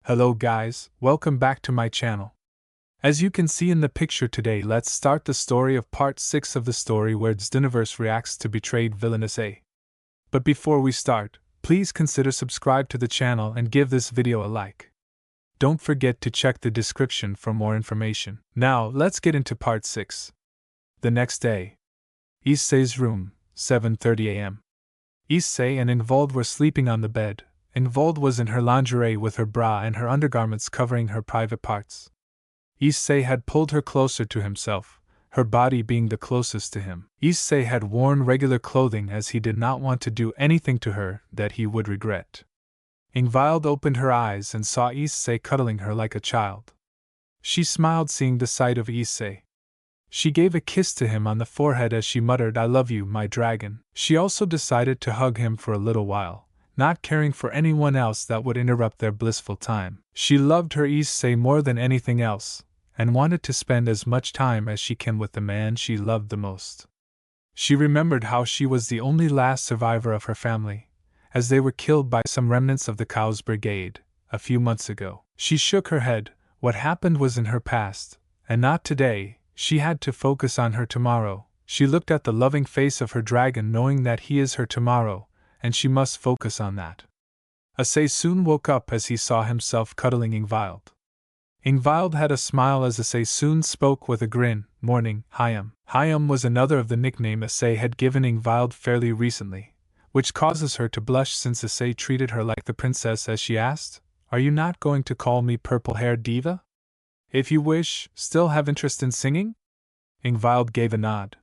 Hello guys, welcome back to my channel. As you can see in the picture today, let's start the story of part 6 of the story where Isseiverse reacts to betrayed Villain-Issei. But before we start, please consider subscribe to the channel and give this video a like. Don't forget to check the description for more information. Now, let's get into part 6. The next day. Issei's room, 7:30 a.m. Issei and Ingvald were sleeping on the bed. Ingvald was in her lingerie with her bra and her undergarments covering her private parts. Issei had pulled her closer to himself, her body being the closest to him. Issei had worn regular clothing as he did not want to do anything to her that he would regret. Ingvald opened her eyes and saw Issei cuddling her like a child. She smiled seeing the sight of Issei. She gave a kiss to him on the forehead as she muttered, "I love you, my dragon." She also decided to hug him for a little while, not caring for anyone else that would interrupt their blissful time. She loved her Issei more than anything else, and wanted to spend as much time as she can with the man she loved the most. She remembered how she was the only last survivor of her family, as they were killed by some remnants of the Cows Brigade a few months ago. She shook her head. What happened was in her past, and not today. She had to focus on her tomorrow. She looked at the loving face of her dragon knowing that he is her tomorrow, and she must focus on that. Issei soon woke up as he saw himself cuddling Ingvald. Ingvald had a smile as Issei soon spoke with a grin, "Morning, Hyam." Hyam was another of the nickname Issei had given Ingvald fairly recently, which causes her to blush since Issei treated her like the princess as she asked, "Are you not going to call me purple-haired diva? If you wish, still have interest in singing?" Ingvald gave a nod.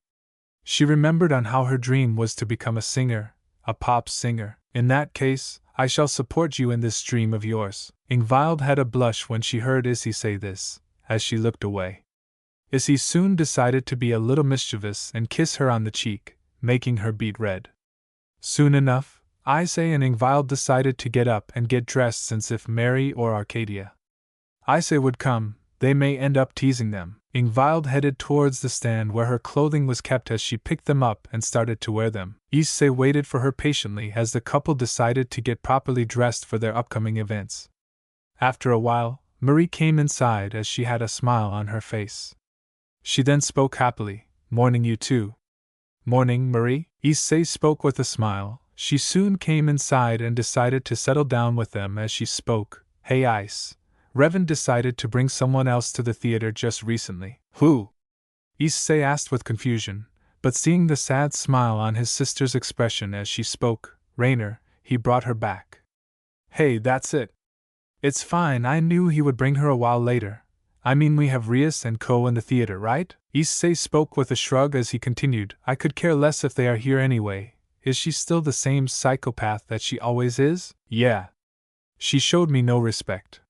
She remembered on how her dream was to become a singer, a pop singer. "In that case, I shall support you in this dream of yours." Ingvald had a blush when she heard Issei say this, as she looked away. Issei soon decided to be a little mischievous and kiss her on the cheek, making her beet red. Soon enough, Issei and Ingvald decided to get up and get dressed since if Mary or Arcadia Issei would come, they may end up teasing them. Ingvald headed towards the stand where her clothing was kept as she picked them up and started to wear them. Issei waited for her patiently as the couple decided to get properly dressed for their upcoming events. After a while, Marie came inside as she had a smile on her face. She then spoke happily, "Morning you too." "Morning, Marie." Issei spoke with a smile. She soon came inside and decided to settle down with them as she spoke. "Hey Isseiverse decided to bring someone else to the theater just recently." "Who?" Issei asked with confusion, but seeing the sad smile on his sister's expression as she spoke, "Rainer, he brought her back." "Hey, that's it. It's fine, I knew he would bring her a while later. I mean, we have Rias and Co. in the theater, right?" Issei spoke with a shrug as he continued, "I could care less if they are here anyway. Is she still the same psychopath that she always is?" "Yeah. She showed me no respect.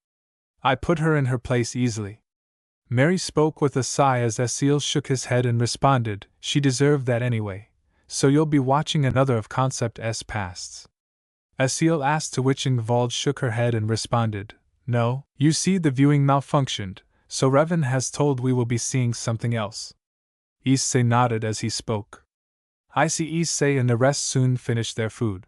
I put her in her place easily." Mary spoke with a sigh as Issei shook his head and responded, "She deserved that anyway. So you'll be watching another of Concept S pasts?" Issei asked, to which Ingvald shook her head and responded, "No, you see the viewing malfunctioned, so Revan has told we will be seeing something else." Issei nodded as he spoke. "I see." Issei and the rest soon finished their food.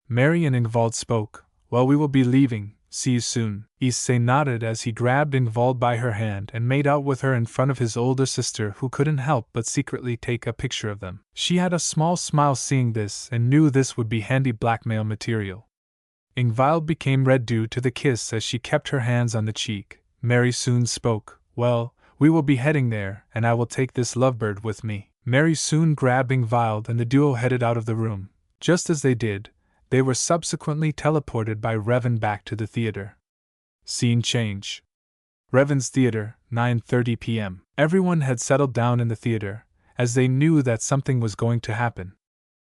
Mary and Ingvald spoke, "Well, we will be leaving. See you soon." Issei nodded as he grabbed Ingvald by her hand and made out with her in front of his older sister, who couldn't help but secretly take a picture of them. She had a small smile seeing this and knew this would be handy blackmail material. Ingvald became red due to the kiss as she kept her hands on the cheek. Mary soon spoke, "Well, we will be heading there, and I will take this lovebird with me." Mary soon grabbed Ingvald and the duo headed out of the room. Just as they did, they were subsequently teleported by Revan back to the theater. Scene change. Revan's theater, 9:30 p.m. Everyone had settled down in the theater, as they knew that something was going to happen.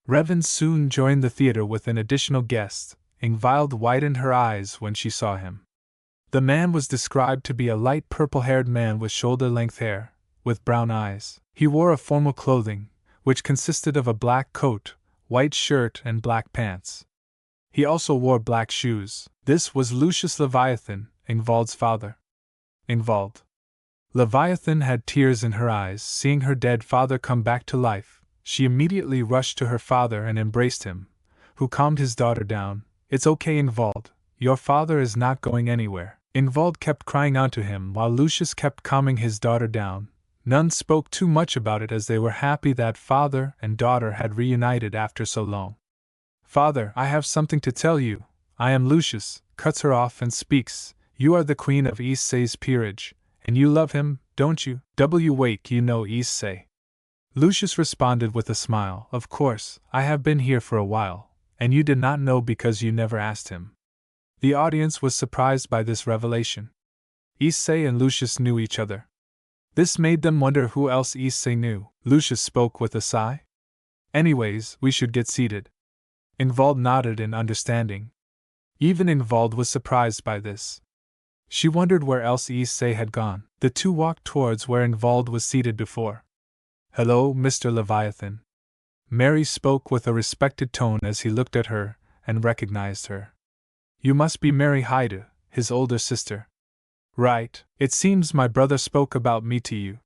Revan soon joined the theater with an additional guest. Ingvald widened her eyes when she saw him. The man was described to be a light purple-haired man with shoulder-length hair, with brown eyes. He wore a formal clothing, which consisted of a black coat, white shirt and black pants. He also wore black shoes. This was Lucius Leviathan, Ingvald's father. Ingvald. Leviathan had tears in her eyes seeing her dead father come back to life. She immediately rushed to her father and embraced him, who calmed his daughter down. "It's okay, Ingvald. Your father is not going anywhere." Ingvald kept crying out to him while Lucius kept calming his daughter down. None spoke too much about it as they were happy that father and daughter had reunited after so long. Father, I have something to tell you. I am Lucius, cuts her off and speaks. You are the queen of Issei's peerage, and you love him, don't you? Wait, you know Issei. Lucius responded with a smile. Of course, I have been here for a while, and you did not know because you never asked him. The audience was surprised by this revelation. Issei and Lucius knew each other. This made them wonder who else Issei knew. Lucius spoke with a sigh. Anyways, we should get seated. Ingvald nodded in understanding. Even Ingvald was surprised by this. She wondered where else Issei had gone. The two walked towards where Ingvald was seated before. Hello, Mr. Leviathan. Mary spoke with a respected tone as he looked at her and recognized her. You must be Mary Hyoudou, his older sister. Right, it seems my brother spoke about me to you.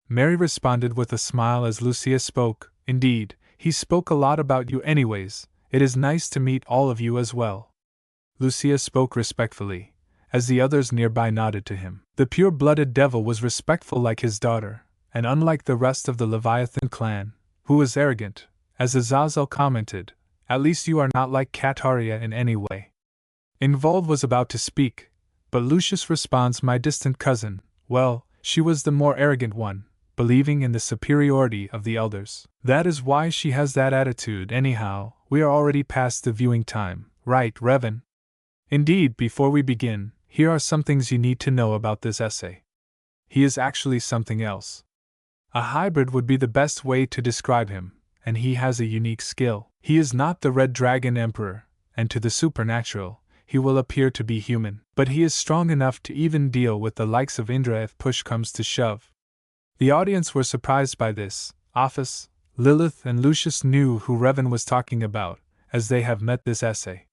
Mary responded with a smile as Lucia spoke. Indeed, he spoke a lot about you anyways. It is nice to meet all of you as well. Lucia spoke respectfully, as the others nearby nodded to him. The pure-blooded devil was respectful like his daughter, and unlike the rest of the Leviathan clan, who was arrogant, as Azazel commented, at least you are not like Kataria in any way. Ingvald was about to speak, but Lucius responds, my distant cousin, well, she was the more arrogant one, believing in the superiority of the elders. That is why she has that attitude. Anyhow, we are already past the viewing time, right, Revan? Indeed, before we begin, here are some things you need to know about this essay. He is actually something else. A hybrid would be the best way to describe him, and he has a unique skill. He is not the Red Dragon Emperor, and to the supernatural, he will appear to be human, but he is strong enough to even deal with the likes of Indra if push comes to shove. The audience were surprised by this. Office, Lilith and Lucius knew who Revan was talking about, as they have met this essay.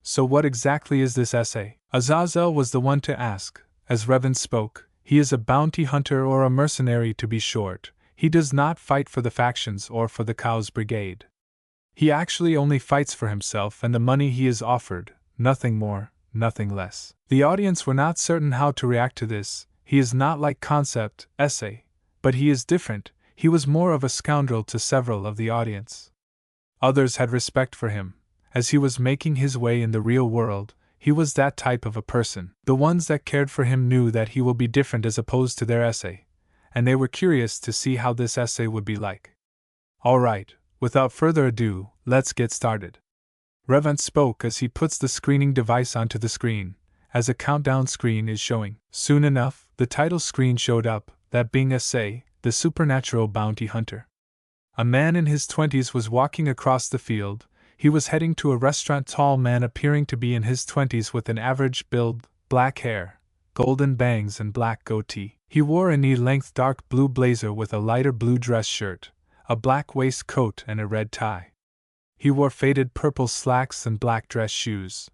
So what exactly is this essay? Azazel was the one to ask, as Revan spoke. He is a bounty hunter or a mercenary to be short. He does not fight for the factions or for the Cows Brigade. He actually only fights for himself and the money he is offered, nothing more, nothing less. The audience were not certain how to react to this. He is not like Concept, Essay, but he is different. He was more of a scoundrel to several of the audience. Others had respect for him. As he was making his way in the real world, he was that type of a person. The ones that cared for him knew that he will be different as opposed to their essay, and they were curious to see how this essay would be like. Alright, without further ado, let's get started. Revan spoke as he puts the screening device onto the screen, as a countdown screen is showing. Soon enough, the title screen showed up, that being Issei, the supernatural bounty hunter. A man in his 20s was walking across the field. He was heading to a restaurant. Tall man appearing to be in his 20s with an average build, black hair, golden bangs and black goatee. He wore a knee-length dark blue blazer with a lighter blue dress shirt, a black waistcoat and a red tie. He wore faded purple slacks and black dress shoes.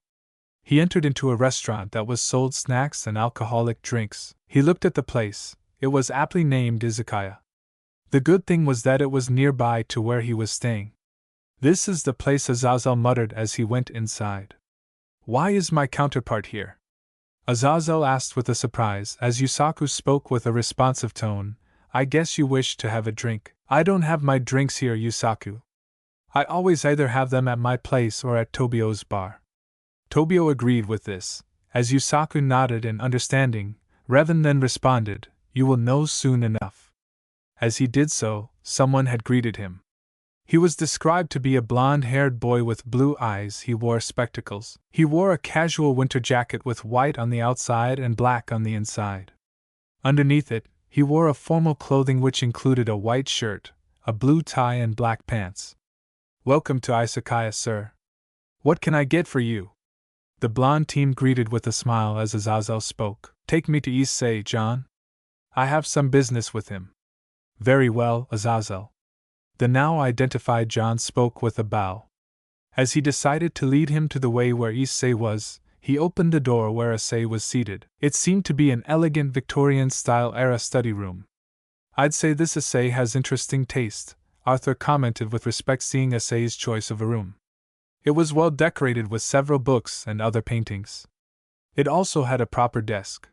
He entered into a restaurant that was sold snacks and alcoholic drinks. He looked at the place. It was aptly named Izakaya. The good thing was that it was nearby to where he was staying. This is the place, Azazel muttered as he went inside. Why is my counterpart here? Azazel asked with a surprise as Yusaku spoke with a responsive tone. I guess you wish to have a drink. I don't have my drinks here, Yusaku. I always either have them at my place or at Tobio's bar. Tobio agreed with this. As Yusaku nodded in understanding, Revan then responded, You will know soon enough. As he did so, someone had greeted him. He was described to be a blonde-haired boy with blue eyes. He wore spectacles. He wore a casual winter jacket with white on the outside and black on the inside. Underneath it, he wore a formal clothing which included a white shirt, a blue tie and black pants. Welcome to Izakaya, sir. What can I get for you? The blonde team greeted with a smile as Azazel spoke. Take me to Issei, John. I have some business with him. Very well, Azazel. The now identified John spoke with a bow. As he decided to lead him to the way where Issei was, he opened the door where Issei was seated. It seemed to be an elegant Victorian-style era study room. I'd say this Issei has interesting taste, Arthur commented with respect, seeing Issei's choice of a room. It was well decorated with several books and other paintings. It also had a proper desk.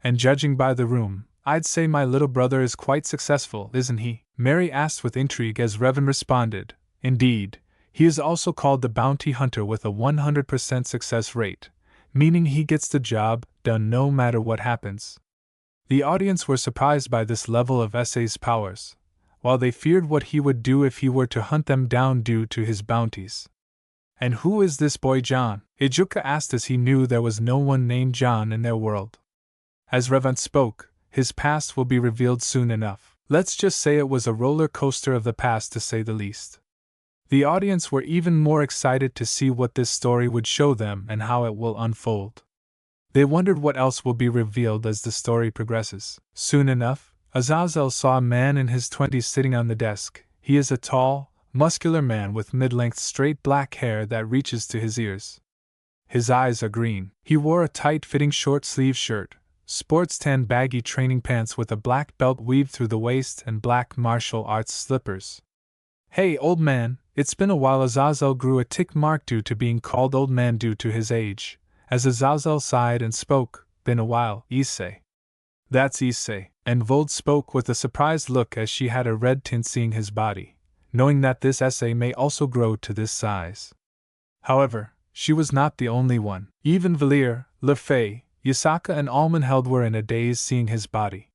And judging by the room, I'd say my little brother is quite successful, isn't he? Mary asked with intrigue as Revan responded, Indeed, he is also called the bounty hunter with a 100% success rate, meaning he gets the job done no matter what happens. The audience were surprised by this level of Issei's powers, while they feared what he would do if he were to hunt them down due to his bounties. And who is this boy John? Ijuka asked as he knew there was no one named John in their world. As Revan spoke, his past will be revealed soon enough. Let's just say it was a roller coaster of the past to say the least. The audience were even more excited to see what this story would show them and how it will unfold. They wondered what else will be revealed as the story progresses. Soon enough, Azazel saw a man in his 20s sitting on the desk. He is a tall, muscular man with mid-length straight black hair that reaches to his ears. His eyes are green. He wore a tight-fitting short-sleeve shirt, sports tan baggy training pants with a black belt weaved through the waist and black martial arts slippers. Hey, old man, it's been a while. Azazel grew a tick mark due to being called old man due to his age. As Azazel sighed and spoke, Been a while, Issei. That's Issei. And Vold spoke with a surprised look as she had a red tint seeing his body, knowing that this Issei may also grow to this size. However, she was not the only one. Even Valir, Lefay, Yasaka and Almenheld were in a daze seeing his body.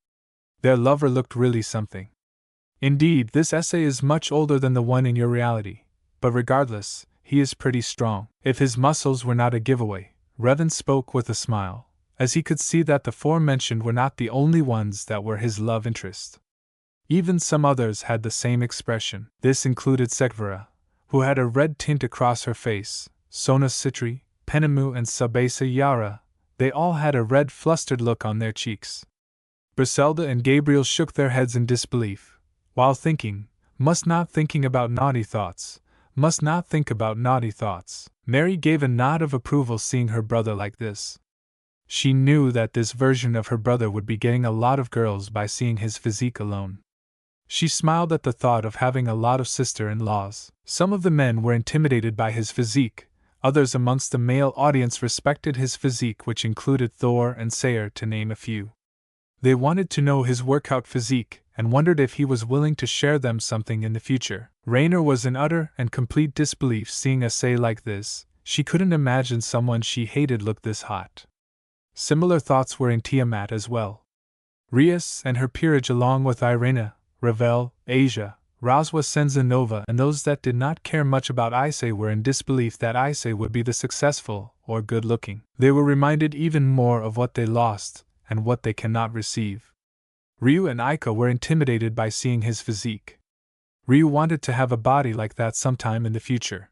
Their lover looked really something. Indeed, this Issei is much older than the one in your reality, but regardless, he is pretty strong. If his muscles were not a giveaway, Revan spoke with a smile, as he could see that the forementioned were not the only ones that were his love interest. Even some others had the same expression. This included Sekvara, who had a red tint across her face, Sona Citri, Penemu and Sabesa Yara. They all had a red flustered look on their cheeks. Briselda and Gabriel shook their heads in disbelief, while thinking, must not thinking about naughty thoughts, must not think about naughty thoughts. Mary gave a nod of approval seeing her brother like this. She knew that this version of her brother would be getting a lot of girls by seeing his physique alone. She smiled at the thought of having a lot of sister-in-laws. Some of the men were intimidated by his physique, others amongst the male audience respected his physique, which included Thor and Sayer to name a few. They wanted to know his workout physique, and wondered if he was willing to share them something in the future. Raynor was in utter and complete disbelief seeing Issei like this. She couldn't imagine someone she hated looked this hot. Similar thoughts were in Tiamat as well. Rias and her peerage along with Irena, Ravel, Asia, Razwa Senzanova and those that did not care much about Issei were in disbelief that Issei would be the successful or good-looking. They were reminded even more of what they lost and what they cannot receive. Ryu and Aika were intimidated by seeing his physique. Ryu wanted to have a body like that sometime in the future.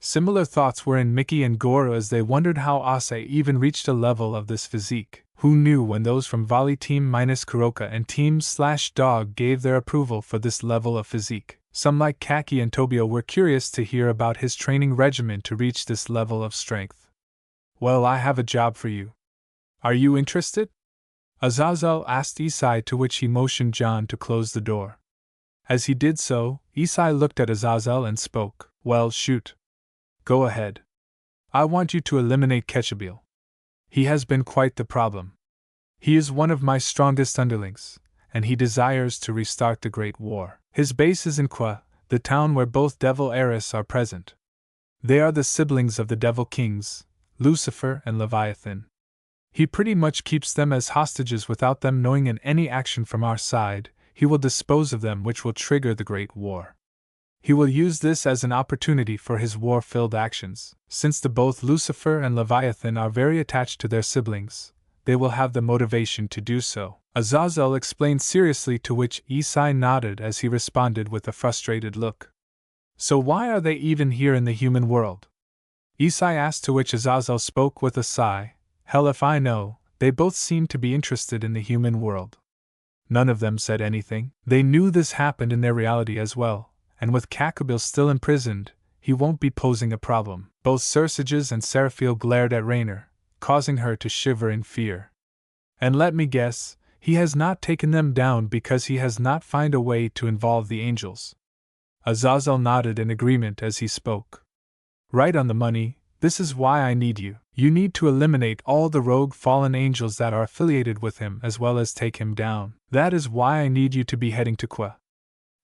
Similar thoughts were in Mickey and Goro as they wondered how Issei even reached a level of this physique. Who knew when those from Volley Team minus Kuroka and Team/Dog gave their approval for this level of physique. Some like Kaki and Tobio were curious to hear about his training regimen to reach this level of strength. Well, I have a job for you. Are you interested? Azazel asked Issei, to which he motioned John to close the door. As he did so, Issei looked at Azazel and spoke. Well, shoot. Go ahead. I want you to eliminate Ketchabil. He has been quite the problem. He is one of my strongest underlings, and he desires to restart the Great War. His base is in Kwa, the town where both Devil Eris are present. They are the siblings of the Devil Kings, Lucifer and Leviathan. He pretty much keeps them as hostages without them knowing, and any action from our side, he will dispose of them, which will trigger the Great War. He will use this as an opportunity for his war-filled actions. Since both Lucifer and Leviathan are very attached to their siblings, they will have the motivation to do so. Azazel explained seriously, to which Issei nodded as he responded with a frustrated look. So why are they even here in the human world? Issei asked, to which Azazel spoke with a sigh. Hell if I know, they both seemed to be interested in the human world. None of them said anything. They knew this happened in their reality as well, and with Kakabil still imprisoned, he won't be posing a problem. Both Sursages and Seraphiel glared at Raynor, causing her to shiver in fear. And let me guess, he has not taken them down because he has not found a way to involve the angels. Azazel nodded in agreement as he spoke. Right on the money. This is why I need you. You need to eliminate all the rogue fallen angels that are affiliated with him as well as take him down. That is why I need you to be heading to Kwa.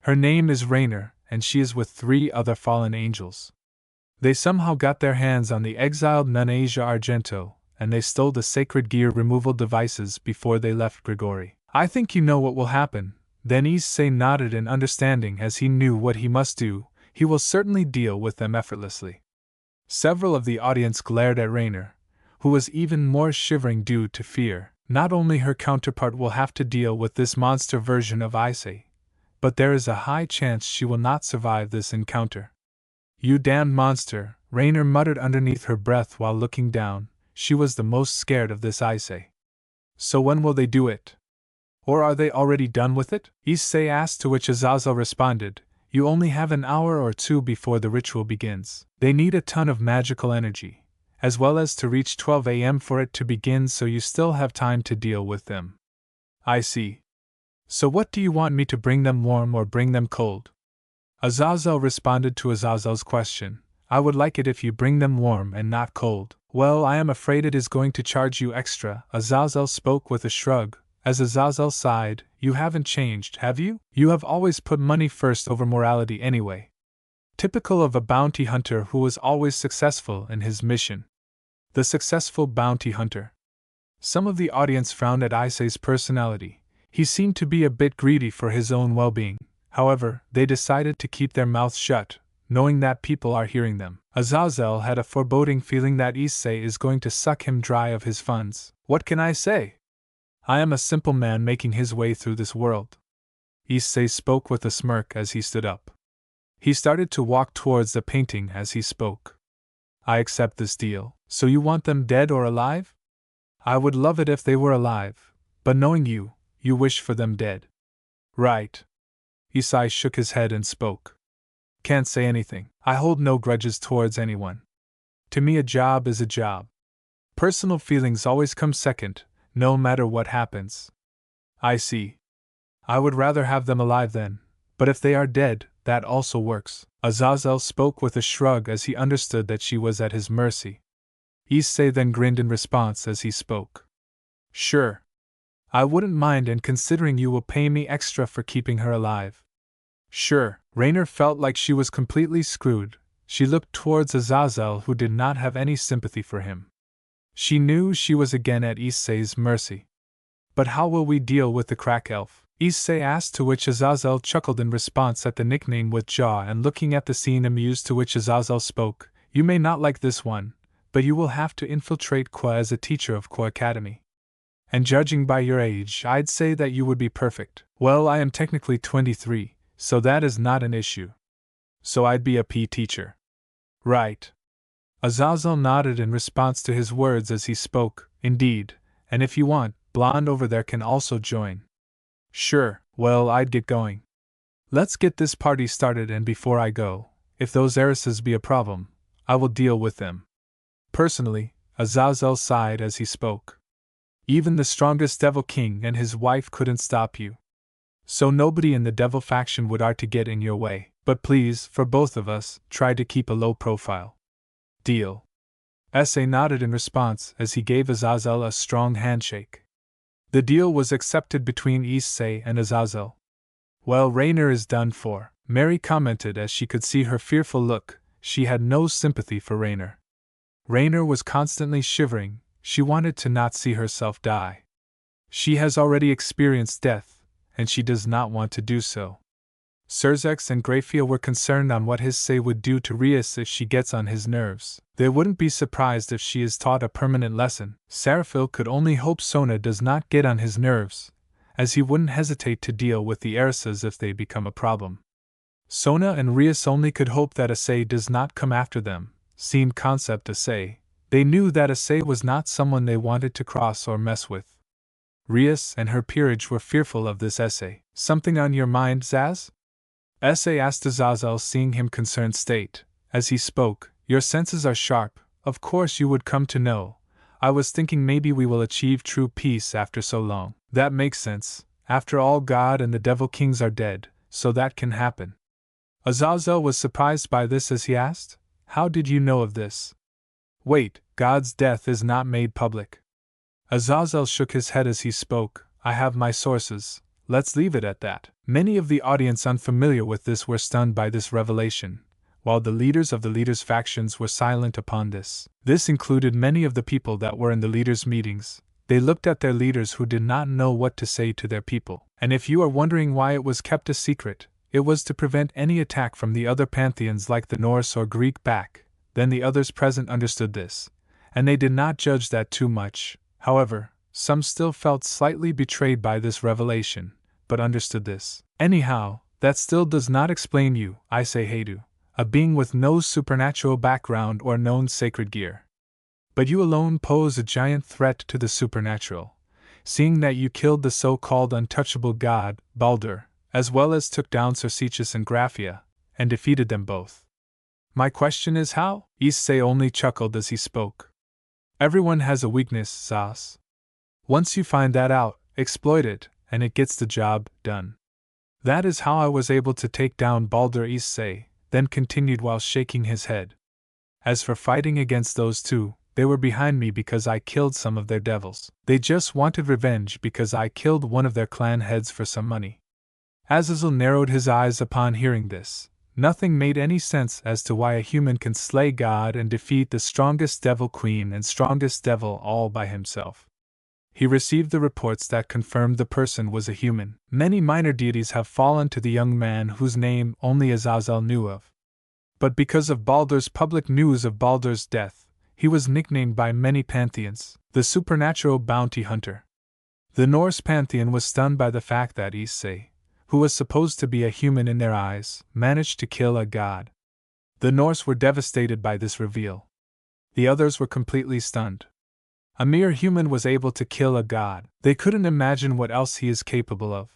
Her name is Rainer, and she is with 3 other fallen angels. They somehow got their hands on the exiled nun Asia Argento, and they stole the sacred gear removal devices before they left Grigori. I think you know what will happen. Then Issei nodded in understanding as he knew what he must do. He will certainly deal with them effortlessly. Several of the audience glared at Rainer, who was even more shivering due to fear. Not only her counterpart will have to deal with this monster version of Issei, but there is a high chance she will not survive this encounter. You damned monster, Rainer muttered underneath her breath while looking down. She was the most scared of this Issei. So when will they do it? Or are they already done with it? Issei asked, to which Azazel responded, you only have an hour or 2 before the ritual begins. They need a ton of magical energy, as well as to reach 12 a.m. for it to begin, so you still have time to deal with them. I see. So what do you want me to bring them warm or bring them cold? Azazel responded to Azazel's question. I would like it if you bring them warm and not cold. Well, I am afraid it is going to charge you extra, Azazel spoke with a shrug. As Azazel sighed, you haven't changed, have you? You have always put money first over morality anyway. Typical of a bounty hunter who was always successful in his mission. The successful bounty hunter. Some of the audience frowned at Issei's personality. He seemed to be a bit greedy for his own well-being. However, they decided to keep their mouths shut, knowing that people are hearing them. Azazel had a foreboding feeling that Issei is going to suck him dry of his funds. What can I say? I am a simple man making his way through this world. Issei spoke with a smirk as he stood up. He started to walk towards the painting as he spoke. I accept this deal. So you want them dead or alive? I would love it if they were alive, but knowing you, you wish for them dead. Right. Issei shook his head and spoke. Can't say anything. I hold no grudges towards anyone. To me, a job is a job. Personal feelings always come second, no matter what happens. I see. I would rather have them alive then, but if they are dead, that also works. Azazel spoke with a shrug as he understood that she was at his mercy. Issei then grinned in response as he spoke. Sure. I wouldn't mind, and considering you will pay me extra for keeping her alive. Sure. Rainer felt like she was completely screwed. She looked towards Azazel, who did not have any sympathy for him. She knew she was again at Issei's mercy. But how will we deal with the crack elf? Issei asked, to which Azazel chuckled in response at the nickname with jaw and looking at the scene amused, to which Azazel spoke. You may not like this one, but you will have to infiltrate Kwa as a teacher of Kwa Academy. And judging by your age, I'd say that you would be perfect. Well, I am technically 23, so that is not an issue. So I'd be a PE teacher. Right. Azazel nodded in response to his words as he spoke. Indeed, and if you want, Blonde over there can also join. Sure, well, I'd get going. Let's get this party started, and before I go, if those heiresses be a problem, I will deal with them. Personally, Azazel sighed as he spoke. Even the strongest Devil King and his wife couldn't stop you. So nobody in the Devil faction would to get in your way. But please, for both of us, try to keep a low profile. Deal. Issei nodded in response as he gave Azazel a strong handshake. The deal was accepted between Issei and Azazel. Well, Rainer is done for, Mary commented as she could see her fearful look. She had no sympathy for Rainer. Rainer was constantly shivering. She wanted to not see herself die. She has already experienced death, and she does not want to do so. Serzex and Grafia were concerned on what Issei would do to Rias if she gets on his nerves. They wouldn't be surprised if she is taught a permanent lesson. Seraphil could only hope Sona does not get on his nerves, as he wouldn't hesitate to deal with the heiresses if they become a problem. Sona and Rias only could hope that Issei does not come after them. Seemed concept Issei. They knew that Issei was not someone they wanted to cross or mess with. Rias and her peerage were fearful of this Issei. Something on your mind, Zaz? Issei asked Azazel, seeing him concerned state. As he spoke, your senses are sharp, of course you would come to know. I was thinking maybe we will achieve true peace after so long. That makes sense. After all, God and the Devil Kings are dead, so that can happen. Azazel was surprised by this as he asked, how did you know of this? Wait, God's death is not made public. Azazel shook his head as he spoke. I have my sources, let's leave it at that. Many of the audience unfamiliar with this were stunned by this revelation, while the leaders of the leaders' factions were silent upon this. This included many of the people that were in the leaders' meetings. They looked at their leaders who did not know what to say to their people. And if you are wondering why it was kept a secret, it was to prevent any attack from the other pantheons like the Norse or Greek back. Then the others present understood this, and they did not judge that too much. However, some still felt slightly betrayed by this revelation, but understood this. Anyhow, that still does not explain you, Issei Hyoudou, a being with no supernatural background or known sacred gear. But you alone pose a giant threat to the supernatural, seeing that you killed the so-called untouchable god, Baldur, as well as took down Cercichus and Graphia, and defeated them both. My question is how? Issei only chuckled as he spoke. Everyone has a weakness, Zaz. Once you find that out, exploit it, and it gets the job done. That is how I was able to take down Baldur, Issei then continued while shaking his head. As for fighting against those two, they were behind me because I killed some of their devils. They just wanted revenge because I killed one of their clan heads for some money. Azazel narrowed his eyes upon hearing this. Nothing made any sense as to why a human can slay God and defeat the strongest devil queen and strongest devil all by himself. He received the reports that confirmed the person was a human. Many minor deities have fallen to the young man whose name only Azazel knew of. But because of Baldur's public news of Baldur's death, he was nicknamed by many pantheons, the supernatural bounty hunter. The Norse pantheon was stunned by the fact that Issei, who was supposed to be a human in their eyes, managed to kill a god. The Norse were devastated by this reveal. The others were completely stunned. A mere human was able to kill a god. They couldn't imagine what else he is capable of.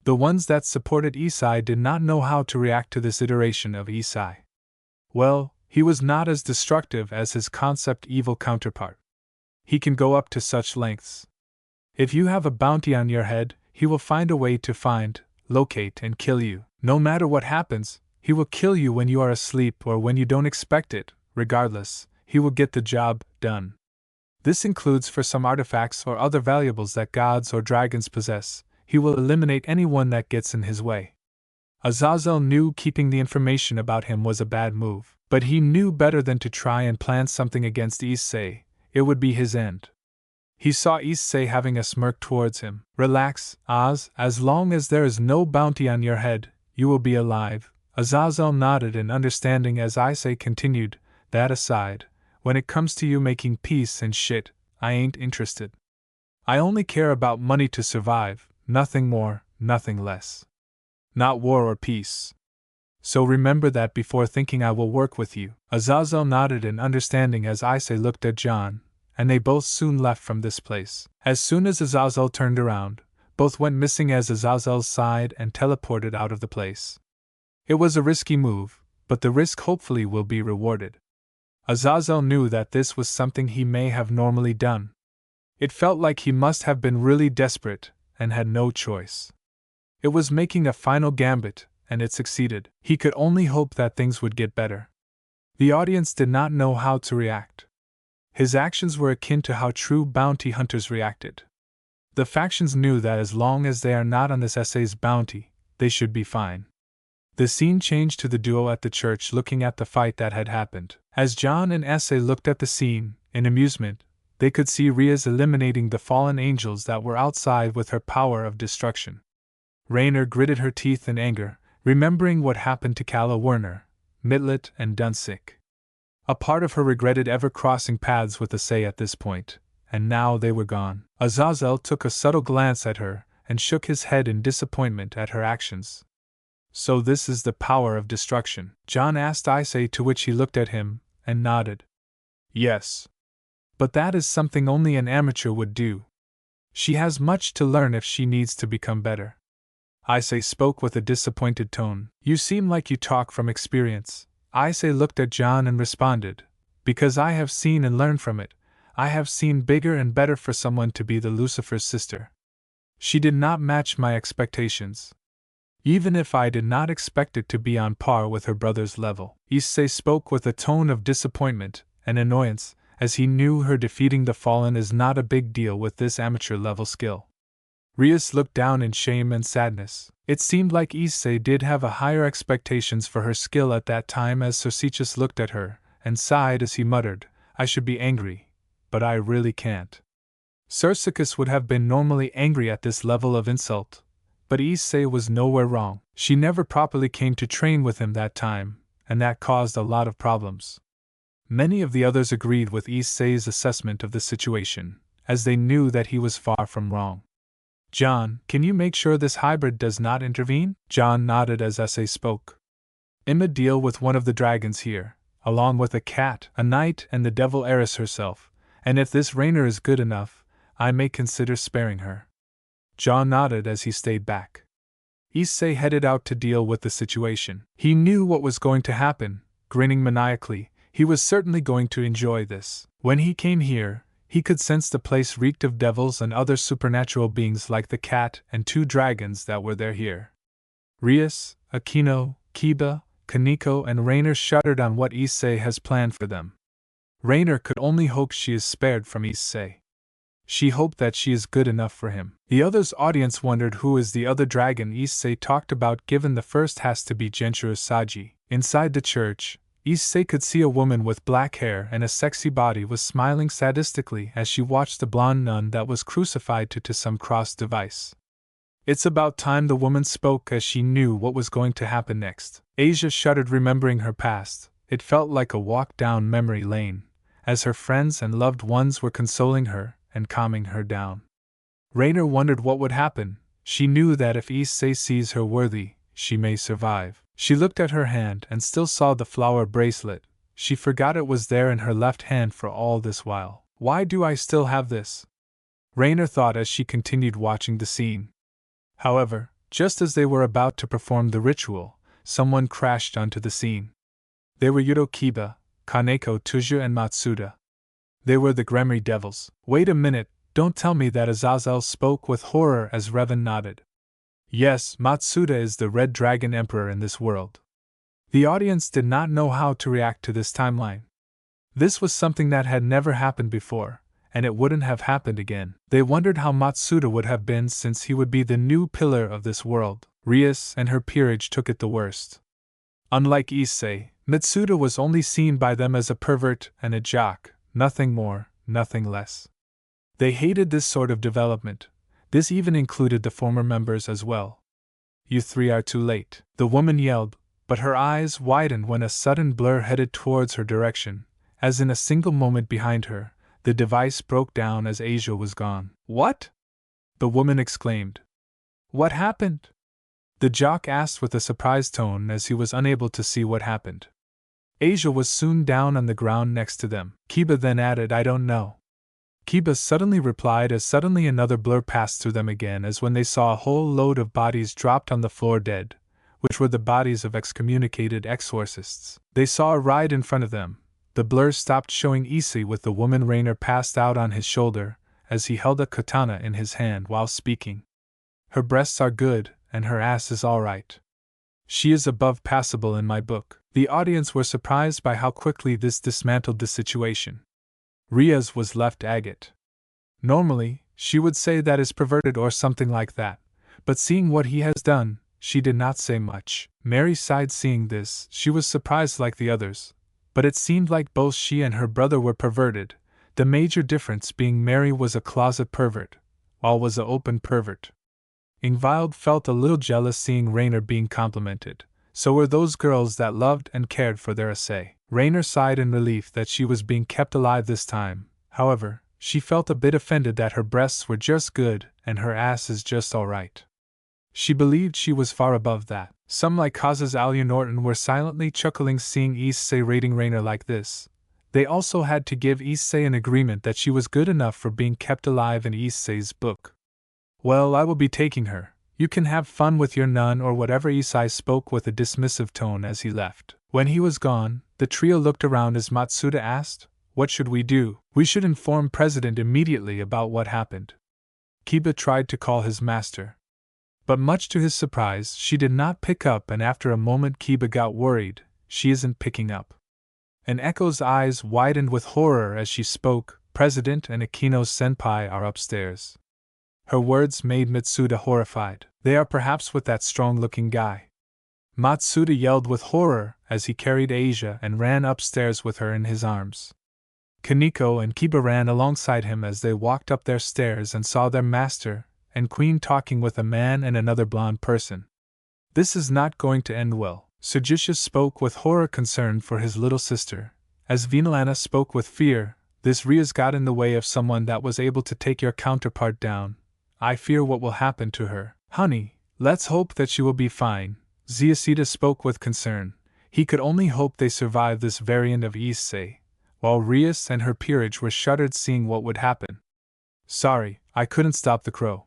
The ones that supported Issei did not know how to react to this iteration of Issei. Well, he was not as destructive as his concept evil counterpart. He can go up to such lengths. If you have a bounty on your head, he will find a way to find, locate, and kill you. No matter what happens, he will kill you when you are asleep or when you don't expect it. Regardless, he will get the job done. This includes for some artifacts or other valuables that gods or dragons possess. He will eliminate anyone that gets in his way. Azazel knew keeping the information about him was a bad move, but he knew better than to try and plan something against Issei. It would be his end. He saw Issei having a smirk towards him. Relax, Az, as long as there is no bounty on your head, you will be alive. Azazel nodded in understanding as Issei continued, that aside, when it comes to you making peace and shit, I ain't interested. I only care about money to survive, nothing more, nothing less. Not war or peace. So remember that before thinking I will work with you. Azazel nodded in understanding as Issei looked at John, and they both soon left from this place. As soon as Azazel turned around, both went missing as Azazel sighed and teleported out of the place. It was a risky move, but the risk hopefully will be rewarded. Azazel knew that this was something he may have normally done. It felt like he must have been really desperate, and had no choice. It was making a final gambit, and it succeeded. He could only hope that things would get better. The audience did not know how to react. His actions were akin to how true bounty hunters reacted. The factions knew that as long as they are not on this Issei's bounty, they should be fine. The scene changed to the duo at the church looking at the fight that had happened. As John and Issei looked at the scene, in amusement, they could see Riaz eliminating the fallen angels that were outside with her power of destruction. Raynor gritted her teeth in anger, remembering what happened to Kala Werner, Mitlet, and Dunsink. A part of her regretted ever crossing paths with Issei at this point, and now they were gone. Azazel took a subtle glance at her, and shook his head in disappointment at her actions. So this is the power of destruction? John asked Issei, to which he looked at him, and nodded. Yes. But that is something only an amateur would do. She has much to learn if she needs to become better. Issei spoke with a disappointed tone. You seem like you talk from experience. Issei looked at John and responded, because I have seen and learned from it. I have seen bigger and better for someone to be the Lucifer's sister. She did not match my expectations. Even if I did not expect it to be on par with her brother's level. Issei spoke with a tone of disappointment, and annoyance, as he knew her defeating the fallen is not a big deal with this amateur-level skill. Rias looked down in shame and sadness. It seemed like Issei did have a higher expectations for her skill at that time, as Sosichus looked at her, and sighed as he muttered, "I should be angry, but I really can't." Sursicus would have been normally angry at this level of insult, but Issei was nowhere wrong. She never properly came to train with him that time, and that caused a lot of problems. Many of the others agreed with Issei's assessment of the situation, as they knew that he was far from wrong. "John, can you make sure this hybrid does not intervene?" John nodded as Issei spoke. "Imma deal with one of the dragons here, along with a cat, a knight, and the devil heiress herself, and if this Rainer is good enough, I may consider sparing her." John nodded as he stayed back. Issei headed out to deal with the situation. He knew what was going to happen. Grinning maniacally, he was certainly going to enjoy this. When he came here, he could sense the place reeked of devils and other supernatural beings like the cat and 2 dragons that were there here. Rias, Akino, Kiba, Kaneko, and Rainer shuddered on what Issei has planned for them. Rainer could only hope she is spared from Issei. She hoped that she is good enough for him. The others' audience wondered who is the other dragon Issei talked about, given the first has to be Genshiro Saji. Inside the church, Issei could see a woman with black hair and a sexy body was smiling sadistically as she watched the blonde nun that was crucified to some cross device. "It's about time," the woman spoke as she knew what was going to happen next. Asia shuddered, remembering her past. It felt like a walk down memory lane, as her friends and loved ones were consoling her and calming her down. Rainer wondered what would happen. She knew that if Issei sees her worthy, she may survive. She looked at her hand and still saw the flower bracelet. She forgot it was there in her left hand for all this while. "Why do I still have this?" Rainer thought as she continued watching the scene. However, just as they were about to perform the ritual, someone crashed onto the scene. They were Yudo, Kiba, Kaneko, Tuja, and Matsuda. They were the Gremry devils. "Wait a minute, don't tell me that." Azazel spoke with horror as Revan nodded. "Yes, Matsuda is the Red Dragon Emperor in this world." The audience did not know how to react to this timeline. This was something that had never happened before, and it wouldn't have happened again. They wondered how Matsuda would have been, since he would be the new pillar of this world. Rias and her peerage took it the worst. Unlike Issei, Matsuda was only seen by them as a pervert and a jock, nothing more, nothing less. They hated this sort of development. This even included the former members as well. "You 3 are too late," the woman yelled, but her eyes widened when a sudden blur headed towards her direction, as in a single moment behind her, the device broke down as Asia was gone. "What?" the woman exclaimed. "What happened?" the jock asked with a surprised tone as he was unable to see what happened. Asia was soon down on the ground next to them. Kiba then added, "I don't know." Kiba suddenly replied as suddenly another blur passed through them again, as when they saw a whole load of bodies dropped on the floor dead, which were the bodies of excommunicated exorcists. They saw a ride in front of them. The blur stopped, showing Issei with the woman Rainer passed out on his shoulder, as he held a katana in his hand while speaking. "Her breasts are good, and her ass is alright. She is above passable in my book." The audience were surprised by how quickly this dismantled the situation. Rias was left agate. Normally, she would say that is perverted or something like that, but seeing what he has done, she did not say much. Mary sighed seeing this. She was surprised like the others, but it seemed like both she and her brother were perverted, the major difference being Mary was a closet pervert, while was a open pervert. Ingvild felt a little jealous seeing Rainer being complimented. So were those girls that loved and cared for their Issei. Rainer sighed in relief that she was being kept alive this time. However, she felt a bit offended that her breasts were just good and her ass is just alright. She believed she was far above that. Some like Kaz's Alia Norton were silently chuckling seeing Issei rating Rainer like this. They also had to give Issei an agreement that she was good enough for being kept alive in Issei's book. "Well, I will be taking her. You can have fun with your nun or whatever." Issei spoke with a dismissive tone as he left. When he was gone, the trio looked around as Matsuda asked, "What should we do?" "We should inform President immediately about what happened." Kiba tried to call his master, but much to his surprise, she did not pick up, and after a moment Kiba got worried. "She isn't picking up." And Echo's eyes widened with horror as she spoke. President and Akino's senpai are upstairs. Her words made Mitsuda horrified. They are perhaps with that strong-looking guy. Matsuda yelled with horror as he carried Asia and ran upstairs with her in his arms. Kaneko and Kiba ran alongside him as they walked up their stairs and saw their master and queen talking with a man and another blonde person. This is not going to end well. Sujusha spoke with horror concerned for his little sister, as Vinalana spoke with fear. This Ria's got in the way of someone that was able to take your counterpart down. I fear what will happen to her. Honey, let's hope that she will be fine. Ziasita spoke with concern. He could only hope they survive this variant of Issei, while Rias and her peerage were shuddered seeing what would happen. Sorry, I couldn't stop the crow.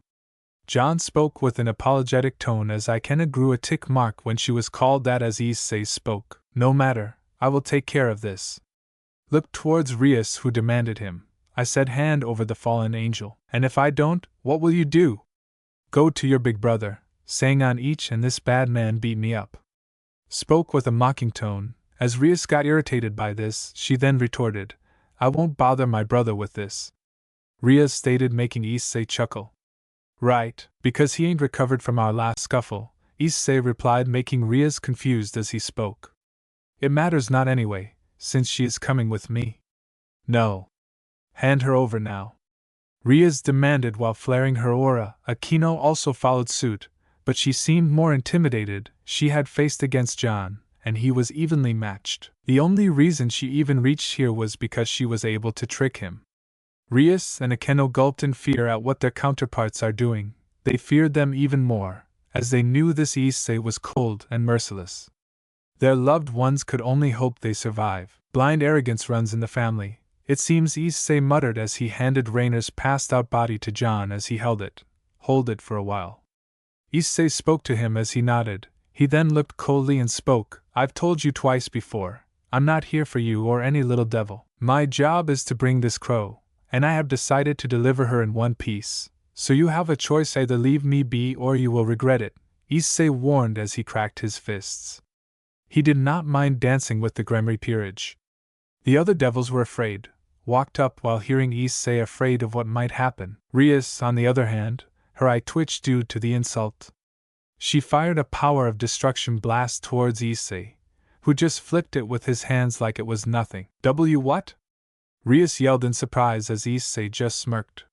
John spoke with an apologetic tone as Ikena grew a tick mark when she was called that as Issei spoke. No matter, I will take care of this. Look towards Rias who demanded him. I said hand over the fallen angel. And if I don't, what will you do? Go to your big brother, saying on each and this bad man beat me up. Spoke with a mocking tone. As Rias got irritated by this, she then retorted, I won't bother my brother with this. Rias stated, making Issei chuckle. Right, because he ain't recovered from our last scuffle, Issei replied, making Rias confused as he spoke. It matters not anyway, since she is coming with me. No. Hand her over now. Rias demanded while flaring her aura. Akino also followed suit, but she seemed more intimidated. She had faced against John, and he was evenly matched. The only reason she even reached here was because she was able to trick him. Rias and Akeno gulped in fear at what their counterparts are doing. They feared them even more, as they knew this Issei was cold and merciless. Their loved ones could only hope they survive. Blind arrogance runs in the family, it seems, Issei muttered as he handed Rainer's passed-out body to John as he held it. Hold it for a while. Issei spoke to him as he nodded. He then looked coldly and spoke. I've told you twice before, I'm not here for you or any little devil. My job is to bring this crow, and I have decided to deliver her in one piece. So you have a choice, either leave me be or you will regret it, Issei warned as he cracked his fists. He did not mind dancing with the Gremry peerage. The other devils were afraid, walked up while hearing Issei, afraid of what might happen. Rias, on the other hand, her eye twitched due to the insult. She fired a power of destruction blast towards Issei, who just flipped it with his hands like it was nothing. What? Rias yelled in surprise as Issei just smirked.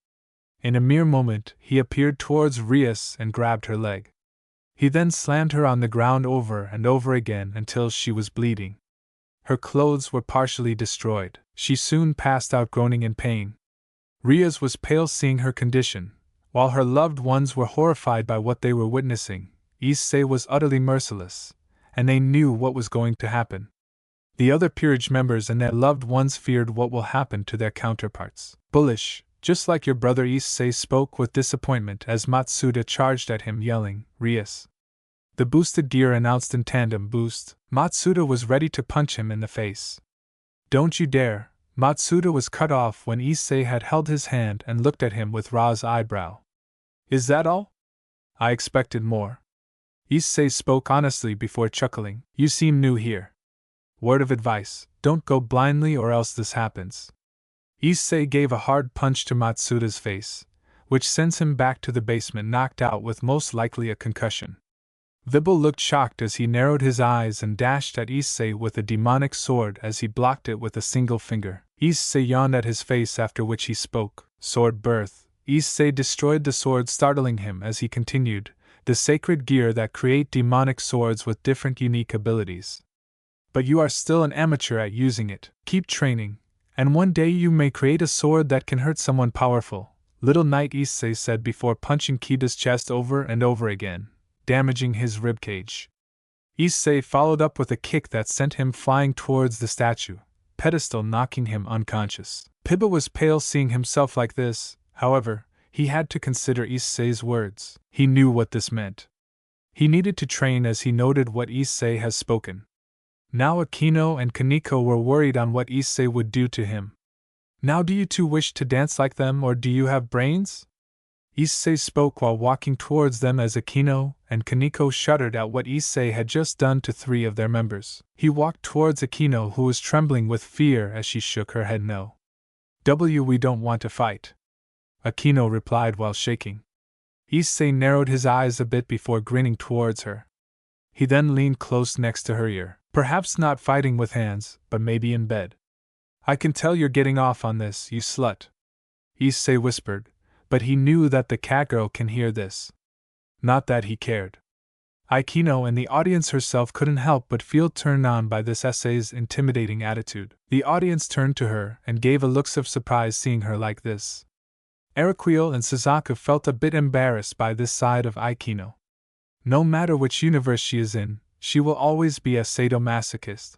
In a mere moment, he appeared towards Rias and grabbed her leg. He then slammed her on the ground over and over again until she was bleeding. Her clothes were partially destroyed. She soon passed out groaning in pain. Rias was pale seeing her condition, while her loved ones were horrified by what they were witnessing. Issei was utterly merciless, and they knew what was going to happen. The other peerage members and their loved ones feared what will happen to their counterparts. Bullish, just like your brother, Issei spoke with disappointment as Matsuda charged at him yelling, Rias. The boosted gear announced in tandem boost. Matsuda was ready to punch him in the face. Don't you dare. Matsuda was cut off when Issei had held his hand and looked at him with raised eyebrow. Is that all? I expected more. Issei spoke honestly before chuckling. You seem new here. Word of advice, don't go blindly or else this happens. Issei gave a hard punch to Matsuda's face, which sends him back to the basement knocked out with most likely a concussion. Vibble looked shocked as he narrowed his eyes and dashed at Issei with a demonic sword as he blocked it with a single finger. Issei yawned at his face, after which he spoke. Sword birth. Issei destroyed the sword, startling him as he continued, the sacred gear that create demonic swords with different unique abilities. But you are still an amateur at using it. Keep training, and one day you may create a sword that can hurt someone powerful. Little Knight, Issei said before punching Kida's chest over and over again, damaging his ribcage. Issei followed up with a kick that sent him flying towards the statue pedestal, knocking him unconscious. Piba was pale seeing himself like this. However, he had to consider Issei's words. He knew what this meant. He needed to train, as he noted what Issei has spoken. Now Akino and Kaneko were worried on what Issei would do to him. Now do you two wish to dance like them, or do you have brains? Issei spoke while walking towards them as Akino and Kaneko shuddered at what Issei had just done to 3 of their members. He walked towards Akino, who was trembling with fear as she shook her head no. We don't want to fight, Akino replied while shaking. Issei narrowed his eyes a bit before grinning towards her. He then leaned close next to her ear. Perhaps not fighting with hands, but maybe in bed. I can tell you're getting off on this, you slut, Issei whispered, but he knew that the catgirl can hear this. Not that he cared. Akino and the audience herself couldn't help but feel turned on by this Issei's intimidating attitude. The audience turned to her and gave a look of surprise seeing her like this. Eriquil and Suzaku felt a bit embarrassed by this side of Akino. No matter which universe she is in, she will always be a sadomasochist.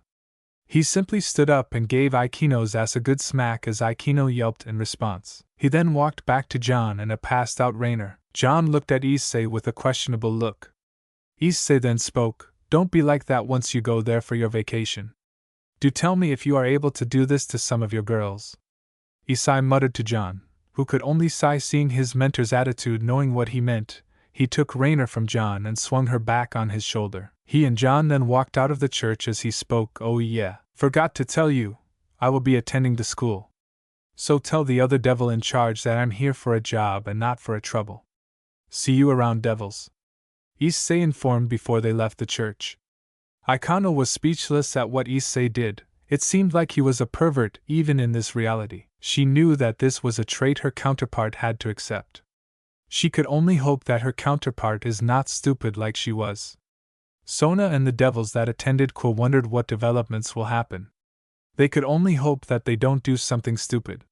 He simply stood up and gave Akino's ass a good smack as Akino yelped in response. He then walked back to John and a passed-out Rainer. John looked at Issei with a questionable look. Issei then spoke, "Don't be like that once you go there for your vacation. Do tell me if you are able to do this to some of your girls." Issei muttered to John, who could only sigh seeing his mentor's attitude. Knowing what he meant, he took Rainer from John and swung her back on his shoulder. He and John then walked out of the church as he spoke. "Oh yeah, forgot to tell you, I will be attending the school. So tell the other devil in charge that I'm here for a job and not for a trouble. See you around, devils," Issei informed before they left the church. Akano was speechless at what Issei did. It seemed like he was a pervert even in this reality. She knew that this was a trait her counterpart had to accept. She could only hope that her counterpart is not stupid like she was. Sona and the devils that attended wondered what developments will happen. They could only hope that they don't do something stupid.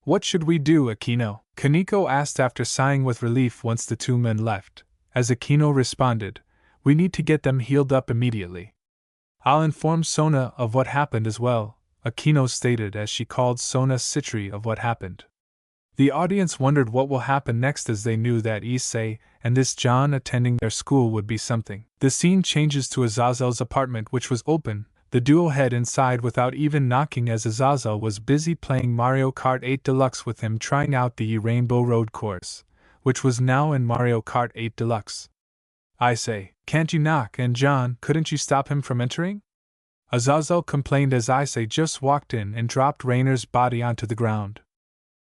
"What should we do, Akino?" Kaneko asked after sighing with relief once the 2 men left. As Akino responded, "We need to get them healed up immediately." "I'll inform Sona of what happened as well," Akino stated as she called Sona Citri of what happened. The audience wondered what will happen next as they knew that Issei and this John attending their school would be something. The scene changes to Azazel's apartment, which was open. The duo head inside without even knocking as Azazel was busy playing Mario Kart 8 Deluxe with him, trying out the Rainbow Road course, which was now in Mario Kart 8 Deluxe. "I say, can't you knock? And John, couldn't you stop him from entering?" Azazel complained as Issei just walked in and dropped Rainer's body onto the ground.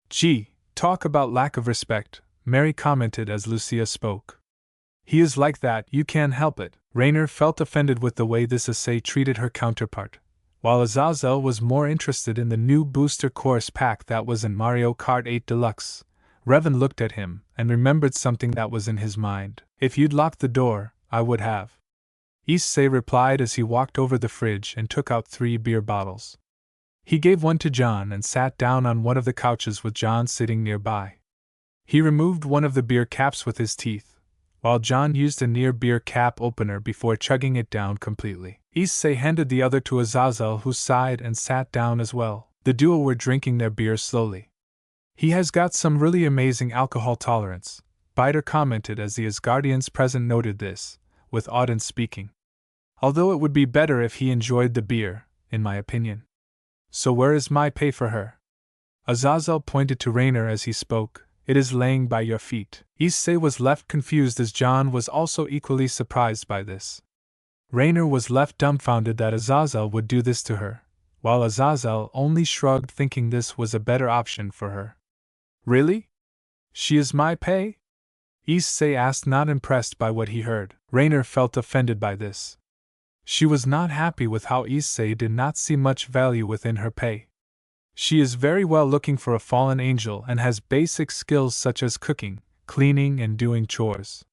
"Gee, talk about lack of respect," Mary commented as Lucia spoke. "He is like that, you can't help it." Rainer felt offended with the way this Issei treated her counterpart, while Azazel was more interested in the new booster course pack that was in Mario Kart 8 Deluxe. Revan looked at him and remembered something that was in his mind. "If you'd locked the door, I would have," Issei replied as he walked over the fridge and took out 3 beer bottles. He gave one to John and sat down on one of the couches with John sitting nearby. He removed one of the beer caps with his teeth, while John used a near beer cap opener before chugging it down completely. Issei handed the other to Azazel, who sighed and sat down as well. The duo were drinking their beer slowly. "He has got some really amazing alcohol tolerance," Biter commented as the Asgardians present noted this, with Auden speaking. "Although it would be better if he enjoyed the beer, in my opinion. So where is my pay for her?" Azazel pointed to Rainer as he spoke. "It is laying by your feet." Issei was left confused as John was also equally surprised by this. Rainer was left dumbfounded that Azazel would do this to her, while Azazel only shrugged, thinking this was a better option for her. "Really? She is my pay?" Issei asked, not impressed by what he heard. Rainer felt offended by this. She was not happy with how Issei did not see much value within her pay. She is very well looking for a fallen angel and has basic skills such as cooking, cleaning, and doing chores.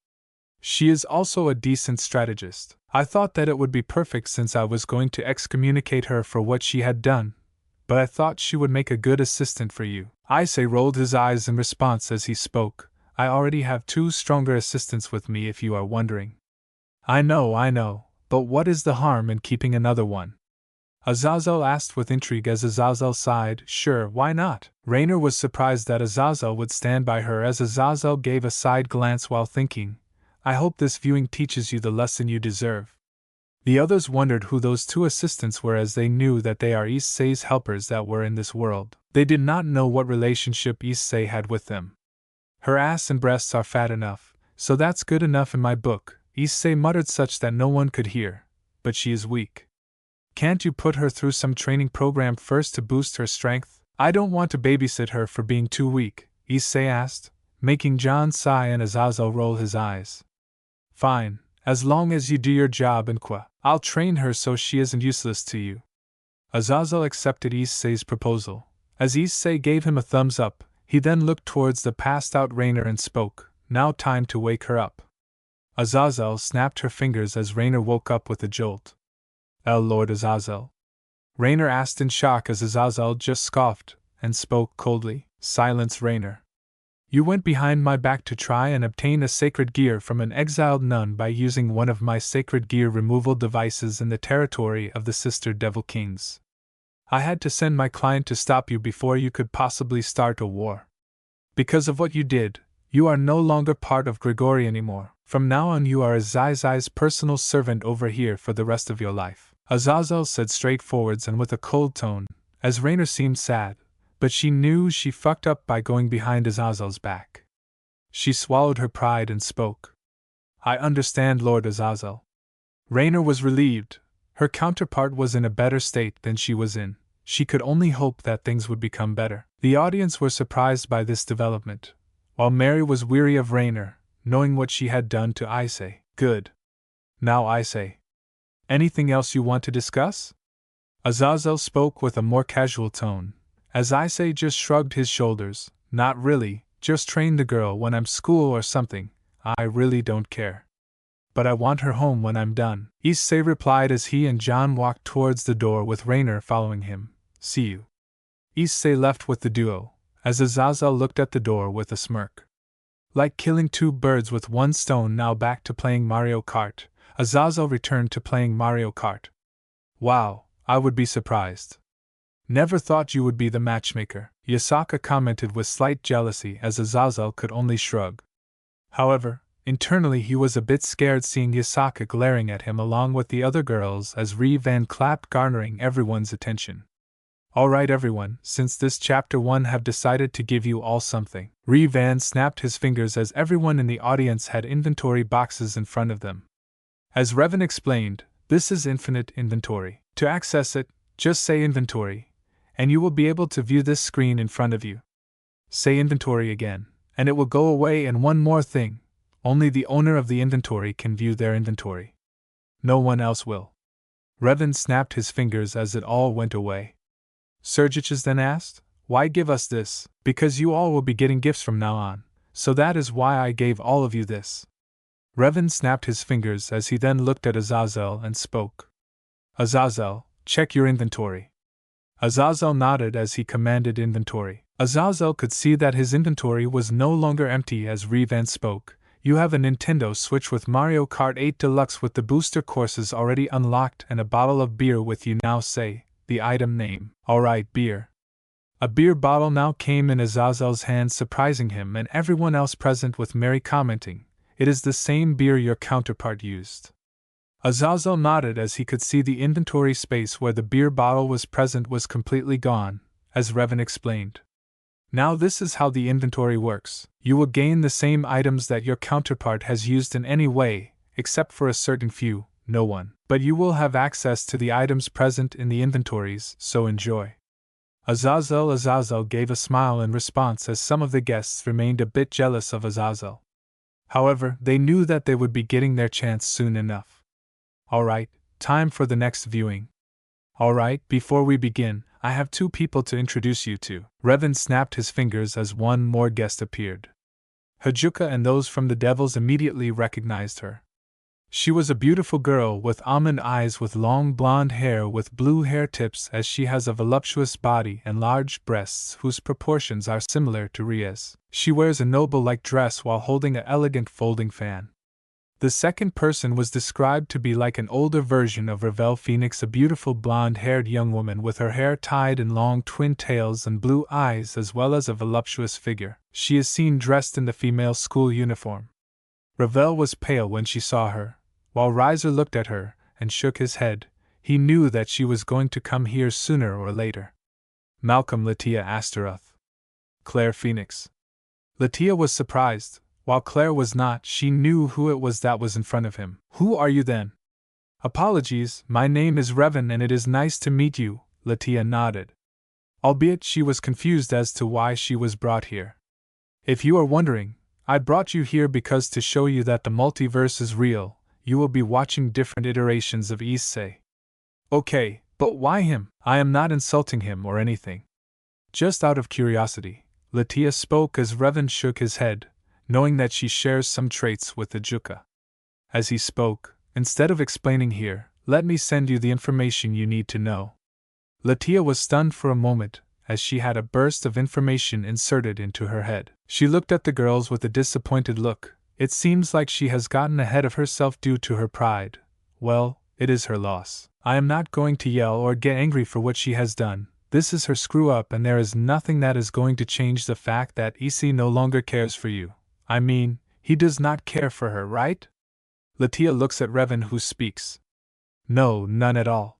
She is also a decent strategist. I thought that it would be perfect since I was going to excommunicate her for what she had done, but I thought she would make a good assistant for you. Issei rolled his eyes in response as he spoke. "I already have 2 stronger assistants with me, if you are wondering." I know, but what is the harm in keeping another one?" Azazel asked with intrigue as Azazel sighed. "Sure, why not?" Rainer was surprised that Azazel would stand by her as Azazel gave a side glance while thinking, "I hope this viewing teaches you the lesson you deserve." The others wondered who those 2 assistants were as they knew that they are Issei's helpers that were in this world. They did not know what relationship Issei had with them. Her ass and breasts are fat enough, so that's good enough in my book, Issei muttered such that no one could hear. But she is weak. Can't you put her through some training program first to boost her strength? I don't want to babysit her for being too weak, Issei asked, making John sigh and Azazel roll his eyes. Fine, as long as you do your job and I'll train her so she isn't useless to you. Azazel accepted Issei's proposal. As Issei gave him a thumbs up, he then looked towards the passed-out Rainer and spoke, now time to wake her up. Azazel snapped her fingers as Rainer woke up with a jolt. Lord Azazel? Rainer asked in shock as Azazel just scoffed and spoke coldly. Silence, Rainer. You went behind my back to try and obtain a sacred gear from an exiled nun by using one of my sacred gear removal devices in the territory of the Sister Devil Kings. I had to send my client to stop you before you could possibly start a war. Because of what you did, you are no longer part of Grigori anymore. From now on you are Issei's personal servant over here for the rest of your life, Azazel said straightforwards and with a cold tone, as Rainer seemed sad, but she knew she fucked up by going behind Azazel's back. She swallowed her pride and spoke. I understand, Lord Azazel. Rainer was relieved. Her counterpart was in a better state than she was in. She could only hope that things would become better. The audience were surprised by this development, while Mary was weary of Rainer, knowing what she had done to Issei. Good. Now Issei. Anything else you want to discuss? Azazel spoke with a more casual tone, as Issei just shrugged his shoulders. Not really, just train the girl when I'm school or something, I really don't care. But I want her home when I'm done, Issei replied as he and John walked towards the door with Rainer following him. See you. Issei left with the duo, as Azazel looked at the door with a smirk. Like killing two birds with one stone. Now back to playing Mario Kart, Azazel returned to playing Mario Kart. Wow, I would be surprised. Never thought you would be the matchmaker, Yasaka commented with slight jealousy as Azazel could only shrug. However, internally he was a bit scared seeing Yasaka glaring at him along with the other girls as RageRevan clapped, garnering everyone's attention. Alright everyone, since this chapter 1 have decided to give you all something. RageRevan snapped his fingers as everyone in the audience had inventory boxes in front of them. As Revan explained, this is infinite inventory. To access it, just say inventory, and you will be able to view this screen in front of you. Say inventory again, and it will go away. And one more thing, only the owner of the inventory can view their inventory. No one else will. Revan snapped his fingers as it all went away. Sergiches then asked, why give us this? Because you all will be getting gifts from now on, so that is why I gave all of you this. Revan snapped his fingers as he then looked at Azazel and spoke. Azazel, check your inventory. Azazel nodded as he commanded inventory. Azazel could see that his inventory was no longer empty as RageRevan spoke. You have a Nintendo Switch with Mario Kart 8 Deluxe with the booster courses already unlocked and a bottle of beer with you. Now say the item name. Alright, beer. A beer bottle now came in Azazel's hand, surprising him and everyone else present, with Mary commenting, it is the same beer your counterpart used. Azazel nodded as he could see the inventory space where the beer bottle was present was completely gone, as Revan explained. Now this is how the inventory works. You will gain the same items that your counterpart has used in any way, except for a certain few, no one. But you will have access to the items present in the inventories, so enjoy. Azazel gave a smile in response as some of the guests remained a bit jealous of Azazel. However, they knew that they would be getting their chance soon enough. Alright, time for the next viewing. Alright, before we begin, I have two people to introduce you to. Revan snapped his fingers as one more guest appeared. Hajuka and those from the Devils immediately recognized her. She was a beautiful girl with almond eyes with long blonde hair with blue hair tips, as she has a voluptuous body and large breasts whose proportions are similar to Ria's. She wears a noble-like dress while holding an elegant folding fan. The second person was described to be like an older version of Ravel Phoenix, a beautiful blonde-haired young woman with her hair tied in long twin tails and blue eyes, as well as a voluptuous figure. She is seen dressed in the female school uniform. Ravel was pale when she saw her. While Riser looked at her and shook his head, he knew that she was going to come here sooner or later. Malcolm Latia Astaroth. Claire Phoenix. Latia was surprised. While Claire was not, she knew who it was that was in front of him. Who are you then? Apologies, my name is Revan and it is nice to meet you, Latia nodded. Albeit she was confused as to why she was brought here. If you are wondering, I brought you here because to show you that the multiverse is real, you will be watching different iterations of Issei. Okay, but why him? I am not insulting him or anything. Just out of curiosity, Latia spoke as Revan shook his head, knowing that she shares some traits with the Juka. As he spoke, instead of explaining here, let me send you the information you need to know. Latia was stunned for a moment, as she had a burst of information inserted into her head. She looked at the girls with a disappointed look. It seems like she has gotten ahead of herself due to her pride. Well, it is her loss. I am not going to yell or get angry for what she has done. This is her screw-up and there is nothing that is going to change the fact that Issei no longer cares for you. I mean, he does not care for her, right? Latia looks at Revan who speaks. No, none at all.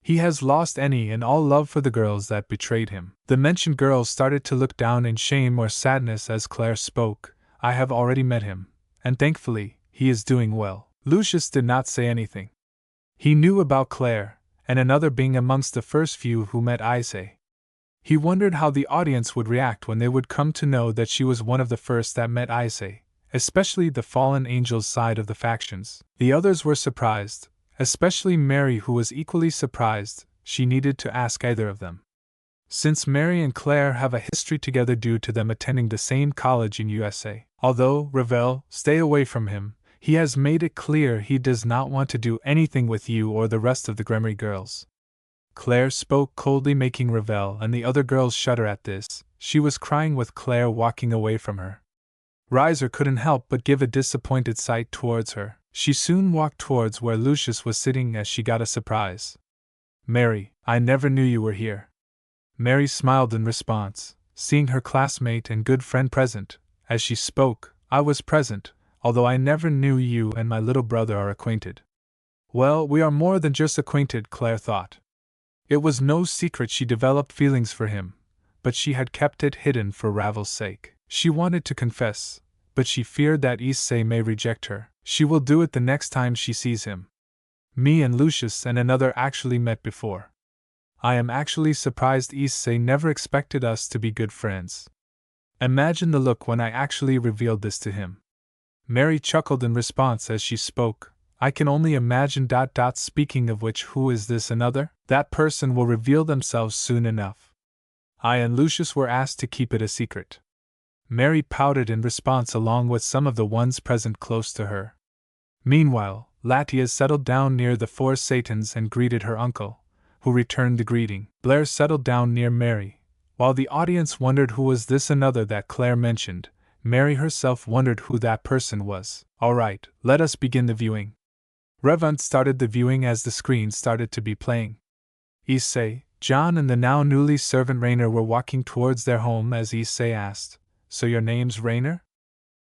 He has lost any and all love for the girls that betrayed him. The mentioned girls started to look down in shame or sadness as Claire spoke. I have already met him, and thankfully, he is doing well. Lucius did not say anything. He knew about Claire, and another being amongst the first few who met Issei. He wondered how the audience would react when they would come to know that she was one of the first that met Issei, especially the fallen angels side of the factions. The others were surprised, especially Mary, who was equally surprised. She needed to ask either of them. Since Mary and Claire have a history together due to them attending the same college in USA. Although, Revel, stay away from him, he has made it clear he does not want to do anything with you or the rest of the Gremory girls. Claire spoke coldly, making Revel and the other girls shudder at this. She was crying with Claire walking away from her. Riser couldn't help but give a disappointed sight towards her. She soon walked towards where Lucius was sitting as she got a surprise. Mary, I never knew you were here. Mary smiled in response, seeing her classmate and good friend present. As she spoke, I was present, although I never knew you and my little brother are acquainted. Well, we are more than just acquainted, Claire thought. It was no secret she developed feelings for him, but she had kept it hidden for Ravel's sake. She wanted to confess, but she feared that Issei may reject her. She will do it the next time she sees him. Me and Lucius and another actually met before. I am actually surprised Issei never expected us to be good friends. Imagine the look when I actually revealed this to him. Mary chuckled in response as she spoke. I can only imagine. Speaking of which, who is this another? That person will reveal themselves soon enough. I and Lucius were asked to keep it a secret. Mary pouted in response along with some of the ones present close to her. Meanwhile, Latia settled down near the four Satans and greeted her uncle, who returned the greeting. Blair settled down near Mary. While the audience wondered who was this another that Claire mentioned, Mary herself wondered who that person was. Alright, let us begin the viewing. Revan started the viewing as the screen started to be playing. Issei, John and the now newly servant Rainer were walking towards their home as Issei asked, So your name's Rainer?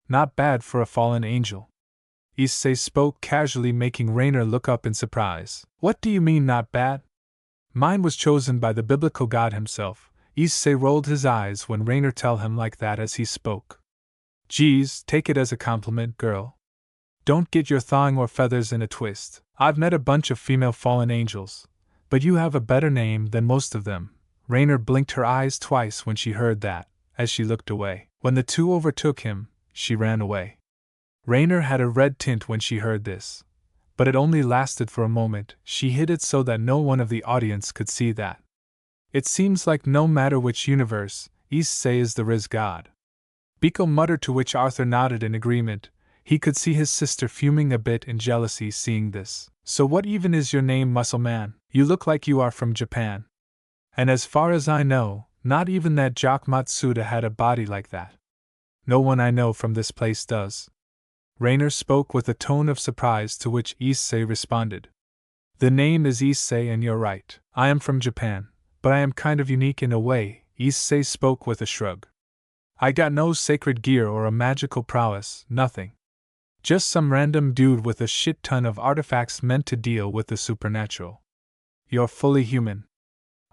Not bad for a fallen angel. Issei spoke casually, making Rainer look up in surprise. What do you mean not bad? Mine was chosen by the biblical God himself. Issei rolled his eyes when Rainer tell him like that as he spoke. Geez, take it as a compliment, girl. Don't get your thawing or feathers in a twist. I've met a bunch of female fallen angels, but you have a better name than most of them. Rainer blinked her eyes twice when she heard that, as she looked away. When the two overtook him, she ran away. Rainer had a red tint when she heard this, but it only lasted for a moment. She hid it so that no one of the audience could see that. It seems like no matter which universe, Issei is the Riz God. Biko muttered, to which Arthur nodded in agreement. He could see his sister fuming a bit in jealousy seeing this. So what even is your name, Muscle Man? You look like you are from Japan. And as far as I know, not even that Jock Matsuda had a body like that. No one I know from this place does. Rainer spoke with a tone of surprise, to which Issei responded. The name is Issei and you're right. I am from Japan, but I am kind of unique in a way, Issei spoke with a shrug. I got no sacred gear or a magical prowess, nothing. Just some random dude with a shit ton of artifacts meant to deal with the supernatural. You're fully human.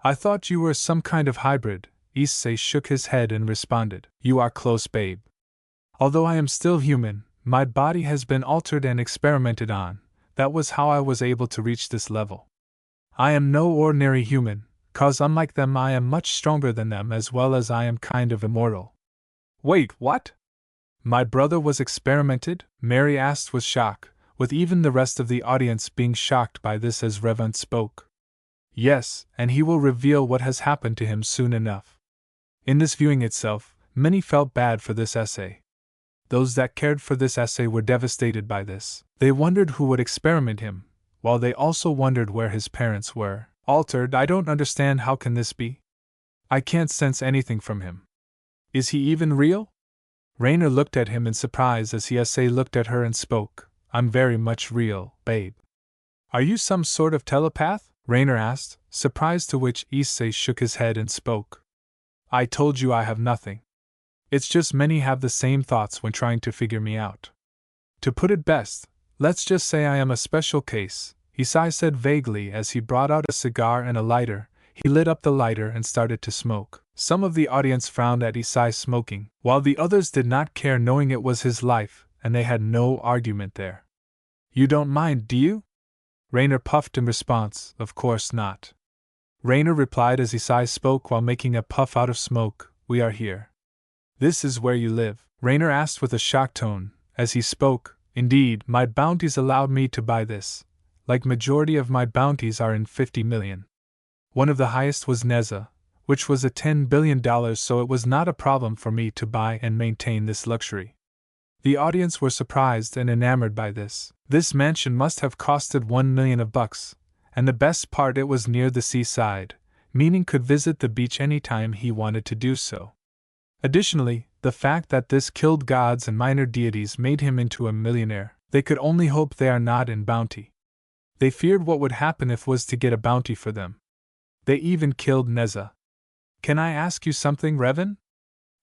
I thought you were some kind of hybrid, Issei shook his head and responded, "You are close, babe. Although I am still human, my body has been altered and experimented on. That was how I was able to reach this level. I am no ordinary human, 'cause unlike them I am much stronger than them as well as I am kind of immortal." "Wait, what? My brother was experimented?" Mary asked with shock, with even the rest of the audience being shocked by this as Revan spoke. "Yes, and he will reveal what has happened to him soon enough." In this viewing itself, many felt bad for this essay. Those that cared for this essay were devastated by this. They wondered who would experiment him, while they also wondered where his parents were. "Altered? I don't understand, how can this be? I can't sense anything from him. Is he even real?" Rainer looked at him in surprise as Issei looked at her and spoke. "I'm very much real, babe." "Are you some sort of telepath?" Rainer asked, surprised, to which Issei shook his head and spoke. "I told you I have nothing. It's just many have the same thoughts when trying to figure me out. To put it best, let's just say I am a special case," Issei said vaguely as he brought out a cigar and a lighter. He lit up the lighter and started to smoke. Some of the audience frowned at Issei smoking, while the others did not care, knowing it was his life, and they had no argument there. "You don't mind, do you?" Rainer puffed in response. "Of course not," Rainer replied as Issei spoke while making a puff out of smoke. "We are here." "This is where you live?" Rainer asked with a shocked tone, as he spoke. "Indeed, my bounties allowed me to buy this. Like majority of my bounties are in 50 million. One of the highest was Neza, which was a $10 billion, so it was not a problem for me to buy and maintain this luxury." The audience were surprised and enamored by this. This mansion must have costed $1 million of bucks, and the best part, it was near the seaside, meaning could visit the beach anytime he wanted to do so. Additionally, the fact that this killed gods and minor deities made him into a millionaire. They could only hope they are not in bounty. They feared what would happen if was to get a bounty for them. They even killed Neza. "Can I ask you something, Revan?"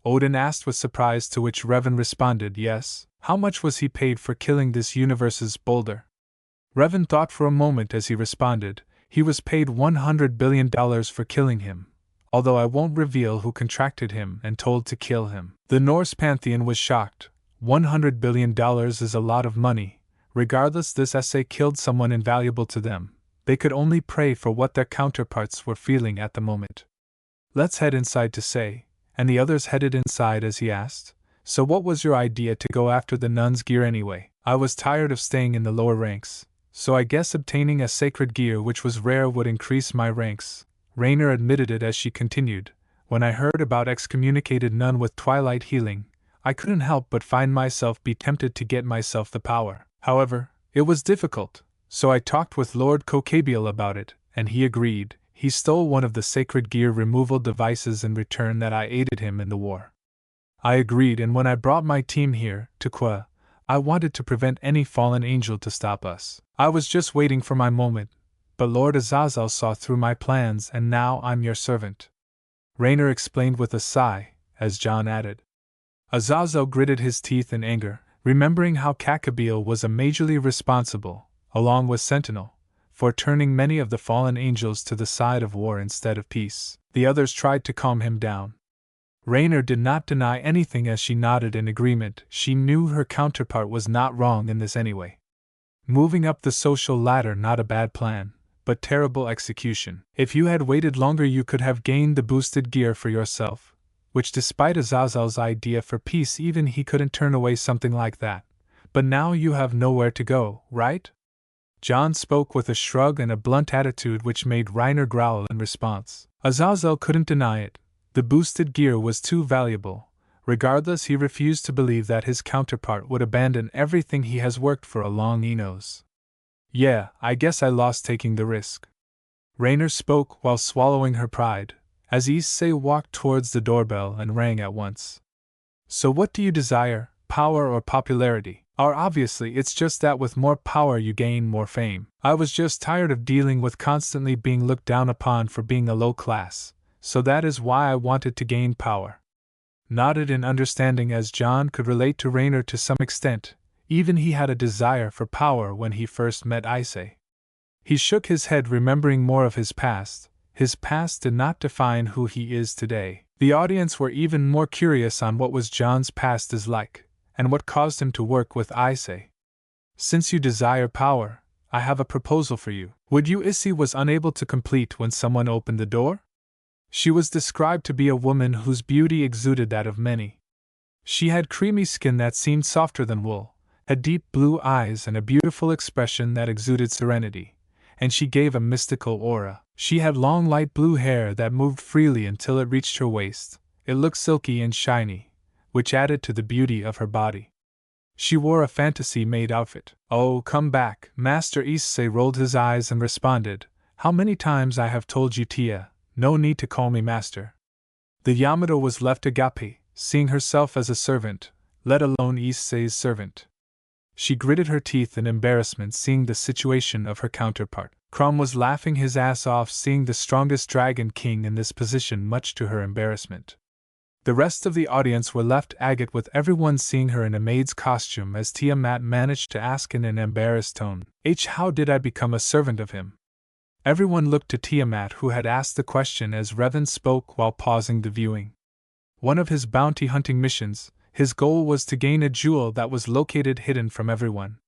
Odin asked with surprise, to which Revan responded, "Yes." "How much was he paid for killing this universe's boulder?" Revan thought for a moment as he responded, "He was paid $100 billion for killing him, although I won't reveal who contracted him and told to kill him." The Norse pantheon was shocked. $100 billion is a lot of money. Regardless, this essay killed someone invaluable to them. They could only pray for what their counterparts were feeling at the moment. "Let's head inside to say," and the others headed inside as he asked, "So what was your idea to go after the nuns' gear anyway?" "I was tired of staying in the lower ranks, so I guess obtaining a sacred gear which was rare would increase my ranks." Rainer admitted it as she continued. "When I heard about excommunicated nun with twilight healing, I couldn't help but find myself be tempted to get myself the power. However, it was difficult, so I talked with Lord Kokabiel about it, and he agreed. He stole one of the sacred gear removal devices in return that I aided him in the war. I agreed, and when I brought my team here, to Kwa, I wanted to prevent any fallen angel to stop us. I was just waiting for my moment, but Lord Azazel saw through my plans and now I'm your servant," Rainer explained with a sigh, as John added. Azazel gritted his teeth in anger, remembering how Kokabiel was majorly responsible, along with Sentinel, for turning many of the fallen angels to the side of war instead of peace. The others tried to calm him down. Rainer did not deny anything as she nodded in agreement. She knew her counterpart was not wrong in this anyway. Moving up the social ladder, not a bad plan, but terrible execution. If you had waited longer you could have gained the boosted gear for yourself, which despite Azazel's idea for peace even he couldn't turn away something like that. But now you have nowhere to go, right? John spoke with a shrug and a blunt attitude which made Rainer growl in response. Azazel couldn't deny it. The boosted gear was too valuable. Regardless, he refused to believe that his counterpart would abandon everything he has worked for a long enos. "Yeah, I guess I lost taking the risk." Rainer spoke while swallowing her pride, as Issei walked towards the doorbell and rang at once. "So what do you desire, power or popularity?" "Or obviously it's just that with more power you gain more fame. I was just tired of dealing with constantly being looked down upon for being a low class, so that is why I wanted to gain power." Nodded in understanding as John could relate to Rainer to some extent. Even he had a desire for power when he first met Issei. He shook his head remembering more of his past. His past did not define who he is today. The audience were even more curious on what was John's past is like, and what caused him to work with Issei. Since you desire power, I have a proposal for you. Would you? Issei was unable to complete when someone opened the door. She was described to be a woman whose beauty exuded that of many. She had creamy skin that seemed softer than wool, had deep blue eyes and a beautiful expression that exuded serenity, and she gave a mystical aura. She had long light blue hair that moved freely until it reached her waist. It looked silky and shiny, which added to the beauty of her body. She wore a fantasy-made outfit. Oh, come back, Master. Issei rolled his eyes and responded, how many times I have told you, Tia, no need to call me master. The Yamato was left agape, seeing herself as a servant, let alone Issei's servant. She gritted her teeth in embarrassment seeing the situation of her counterpart. Crom was laughing his ass off seeing the strongest dragon king in this position, much to her embarrassment. The rest of the audience were left agate with everyone seeing her in a maid's costume as Tiamat managed to ask in an embarrassed tone, how did I become a servant of him? Everyone looked to Tiamat, who had asked the question, as Revan spoke while pausing the viewing. One of his bounty hunting missions, his goal was to gain a jewel that was located hidden from everyone.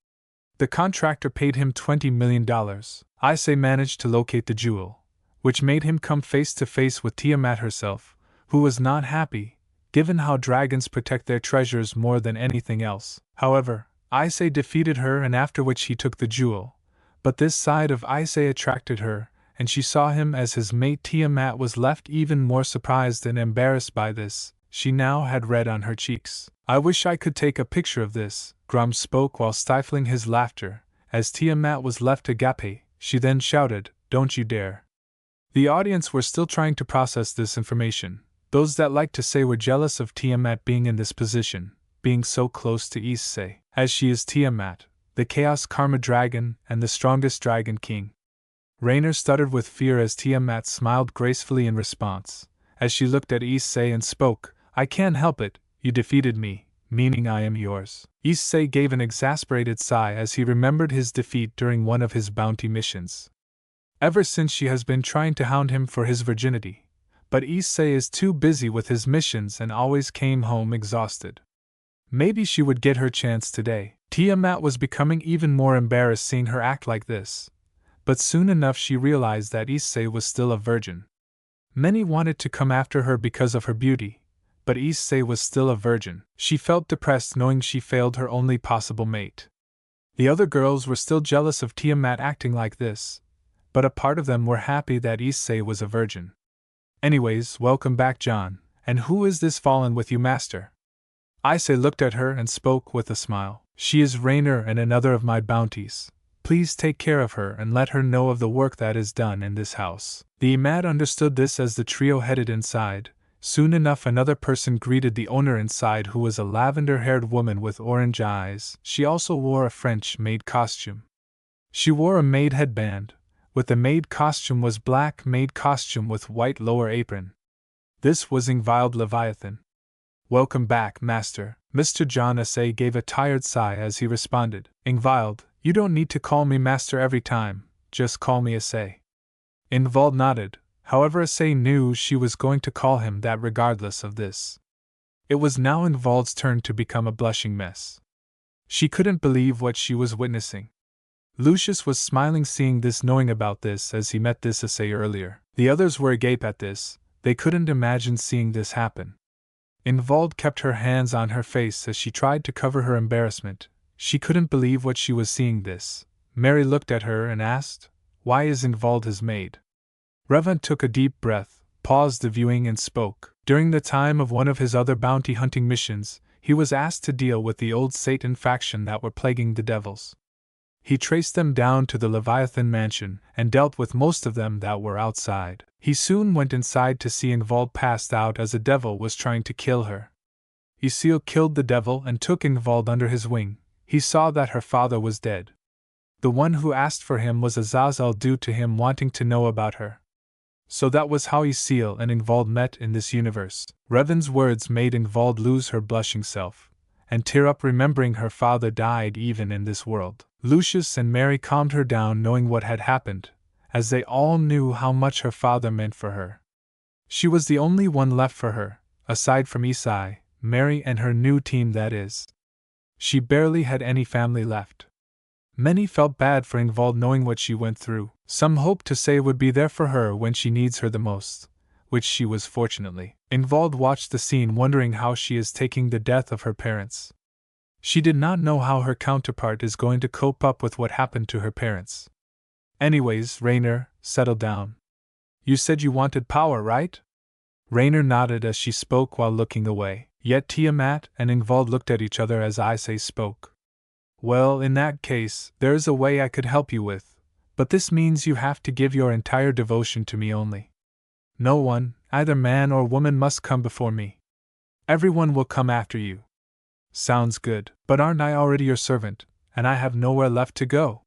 The contractor paid him $20 million. Issei managed to locate the jewel, which made him come face to face with Tiamat herself, who was not happy, given how dragons protect their treasures more than anything else. However, Issei defeated her, and after which he took the jewel. But this side of Issei attracted her, and she saw him as his mate. Tiamat was left even more surprised and embarrassed by this. She now had red on her cheeks. I wish I could take a picture of this, Grom spoke while stifling his laughter. As Tiamat was left agape, she then shouted, don't you dare. The audience were still trying to process this information. Those that liked to say were jealous of Tiamat being in this position, being so close to Issei, as she is Tiamat, the Chaos Karma Dragon and the strongest Dragon King. Rainer stuttered with fear as Tiamat smiled gracefully in response, as she looked at Issei and spoke, I can't help it, you defeated me, meaning I am yours. Issei gave an exasperated sigh as he remembered his defeat during one of his bounty missions. Ever since she has been trying to hound him for his virginity, but Issei is too busy with his missions and always came home exhausted. Maybe she would get her chance today. Tiamat was becoming even more embarrassed seeing her act like this, but soon enough she realized that Issei was still a virgin. Many wanted to come after her because of her beauty, but Issei was still a virgin. She felt depressed knowing she failed her only possible mate. The other girls were still jealous of Tiamat acting like this, but a part of them were happy that Issei was a virgin. Anyways, welcome back, John, and who is this fallen with you, master? Issei looked at her and spoke with a smile. She is Rainer and another of my bounties. Please take care of her and let her know of the work that is done in this house. The Imad understood this as the trio headed inside. Soon enough another person greeted the owner inside, who was a lavender-haired woman with orange eyes. She also wore a French maid costume. She wore a maid headband, with the maid costume was black maid costume with white lower apron. This was Ingvild Leviathan. Welcome back, master. Mr. John Issei gave a tired sigh as he responded. Ingvild, you don't need to call me master every time, just call me Issei. Ingvild nodded, however Issei knew she was going to call him that regardless of this. It was now Ingvild's turn to become a blushing mess. She couldn't believe what she was witnessing. Lucius was smiling seeing this, knowing about this as he met this Issei earlier. The others were agape at this, they couldn't imagine seeing this happen. Ingvild kept her hands on her face as she tried to cover her embarrassment. She couldn't believe what she was seeing this. Mary looked at her and asked, why is Ingvild his maid? Revan took a deep breath, paused the viewing and spoke. During the time of one of his other bounty hunting missions, he was asked to deal with the old Satan faction that were plaguing the devils. He traced them down to the Leviathan mansion and dealt with most of them that were outside. He soon went inside to see Ingvild passed out as a devil was trying to kill her. Issei killed the devil and took Ingvild under his wing. He saw that her father was dead. The one who asked for him was Azazel due to him wanting to know about her. So that was how Issei and Ingvild met in this universe. Revan's words made Ingvild lose her blushing self, and tear up remembering her father died even in this world. Lucius and Mary calmed her down knowing what had happened, as they all knew how much her father meant for her. She was the only one left for her, aside from Issei, Mary and her new team, that is. She barely had any family left. Many felt bad for Ingvald knowing what she went through. Some hoped Issei would be there for her when she needs her the most, which she was fortunately. Ingvald watched the scene wondering how she is taking the death of her parents. She did not know how her counterpart is going to cope up with what happened to her parents. Anyways, Rainer, settle down. You said you wanted power, right? Rainer nodded as she spoke while looking away. Yet Tiamat and Ingvald looked at each other as Issei spoke. Well, in that case, there is a way I could help you with, but this means you have to give your entire devotion to me only. No one, either man or woman, must come before me. Everyone will come after you. Sounds good, but aren't I already your servant, and I have nowhere left to go?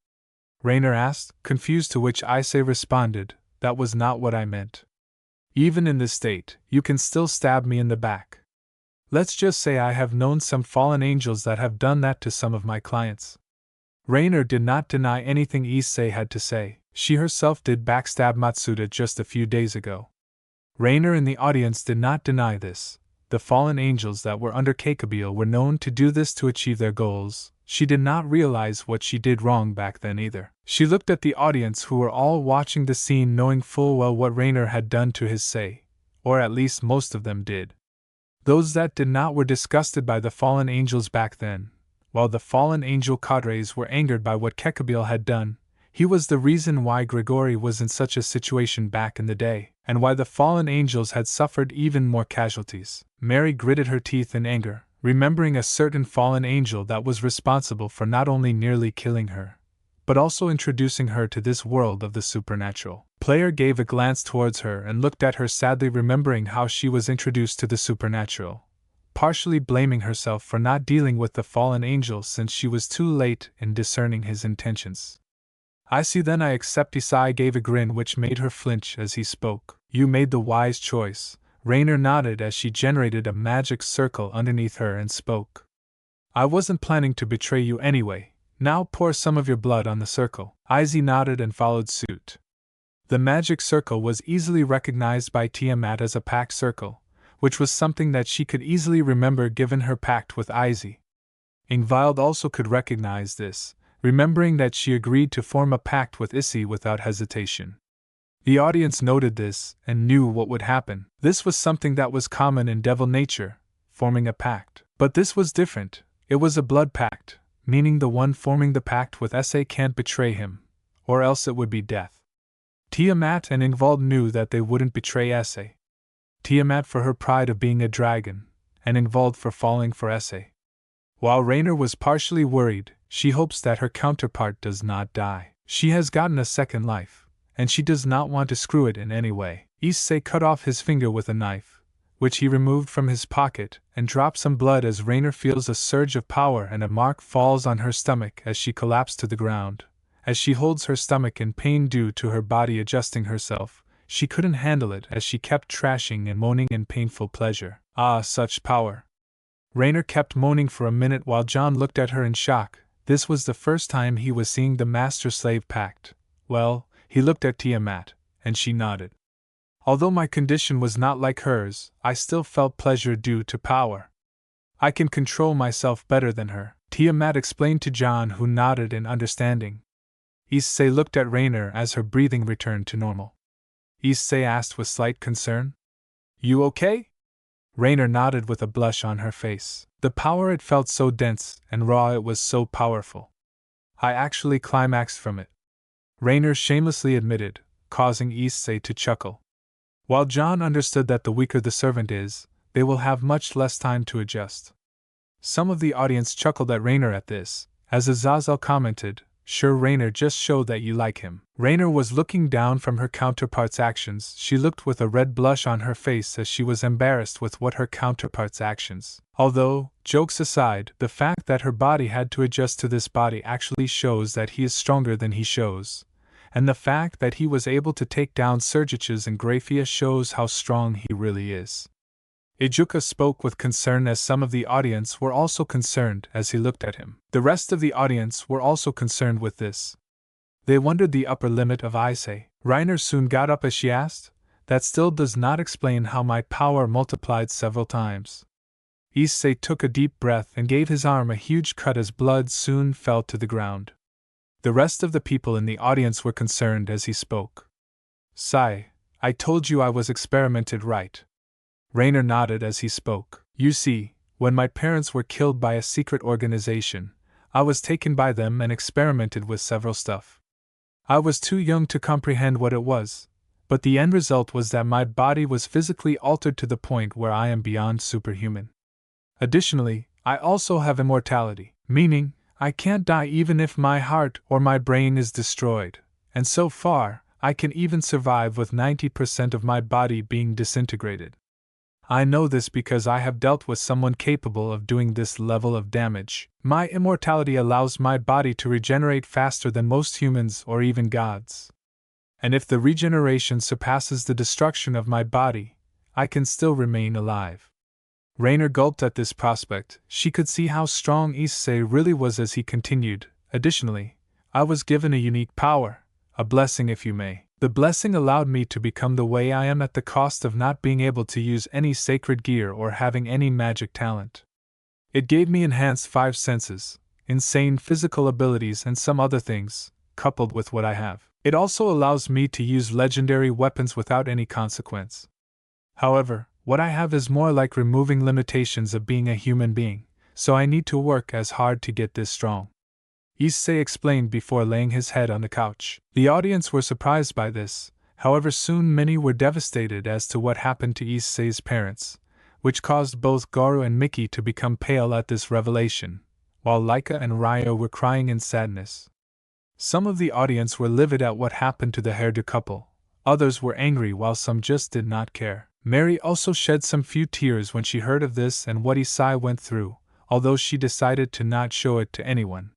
Rainer asked, confused, to which Issei responded, that was not what I meant. Even in this state, you can still stab me in the back. Let's just say I have known some fallen angels that have done that to some of my clients. Rainer did not deny anything Issei had to say. She herself did backstab Matsuda just a few days ago. Rainer in the audience did not deny this. The fallen angels that were under Kakabeel were known to do this to achieve their goals. She did not realize what she did wrong back then either. She looked at the audience, who were all watching the scene, knowing full well what Rainer had done to Issei, or at least most of them did. Those that did not were disgusted by the fallen angels back then, while the fallen angel cadres were angered by what Kakabeel had done. He was the reason why Grigori was in such a situation back in the day, and why the fallen angels had suffered even more casualties. Mary gritted her teeth in anger, remembering a certain fallen angel that was responsible for not only nearly killing her, but also introducing her to this world of the supernatural. Player gave a glance towards her and looked at her sadly, remembering how she was introduced to the supernatural, partially blaming herself for not dealing with the fallen angel since she was too late in discerning his intentions. I see, then I accept. Issei gave a grin which made her flinch as he spoke. You made the wise choice. Rainer nodded as she generated a magic circle underneath her and spoke. I wasn't planning to betray you anyway. Now pour some of your blood on the circle. Issei nodded and followed suit. The magic circle was easily recognized by Tiamat as a pact circle, which was something that she could easily remember given her pact with Issei. Ingvald also could recognize this, remembering that she agreed to form a pact with Issei without hesitation. The audience noted this and knew what would happen. This was something that was common in devil nature, forming a pact. But this was different. It was a blood pact, meaning the one forming the pact with Issei can't betray him, or else it would be death. Tiamat and Ingvald knew that they wouldn't betray Issei. Tiamat for her pride of being a dragon, and Ingvald for falling for Issei. While Rainer was partially worried, she hopes that her counterpart does not die. She has gotten a second life, and she does not want to screw it in any way. Issei cut off his finger with a knife, which he removed from his pocket, and dropped some blood as Rainer feels a surge of power and a mark falls on her stomach as she collapsed to the ground. As she holds her stomach in pain due to her body adjusting herself, she couldn't handle it as she kept trashing and moaning in painful pleasure. Ah, such power! Rainer kept moaning for a minute while John looked at her in shock. This was the first time he was seeing the master-slave pact. Well, he looked at Tiamat, and she nodded. Although my condition was not like hers, I still felt pleasure due to power. I can control myself better than her, Tiamat explained to John, who nodded in understanding. Issei looked at Rainer as her breathing returned to normal. Issei asked with slight concern. You okay? Rainer nodded with a blush on her face. The power, it felt so dense and raw, it was so powerful. I actually climaxed from it, Rainer shamelessly admitted, causing Issei to chuckle. While John understood that the weaker the servant is, they will have much less time to adjust. Some of the audience chuckled at Rainer at this, as Azazel commented, Sure, Rainer, just show that you like him. Rainer was looking down from her counterpart's actions. She looked with a red blush on her face as she was embarrassed with what her counterpart's actions. Although, jokes aside, the fact that her body had to adjust to this body actually shows that he is stronger than he shows. And the fact that he was able to take down Sergiches and Graphia shows how strong he really is. Ijuka spoke with concern as some of the audience were also concerned as he looked at him. The rest of the audience were also concerned with this. They wondered the upper limit of Issei. Rainer soon got up as she asked, that still does not explain how my power multiplied several times. Issei took a deep breath and gave his arm a huge cut as blood soon fell to the ground. The rest of the people in the audience were concerned as he spoke. Sigh, I told you I was experimented right. Rainer nodded as he spoke. You see, when my parents were killed by a secret organization, I was taken by them and experimented with several stuff. I was too young to comprehend what it was, but the end result was that my body was physically altered to the point where I am beyond superhuman. Additionally, I also have immortality, meaning, I can't die even if my heart or my brain is destroyed, and so far, I can even survive with 90% of my body being disintegrated. I know this because I have dealt with someone capable of doing this level of damage. My immortality allows my body to regenerate faster than most humans or even gods. And if the regeneration surpasses the destruction of my body, I can still remain alive. Rainer gulped at this prospect. She could see how strong Issei really was as he continued. Additionally, I was given a unique power, a blessing if you may. The blessing allowed me to become the way I am at the cost of not being able to use any sacred gear or having any magic talent. It gave me enhanced 5 senses, insane physical abilities and some other things, coupled with what I have. It also allows me to use legendary weapons without any consequence. However, what I have is more like removing limitations of being a human being, so I need to work as hard to get this strong. Issei explained before laying his head on the couch. The audience were surprised by this, however soon many were devastated as to what happened to Issei's parents, which caused both Goro and Miki to become pale at this revelation, while Laika and Ryo were crying in sadness. Some of the audience were livid at what happened to the Hyoudou couple, others were angry while some just did not care. Mary also shed some few tears when she heard of this and what Issei went through, although she decided to not show it to anyone.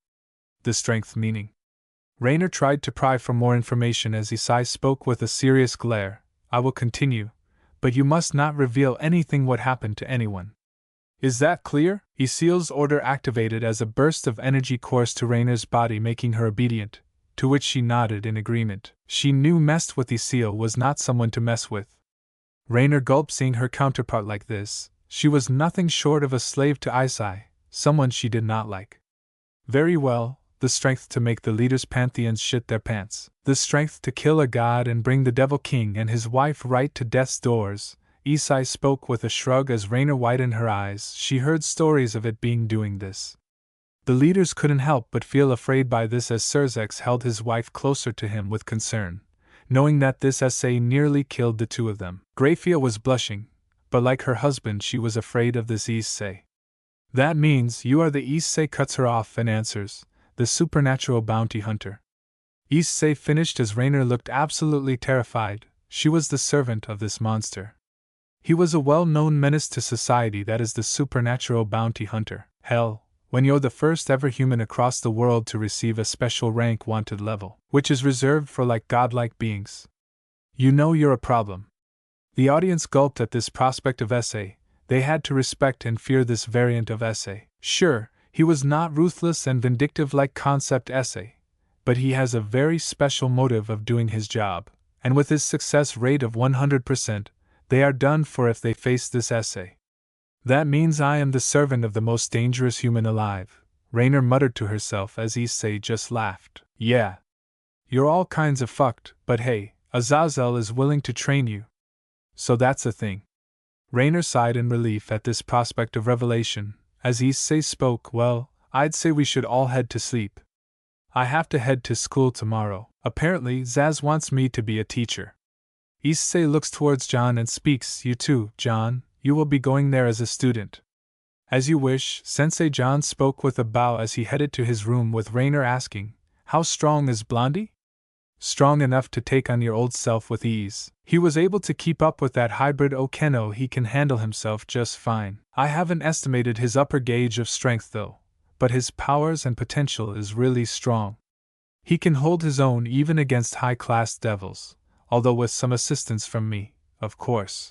The strength meaning. Rainer tried to pry for more information as Issei spoke with a serious glare. I will continue, but you must not reveal anything what happened to anyone. Is that clear? Issei's order activated as a burst of energy coursed to Rainer's body, making her obedient, to which she nodded in agreement. She knew messed with Issei was not someone to mess with. Rainer gulped seeing her counterpart like this. She was nothing short of a slave to Issei, someone she did not like. Very well, the strength to make the leaders' pantheons shit their pants, the strength to kill a god and bring the Devil King and his wife right to death's doors. Issei spoke with a shrug as Rainer widened her eyes. She heard stories of it being doing this. The leaders couldn't help but feel afraid by this as Serzex held his wife closer to him with concern, knowing that this Issei nearly killed the two of them. Grafia was blushing, but like her husband she was afraid of this Issei. That means you are the Issei, cuts her off and answers, the supernatural bounty hunter. Issei finished as Rainer looked absolutely terrified. She was the servant of this monster. He was a well-known menace to society, that is the supernatural bounty hunter. Hell, when you're the first ever human across the world to receive a special rank wanted level, which is reserved for like godlike beings. You know you're a problem. The audience gulped at this prospect of Issei. They had to respect and fear this variant of Issei. Sure, he was not ruthless and vindictive like concept Issei, but he has a very special motive of doing his job, and with his success rate of 100%, they are done for if they face this Issei. That means I am the servant of the most dangerous human alive, Rainer muttered to herself as Issei just laughed. Yeah. You're all kinds of fucked, but hey, Azazel is willing to train you. So that's a thing. Rainer sighed in relief at this prospect of revelation. As Issei spoke, well, I'd say we should all head to sleep. I have to head to school tomorrow. Apparently, Zaz wants me to be a teacher. Issei looks towards John and speaks, you too, John, you will be going there as a student. As you wish, Sensei. John spoke with a bow as he headed to his room, with Rainer asking, how strong is Blondie? Strong enough to take on your old self with ease. He was able to keep up with that hybrid Okeno. He can handle himself just fine. I haven't estimated his upper gauge of strength though, but his powers and potential is really strong. He can hold his own even against high-class devils, although with some assistance from me, of course.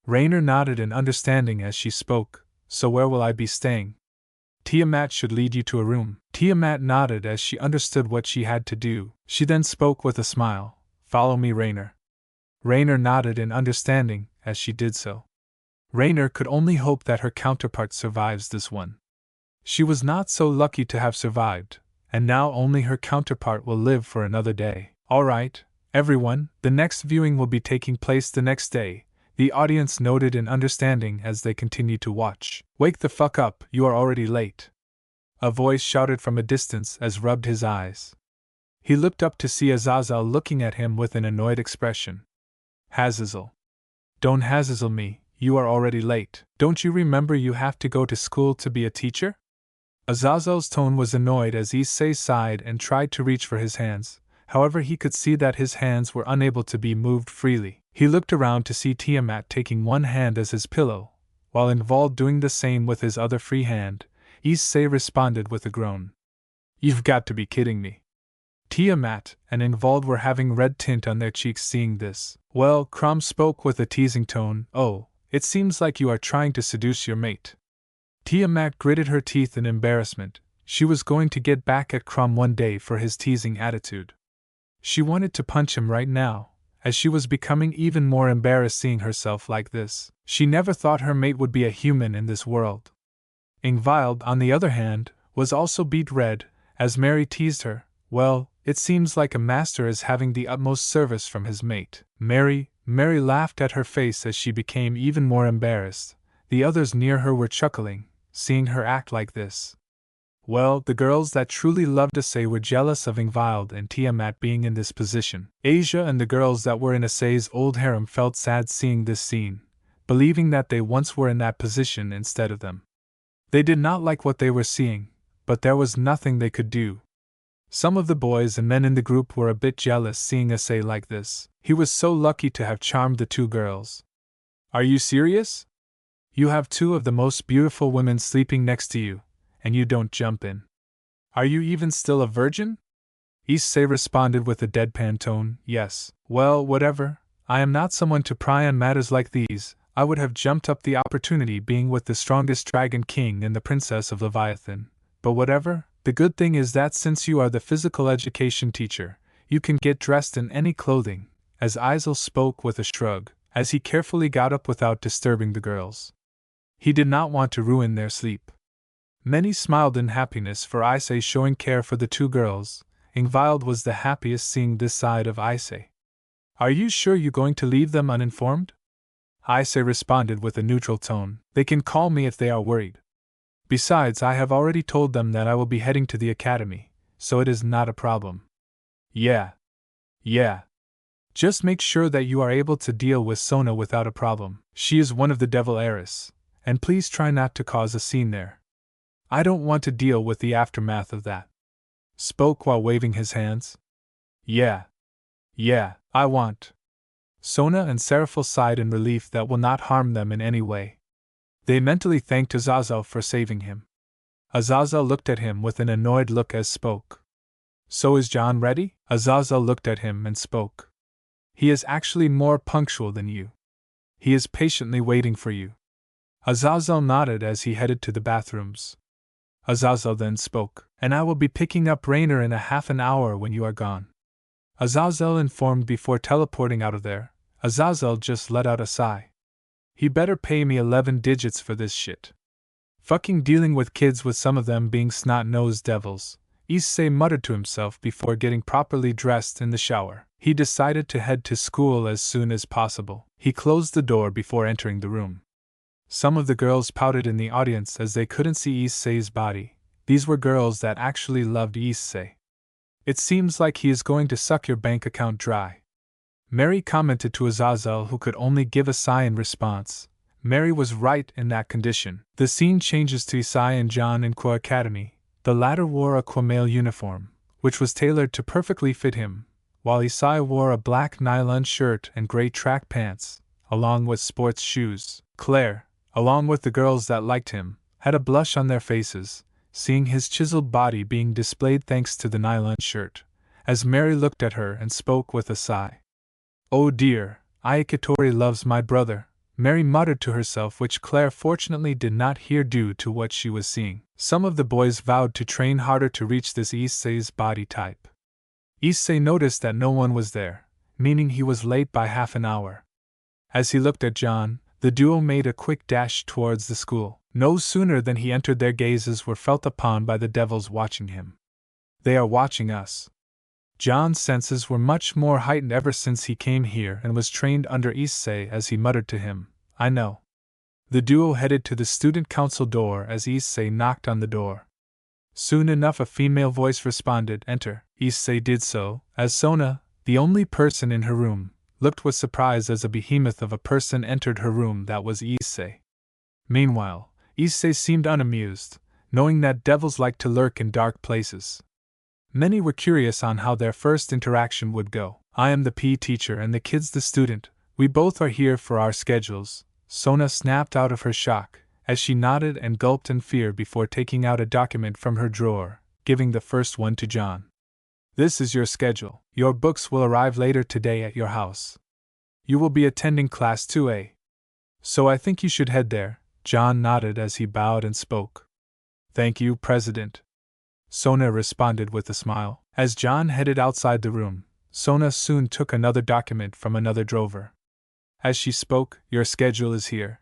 Rainer nodded in understanding as she spoke. So where will I be staying? Tiamat should lead you to a room. Tiamat nodded as she understood what she had to do. She then spoke with a smile. Follow me, Rainer. Rainer nodded in understanding as she did so. Rainer could only hope that her counterpart survives this one. She was not so lucky to have survived, and now only her counterpart will live for another day. Alright, everyone, the next viewing will be taking place the next day, the audience noted in understanding as they continued to watch. Wake the fuck up, you are already late. A voice shouted from a distance as rubbed his eyes. He looked up to see Azazel looking at him with an annoyed expression. Hazazel. Don't hazazel me, you are already late. Don't you remember you have to go to school to be a teacher? Azazel's tone was annoyed as Issei sighed and tried to reach for his hands, however he could see that his hands were unable to be moved freely. He looked around to see Tiamat taking one hand as his pillow, while Ingvald doing the same with his other free hand. Issei responded with a groan. You've got to be kidding me. Tiamat and Ingvald were having red tint on their cheeks seeing this. Well, Crom spoke with a teasing tone, oh, it seems like you are trying to seduce your mate. Tiamat gritted her teeth in embarrassment. She was going to get back at Crom one day for his teasing attitude. She wanted to punch him right now, as she was becoming even more embarrassed seeing herself like this. She never thought her mate would be a human in this world. Ingvald, on the other hand, was also beet red, as Mary teased her. Well, it seems like a master is having the utmost service from his mate. Mary laughed at her face as she became even more embarrassed. The others near her were chuckling, seeing her act like this. Well, the girls that truly loved Issei were jealous of Ingvald and Tiamat being in this position. Asia and the girls that were in Issei's old harem felt sad seeing this scene, believing that they once were in that position instead of them. They did not like what they were seeing, but there was nothing they could do. Some of the boys and men in the group were a bit jealous seeing Issei like this. He was so lucky to have charmed the two girls. Are you serious? You have two of the most beautiful women sleeping next to you, and you don't jump in. Are you even still a virgin? Issei responded with a deadpan tone, yes. Well, whatever, I am not someone to pry on matters like these. I would have jumped up the opportunity being with the strongest dragon king and the princess of Leviathan. But whatever, the good thing is that since you are the physical education teacher, you can get dressed in any clothing, as Isel spoke with a shrug, as he carefully got up without disturbing the girls. He did not want to ruin their sleep. Many smiled in happiness for Issei showing care for the two girls. Ingvald was the happiest seeing this side of Issei. Are you sure you're going to leave them uninformed? Issei responded with a neutral tone. They can call me if they are worried. Besides, I have already told them that I will be heading to the academy, so it is not a problem. Yeah. Just make sure that you are able to deal with Sona without a problem. She is one of the devil heiress, and please try not to cause a scene there. I don't want to deal with the aftermath of that. Spoke while waving his hands. Yeah, I want. Sona and Seraphil sighed in relief that will not harm them in any way. They mentally thanked Azazel for saving him. Azazel looked at him with an annoyed look as spoke. So is John ready? Azazel looked at him and spoke. He is actually more punctual than you. He is patiently waiting for you. Azazel nodded as he headed to the bathrooms. Azazel then spoke. And I will be picking up Rainer in a half an hour when you are gone. Azazel informed before teleporting out of there. Azazel just let out a sigh. He better pay me 11 digits for this shit. Fucking dealing with kids with some of them being snot-nosed devils, Issei muttered to himself before getting properly dressed in the shower. He decided to head to school as soon as possible. He closed the door before entering the room. Some of the girls pouted in the audience as they couldn't see Issei's body. These were girls that actually loved Issei. It seems like he is going to suck your bank account dry. Mary commented to Azazel, who could only give a sigh in response. Mary was right in that condition. The scene changes to Issei and John in Qua Academy. The latter wore a Quamail uniform, which was tailored to perfectly fit him, while Issei wore a black nylon shirt and gray track pants, along with sports shoes. Claire, along with the girls that liked him, had a blush on their faces, seeing his chiseled body being displayed thanks to the nylon shirt, as Mary looked at her and spoke with a sigh. Oh dear, Ayakitori loves my brother, Mary muttered to herself, which Claire fortunately did not hear due to what she was seeing. Some of the boys vowed to train harder to reach this Issei's body type. Issei noticed that no one was there, meaning he was late by half an hour. As he looked at John, the duo made a quick dash towards the school. No sooner than he entered, their gazes were felt upon by the devils watching him. They are watching us. John's senses were much more heightened ever since he came here and was trained under Issei as he muttered to him, I know. The duo headed to the student council door as Issei knocked on the door. Soon enough a female voice responded, enter. Issei did so, as Sona, the only person in her room, looked with surprise as a behemoth of a person entered her room that was Issei. Meanwhile, Issei seemed unamused, knowing that devils like to lurk in dark places. Many were curious on how their first interaction would go. I am the PE teacher and the kid's the student. We both are here for our schedules, Sona snapped out of her shock, as she nodded and gulped in fear before taking out a document from her drawer, giving the first one to John. This is your schedule. Your books will arrive later today at your house. You will be attending Class 2A. So I think you should head there. John nodded as he bowed and spoke. Thank you, President. Sona responded with a smile. As John headed outside the room, Sona soon took another document from another drawer. As she spoke, your schedule is here.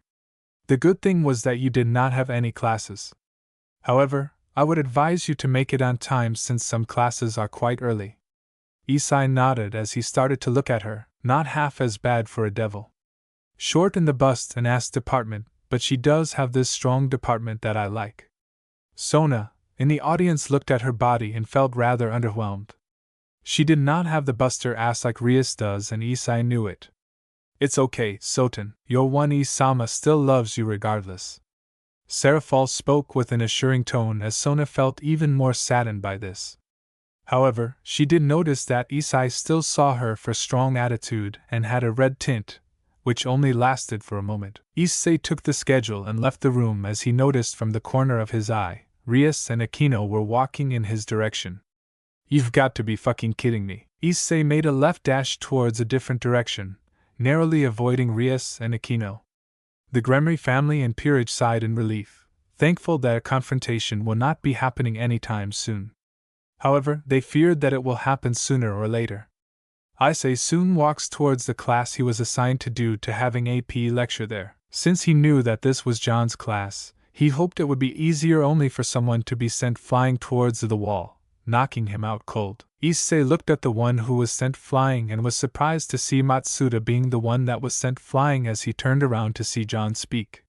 The good thing was that you did not have any classes. However, I would advise you to make it on time since some classes are quite early. Issei nodded as he started to look at her, not half as bad for a devil. Short in the bust and ass department, but she does have this strong department that I like. Sona, in the audience, looked at her body and felt rather underwhelmed. She did not have the buster ass like Rias does, and Issei knew it. It's okay, Soten, your one Isama still loves you regardless. Serafal spoke with an assuring tone as Sona felt even more saddened by this. However, she did notice that Issei still saw her for strong attitude and had a red tint, which only lasted for a moment. Issei took the schedule and left the room as he noticed from the corner of his eye, Rias and Aquino were walking in his direction. You've got to be fucking kidding me. Issei made a left dash towards a different direction, narrowly avoiding Rias and Aquino. The Gremory family and peerage sighed in relief, thankful that a confrontation will not be happening anytime soon. However, they feared that it will happen sooner or later. Issei soon walks towards the class he was assigned to due to having a PE lecture there. Since he knew that this was John's class, he hoped it would be easier only for someone to be sent flying towards the wall, knocking him out cold. Issei looked at the one who was sent flying and was surprised to see Matsuda being the one that was sent flying as he turned around to see John speak.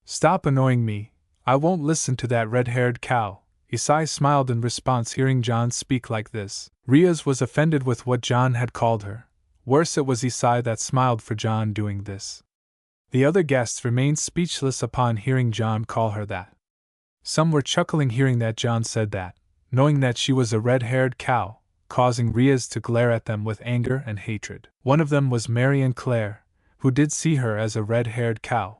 Stop annoying me, I won't listen to that red-haired cow. Issei smiled in response hearing John speak like this. Rias was offended with what John had called her. Worse, it was Issei that smiled for John doing this. The other guests remained speechless upon hearing John call her that. Some were chuckling hearing that John said that, knowing that she was a red-haired cow, causing Rias to glare at them with anger and hatred. One of them was Mary and Claire, who did see her as a red-haired cow.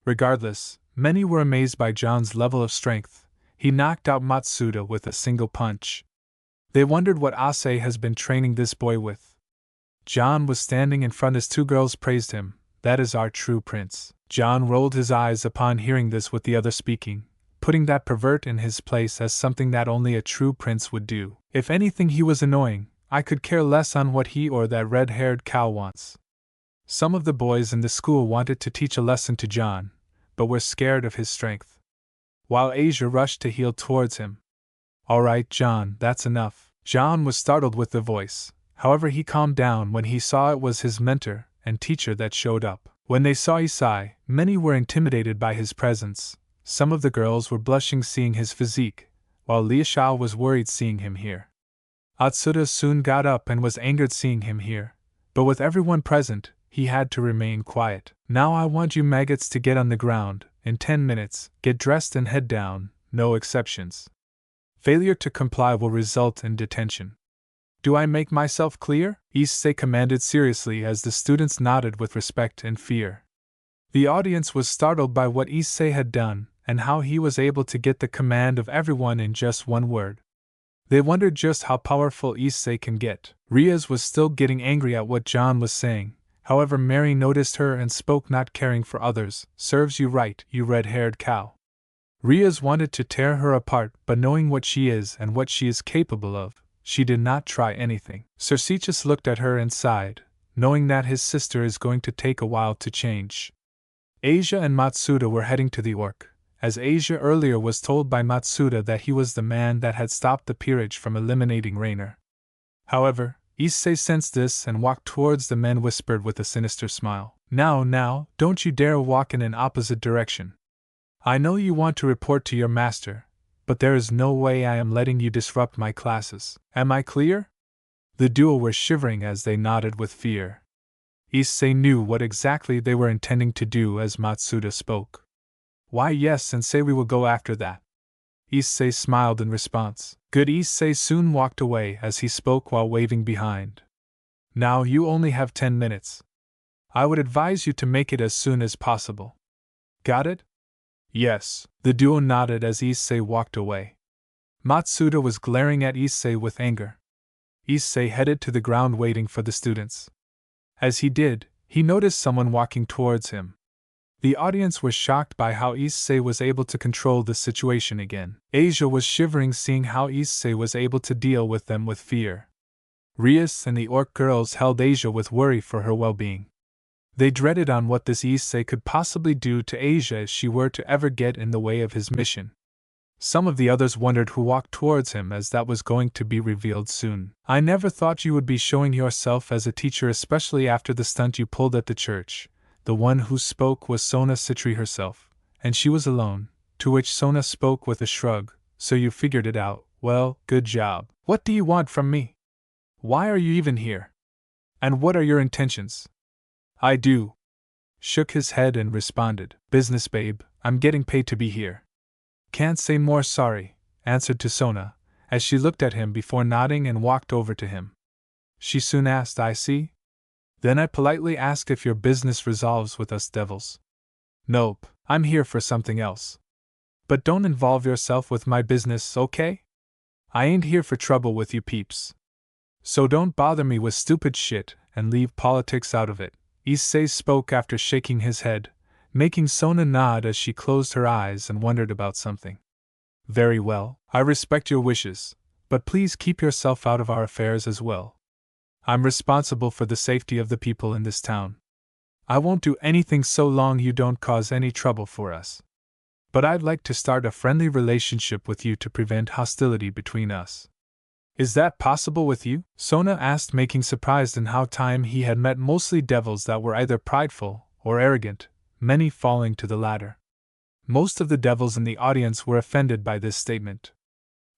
Regardless, many were amazed by John's level of strength. He knocked out Matsuda with a single punch. They wondered what Issei has been training this boy with. John was standing in front as two girls praised him. That is our true prince. John rolled his eyes upon hearing this with the other speaking, putting that pervert in his place as something that only a true prince would do. If anything, he was annoying. I could care less on what he or that red-haired cow wants. Some of the boys in the school wanted to teach a lesson to John, but were scared of his strength. While Asia rushed to heel towards him. All right, John, that's enough. John was startled with the voice. However, he calmed down when he saw it was his mentor and teacher that showed up. When they saw Issei, many were intimidated by his presence. Some of the girls were blushing seeing his physique, while Liashao was worried seeing him here. Atsuda soon got up and was angered seeing him here, but with everyone present, he had to remain quiet. Now I want you maggots to get on the ground. In 10 minutes, get dressed and head down, no exceptions. Failure to comply will result in detention. Do I make myself clear? Issei commanded seriously as the students nodded with respect and fear. The audience was startled by what Issei had done and how he was able to get the command of everyone in just one word. They wondered just how powerful Issei can get. Rias was still getting angry at what John was saying. However, Mary noticed her and spoke, not caring for others. Serves you right, you red-haired cow. Rias wanted to tear her apart, but knowing what she is and what she is capable of, she did not try anything. Circeus looked at her and sighed, knowing that his sister is going to take a while to change. Asia and Matsuda were heading to the Orc, as Asia earlier was told by Matsuda that he was the man that had stopped the peerage from eliminating Rainer. However, Issei sensed this and walked towards the men, whispered with a sinister smile. Now, don't you dare walk in an opposite direction. I know you want to report to your master, but there is no way I am letting you disrupt my classes. Am I clear? The duo were shivering as they nodded with fear. Issei knew what exactly they were intending to do as Matsuda spoke. Why yes, and say we will go after that. Issei smiled in response. Good. Issei soon walked away as he spoke while waving behind. Now you only have 10 minutes. I would advise you to make it as soon as possible. Got it? Yes, the duo nodded as Issei walked away. Matsuda was glaring at Issei with anger. Issei headed to the ground waiting for the students. As he did, he noticed someone walking towards him. The audience was shocked by how Issei was able to control the situation again. Asia was shivering seeing how Issei was able to deal with them with fear. Rias and the Orc girls held Asia with worry for her well-being. They dreaded on what this Issei could possibly do to Asia if she were to ever get in the way of his mission. Some of the others wondered who walked towards him, as that was going to be revealed soon. I never thought you would be showing yourself as a teacher, especially after the stunt you pulled at the church. The one who spoke was Sona Citri herself, and she was alone, to which Sona spoke with a shrug. So you figured it out. Well, good job. What do you want from me? Why are you even here? And what are your intentions? I do. Shook his head and responded. Business, babe, I'm getting paid to be here. Can't say more, sorry, answered to Sona, as she looked at him before nodding and walked over to him. She soon asked, I see? Then I politely asked if your business resolves with us devils. Nope, I'm here for something else. But don't involve yourself with my business, okay? I ain't here for trouble with you peeps. So don't bother me with stupid shit and leave politics out of it. Issei spoke after shaking his head, making Sona nod as she closed her eyes and wondered about something. Very well, I respect your wishes, but please keep yourself out of our affairs as well. I'm responsible for the safety of the people in this town. I won't do anything so long you don't cause any trouble for us. But I'd like to start a friendly relationship with you to prevent hostility between us. Is that possible with you? Sona asked, making surprised in how time he had met mostly devils that were either prideful or arrogant, many falling to the latter. Most of the devils in the audience were offended by this statement.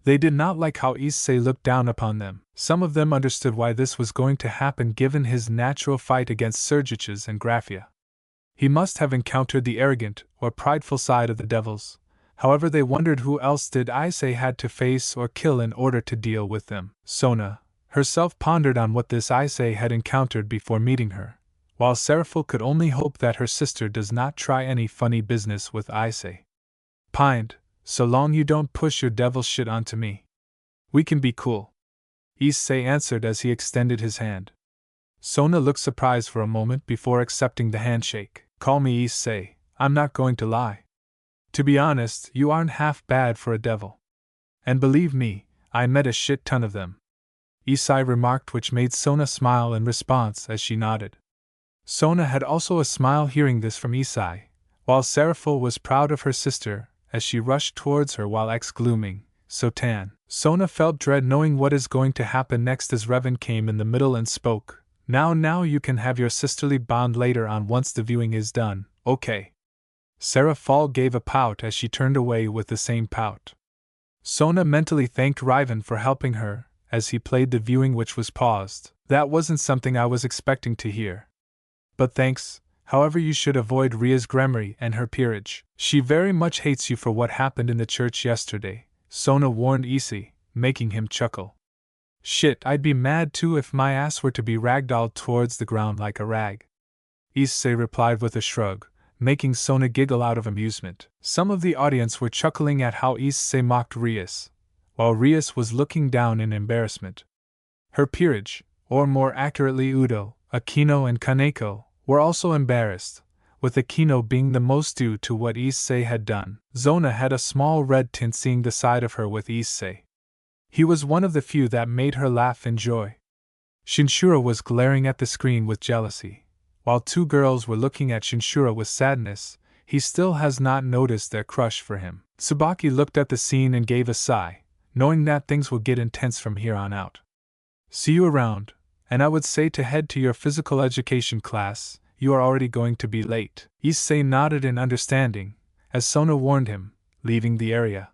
They did not like how Issei looked down upon them. Some of them understood why this was going to happen given his natural fight against Sergiches and Graphia. He must have encountered the arrogant or prideful side of the devils. However, they wondered who else did Issei had to face or kill in order to deal with them. Sona herself pondered on what this Issei had encountered before meeting her, while Seraphil could only hope that her sister does not try any funny business with Issei. Pined, so long you don't push your devil shit onto me. We can be cool. Issei answered as he extended his hand. Sona looked surprised for a moment before accepting the handshake. Call me Issei, I'm not going to lie. To be honest, you aren't half bad for a devil. And believe me, I met a shit ton of them. Issei remarked, which made Sona smile in response as she nodded. Sona had also a smile hearing this from Issei, while Seraphil was proud of her sister as she rushed towards her while glooming, so tan. Sona felt dread knowing what is going to happen next as Revan came in the middle and spoke. Now you can have your sisterly bond later on once the viewing is done, okay? Seraphil gave a pout as she turned away with the same pout. Sona mentally thanked RageRevan for helping her as he played the viewing, which was paused. That wasn't something I was expecting to hear. But thanks. However, you should avoid Ria's Gremory and her peerage. She very much hates you for what happened in the church yesterday, Sona warned Issei, making him chuckle. Shit, I'd be mad too if my ass were to be ragdolled towards the ground like a rag. Issei replied with a shrug, making Sona giggle out of amusement. Some of the audience were chuckling at how Issei mocked Rias, while Rias was looking down in embarrassment. Her peerage, or more accurately Udo, Akino and Kaneko, were also embarrassed, with Akino being the most due to what Issei had done. Sona had a small red tint seeing the side of her with Issei. He was one of the few that made her laugh in joy. Shinshura was glaring at the screen with jealousy. While two girls were looking at Shinshura with sadness, he still has not noticed their crush for him. Tsubaki looked at the scene and gave a sigh, knowing that things will get intense from here on out. See you around, and I would say to head to your physical education class, you are already going to be late. Issei nodded in understanding, as Sona warned him, leaving the area.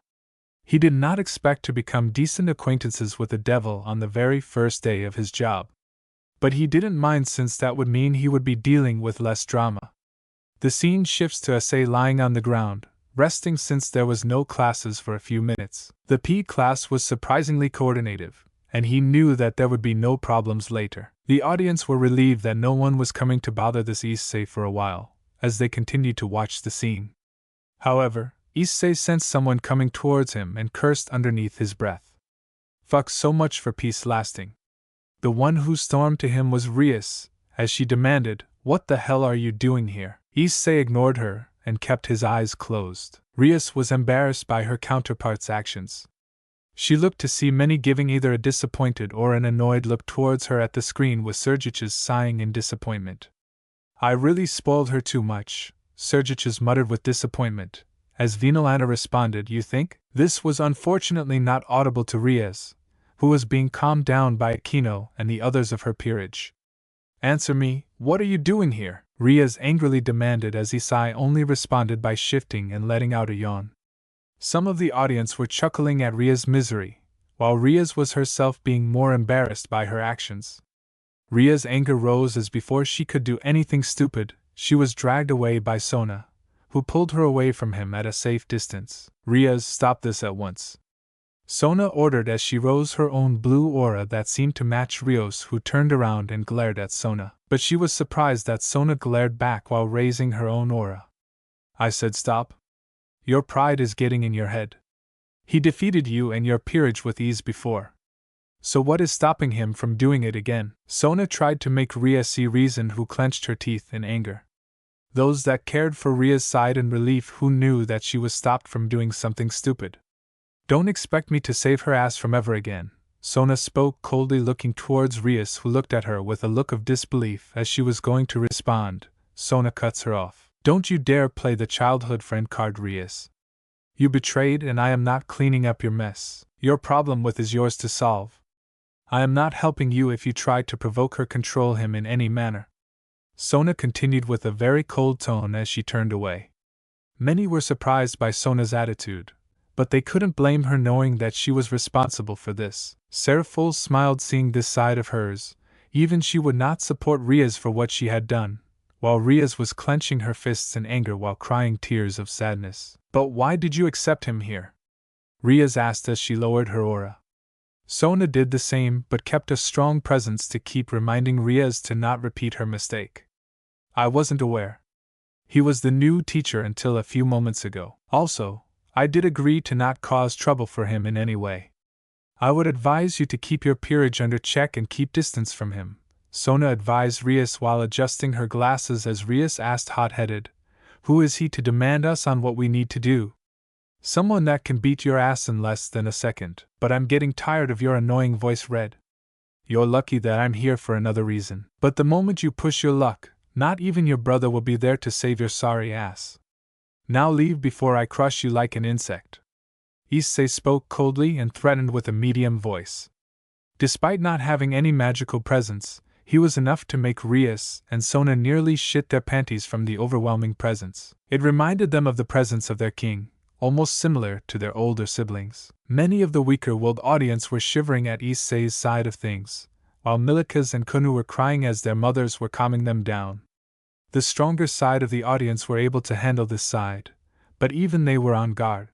He did not expect to become decent acquaintances with the devil on the very first day of his job. But he didn't mind since that would mean he would be dealing with less drama. The scene shifts to Issei lying on the ground, resting since there was no classes for a few minutes. The PE class was surprisingly coordinative, and he knew that there would be no problems later. The audience were relieved that no one was coming to bother this Issei for a while, as they continued to watch the scene. However, Issei sensed someone coming towards him and cursed underneath his breath. Fuck, so much for peace lasting. The one who stormed to him was Rias, as she demanded, "What the hell are you doing here?" Issei ignored her and kept his eyes closed. Rias was embarrassed by her counterpart's actions. She looked to see many giving either a disappointed or an annoyed look towards her at the screen, with Sergiches sighing in disappointment. "I really spoiled her too much," Sergiches muttered with disappointment. As Vinolana responded, "You think?" This was unfortunately not audible to Rias, who was being calmed down by Akino and the others of her peerage. "Answer me, what are you doing here?" Rias angrily demanded, as Issei only responded by shifting and letting out a yawn. Some of the audience were chuckling at Ria's misery, while Rias was herself being more embarrassed by her actions. Ria's anger rose as before she could do anything stupid, she was dragged away by Sona, who pulled her away from him at a safe distance. "Rias, stop this at once," Sona ordered as she rose her own blue aura that seemed to match Rios, who turned around and glared at Sona. But she was surprised that Sona glared back while raising her own aura. "I said stop. Your pride is getting in your head. He defeated you and your peerage with ease before. So what is stopping him from doing it again?" Sona tried to make Ria see reason, who clenched her teeth in anger. Those that cared for Ria's sighed in relief, who knew that she was stopped from doing something stupid. "Don't expect me to save her ass from ever again," Sona spoke coldly, looking towards Rias, who looked at her with a look of disbelief as she was going to respond. Sona cuts her off. "Don't you dare play the childhood friend card, Rias. You betrayed, and I am not cleaning up your mess. Your problem with is yours to solve. I am not helping you if you try to provoke her, control him in any manner." Sona continued with a very cold tone as she turned away. Many were surprised by Sona's attitude, but they couldn't blame her, knowing that she was responsible for this. Seraphol smiled seeing this side of hers. Even she would not support Rias for what she had done, while Rias was clenching her fists in anger while crying tears of sadness. "But why did you accept him here?" Rias asked as she lowered her aura. Sona did the same, but kept a strong presence to keep reminding Rias to not repeat her mistake. "I wasn't aware. He was the new teacher until a few moments ago. Also, I did agree to not cause trouble for him in any way. I would advise you to keep your peerage under check and keep distance from him," Sona advised Rias while adjusting her glasses, as Rias asked hot-headed, "Who is he to demand us on what we need to do?" "Someone that can beat your ass in less than a second. But I'm getting tired of your annoying voice, Red. You're lucky that I'm here for another reason. But the moment you push your luck, not even your brother will be there to save your sorry ass. Now leave before I crush you like an insect." Issei spoke coldly and threatened with a medium voice. Despite not having any magical presence, he was enough to make Rias and Sona nearly shit their panties from the overwhelming presence. It reminded them of the presence of their king, almost similar to their older siblings. Many of the weaker-willed audience were shivering at Issei's side of things, while Milikas and Kunu were crying as their mothers were calming them down. The stronger side of the audience were able to handle this side, but even they were on guard.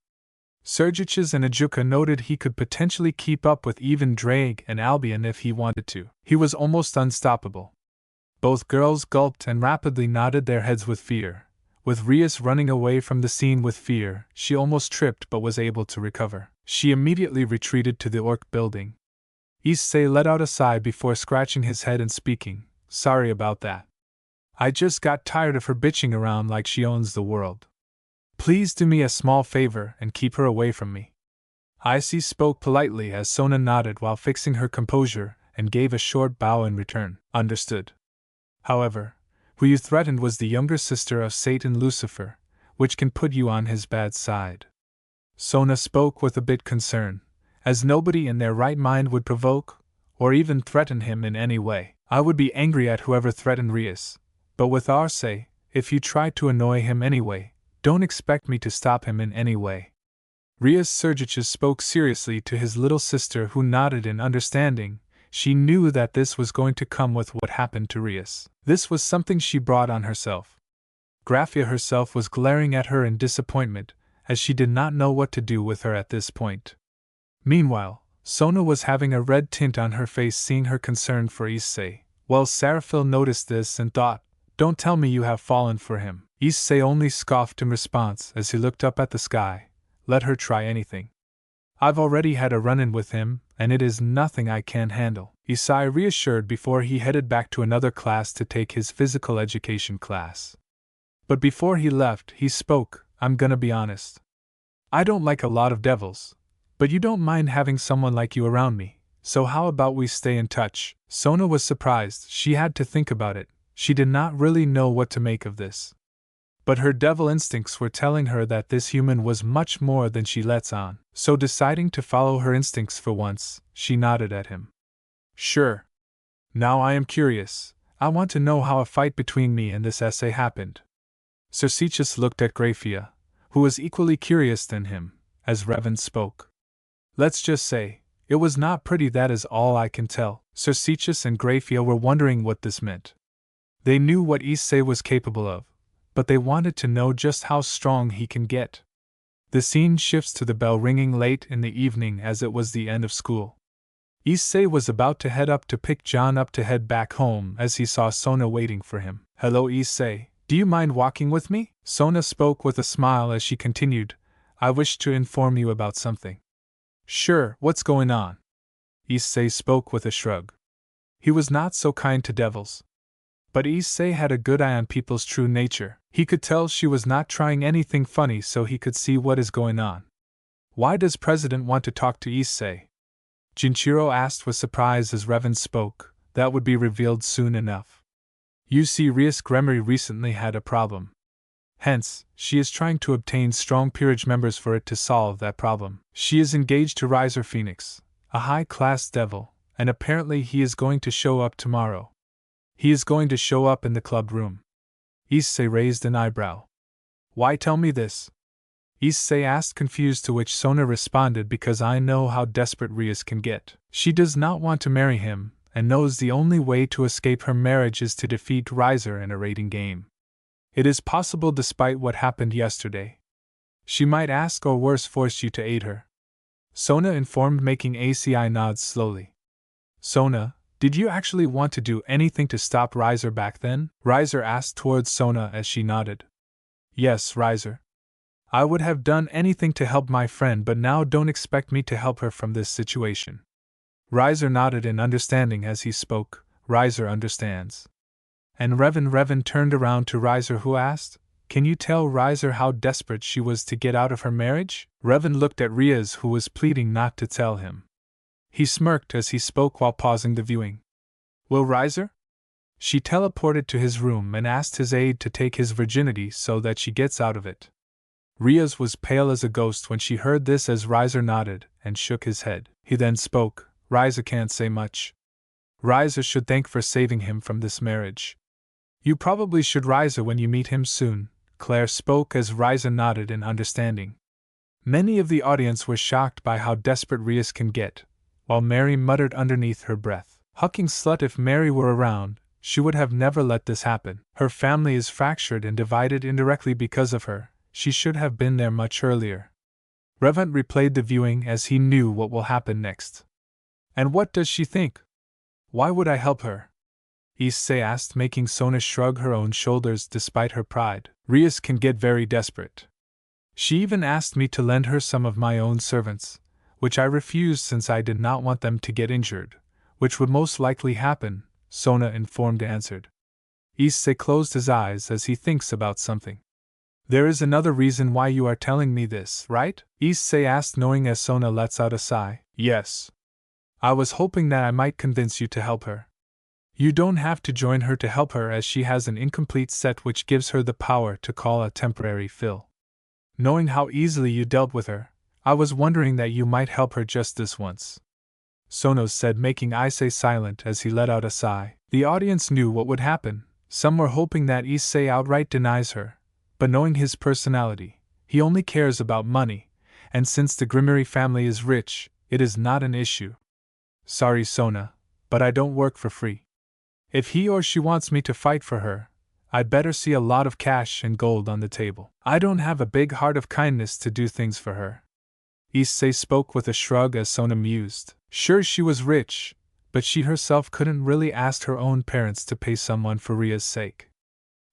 Sergiches and Ajuka noted he could potentially keep up with even Drake and Albion if he wanted to. He was almost unstoppable. Both girls gulped and rapidly nodded their heads with fear. With Rias running away from the scene with fear, she almost tripped but was able to recover. She immediately retreated to the Orc building. Issei let out a sigh before scratching his head and speaking, "Sorry about that. I just got tired of her bitching around like she owns the world. Please do me a small favor and keep her away from me. Issei spoke politely as Sona nodded while fixing her composure and gave a short bow in return. Understood. However, who you threatened was the younger sister of Satan Lucifer, which can put you on his bad side. Sona spoke with a bit concern, as nobody in their right mind would provoke or even threaten him in any way. I would be angry at whoever threatened Rias, but with Issei, if you try to annoy him anyway, don't expect me to stop him in any way. Rias Sergiches spoke seriously to his little sister, who nodded in understanding. She knew that this was going to come with what happened to Rias. This was something she brought on herself. Graphia herself was glaring at her in disappointment, as she did not know what to do with her at this point. Meanwhile, Sona was having a red tint on her face seeing her concern for Issei. Well, Seraphil noticed this and thought, "Don't tell me you have fallen for him." Issei only scoffed in response as he looked up at the sky. Let her try anything. I've already had a run-in with him, and it is nothing I can't handle, Issei reassured before he headed back to another class to take his physical education class. But before he left, he spoke, "I'm gonna be honest. I don't like a lot of devils, but you don't mind having someone like you around me, so how about we stay in touch?" Sona was surprised. She had to think about it. She did not really know what to make of this. But her devil instincts were telling her that this human was much more than she lets on, so deciding to follow her instincts for once, she nodded at him. "Sure. Now I am curious. I want to know how a fight between me and this Issei happened." Sergiches looked at Graphia, who was equally curious than him, as Revan spoke. "Let's just say, it was not pretty, that is all I can tell." Sergiches and Graphia were wondering what this meant. They knew what Issei was capable of, but they wanted to know just how strong he can get. The scene shifts to the bell ringing late in the evening as it was the end of school. Issei was about to head up to pick John up to head back home as he saw Sona waiting for him. "Hello Issei, do you mind walking with me?" Sona spoke with a smile as she continued, "I wish to inform you about something." "Sure, what's going on?" Issei spoke with a shrug. He was not so kind to devils. But Issei had a good eye on people's true nature. He could tell she was not trying anything funny, so he could see what is going on. "Why does President want to talk to Issei?" Jinchiro asked with surprise as Revan spoke. "That would be revealed soon enough. You see, Rias Gremory recently had a problem. Hence, she is trying to obtain strong peerage members for it to solve that problem. She is engaged to Riser Phoenix, a high-class devil, and apparently he is going to show up tomorrow. He is going to show up in the club room." Issei raised an eyebrow. "Why tell me this?" Issei asked, confused, to which Sona responded, "Because I know how desperate Rias can get. She does not want to marry him, and knows the only way to escape her marriage is to defeat Riser in a raiding game. It is possible despite what happened yesterday. She might ask or worse force you to aid her," Sona informed, making ACI nods slowly. "Sona, did you actually want to do anything to stop Riser back then?" Riser asked towards Sona as she nodded. "Yes, Riser. I would have done anything to help my friend, but now don't expect me to help her from this situation." Riser nodded in understanding as he spoke. "Riser understands." And Revan turned around to Riser, who asked, "Can you tell Riser how desperate she was to get out of her marriage?" Revan looked at Rias, who was pleading not to tell him. He smirked as he spoke while pausing the viewing. "Will Riser?" She teleported to his room and asked his aide to take his virginity so that she gets out of it. Rias was pale as a ghost when she heard this as Riser nodded and shook his head. He then spoke. "Riser can't say much. Riser should thank for saving him from this marriage." "You probably should, Riser, when you meet him soon," Claire spoke as Riser nodded in understanding. Many of the audience were shocked by how desperate Rias can get, while Mary muttered underneath her breath, "Hucking slut, if Mary were around, she would have never let this happen. Her family is fractured and divided indirectly because of her. She should have been there much earlier." Revan replayed the viewing as he knew what will happen next. "And what does she think? Why would I help her?" Issei asked, making Sona shrug her own shoulders despite her pride. "Rias can get very desperate. She even asked me to lend her some of my own servants, which I refused since I did not want them to get injured, which would most likely happen," Sona informed answered. Issei closed his eyes as he thinks about something. There is another reason why you are telling me this, right? Issei asked, knowing as Sona lets out a sigh. Yes. I was hoping that I might convince you to help her. You don't have to join her to help her, as she has an incomplete set which gives her the power to call a temporary fill. Knowing how easily you dealt with her, I was wondering that you might help her just this once. Sono said, making Issei silent as he let out a sigh. The audience knew what would happen. Some were hoping that Issei outright denies her, but knowing his personality, he only cares about money, and since the Grimmery family is rich, it is not an issue. Sorry, Sona, but I don't work for free. If he or she wants me to fight for her, I'd better see a lot of cash and gold on the table. I don't have a big heart of kindness to do things for her. Issei spoke with a shrug as Sona mused. Sure, she was rich, but she herself couldn't really ask her own parents to pay someone for Ria's sake.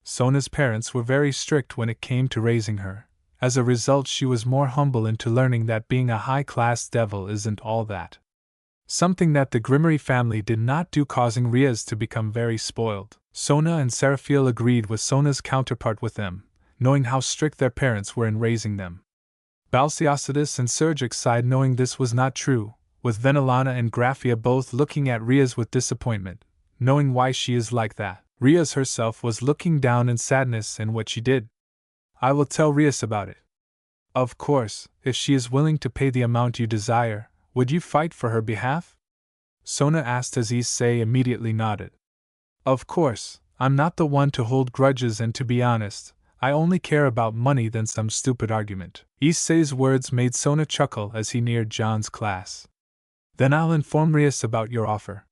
Sona's parents were very strict when it came to raising her. As a result, she was more humble into learning that being a high-class devil isn't all that. Something that the Grimmery family did not do, causing Rias to become very spoiled. Sona and Seraphiel agreed with Sona's counterpart with them, knowing how strict their parents were in raising them. Balsiocitus and Sergix sighed, knowing this was not true, with Venelana and Graphia both looking at Rias with disappointment, knowing why she is like that. Rias herself was looking down in sadness in what she did. I will tell Rias about it. Of course, if she is willing to pay the amount you desire, would you fight for her behalf? Sona asked as Issei immediately nodded. Of course, I'm not the one to hold grudges, and to be honest, I only care about money than some stupid argument. Issei's words made Sona chuckle as he neared John's class. Then I'll inform Rias about your offer.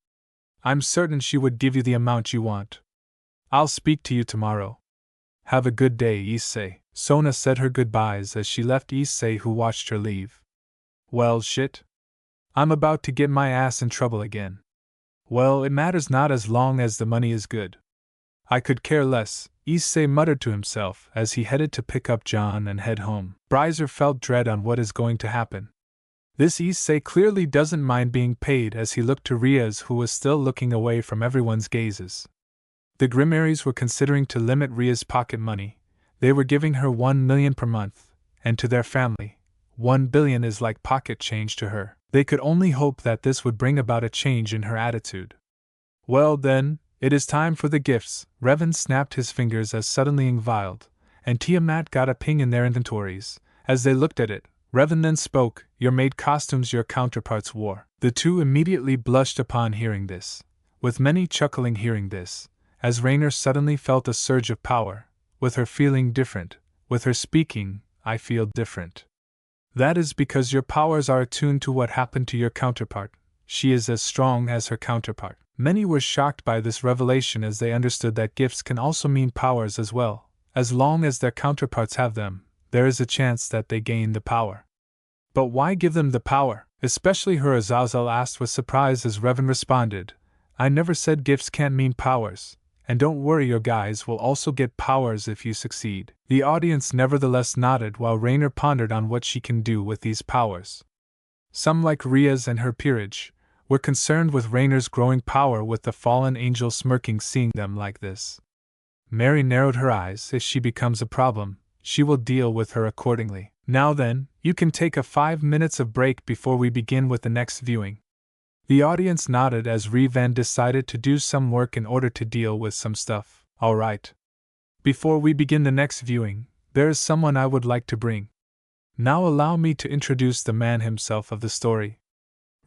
I'm certain she would give you the amount you want. I'll speak to you tomorrow. Have a good day, Issei. Sona said her goodbyes as she left Issei, who watched her leave. Well, shit. I'm about to get my ass in trouble again. Well, it matters not as long as the money is good. I could care less, Issei muttered to himself as he headed to pick up John and head home. Bryzer felt dread on what is going to happen. This Issei clearly doesn't mind being paid, as he looked to Rias, who was still looking away from everyone's gazes. The Grimmeries were considering to limit Ria's pocket money. They were giving her 1 million per month, and to their family, 1 billion is like pocket change to her. They could only hope that this would bring about a change in her attitude. Well then, it is time for the gifts. Revan snapped his fingers as suddenly Ingvild and Tiamat got a ping in their inventories. As they looked at it, Revan then spoke, Your maid costumes your counterparts wore. The two immediately blushed upon hearing this, with many chuckling hearing this, as Raynor suddenly felt a surge of power, with her feeling different, with her speaking, I feel different. That is because your powers are attuned to what happened to your counterpart. She is as strong as her counterpart. Many were shocked by this revelation, as they understood that gifts can also mean powers as well. As long as their counterparts have them, there is a chance that they gain the power. But why give them the power? Especially her, Azazel asked with surprise, as Revan responded, I never said gifts can't mean powers. And don't worry, your guys will also get powers if you succeed. The audience nevertheless nodded, while Raynor pondered on what she can do with these powers. Some, like Rias and her peerage, were concerned with Raynor's growing power, with the fallen angel smirking seeing them like this. Mary narrowed her eyes. If she becomes a problem, she will deal with her accordingly. Now then, you can take a 5 minutes of break before we begin with the next viewing. The audience nodded as Revan decided to do some work in order to deal with some stuff. Alright. Before we begin the next viewing, there is someone I would like to bring. Now allow me to introduce the man himself of the story.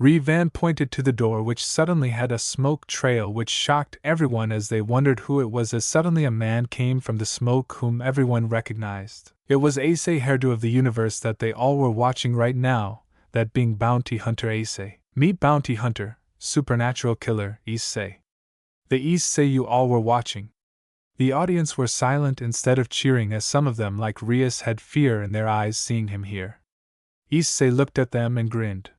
Revan pointed to the door, which suddenly had a smoke trail which shocked everyone as they wondered who it was, as suddenly a man came from the smoke whom everyone recognized. It was Issei Hyoudou of the universe that they all were watching right now, that being Bounty Hunter Issei. Meet Bounty Hunter, Supernatural Killer, Issei. The Issei you all were watching. The audience were silent instead of cheering, as some of them, like Rias, had fear in their eyes seeing him here. Issei looked at them and grinned.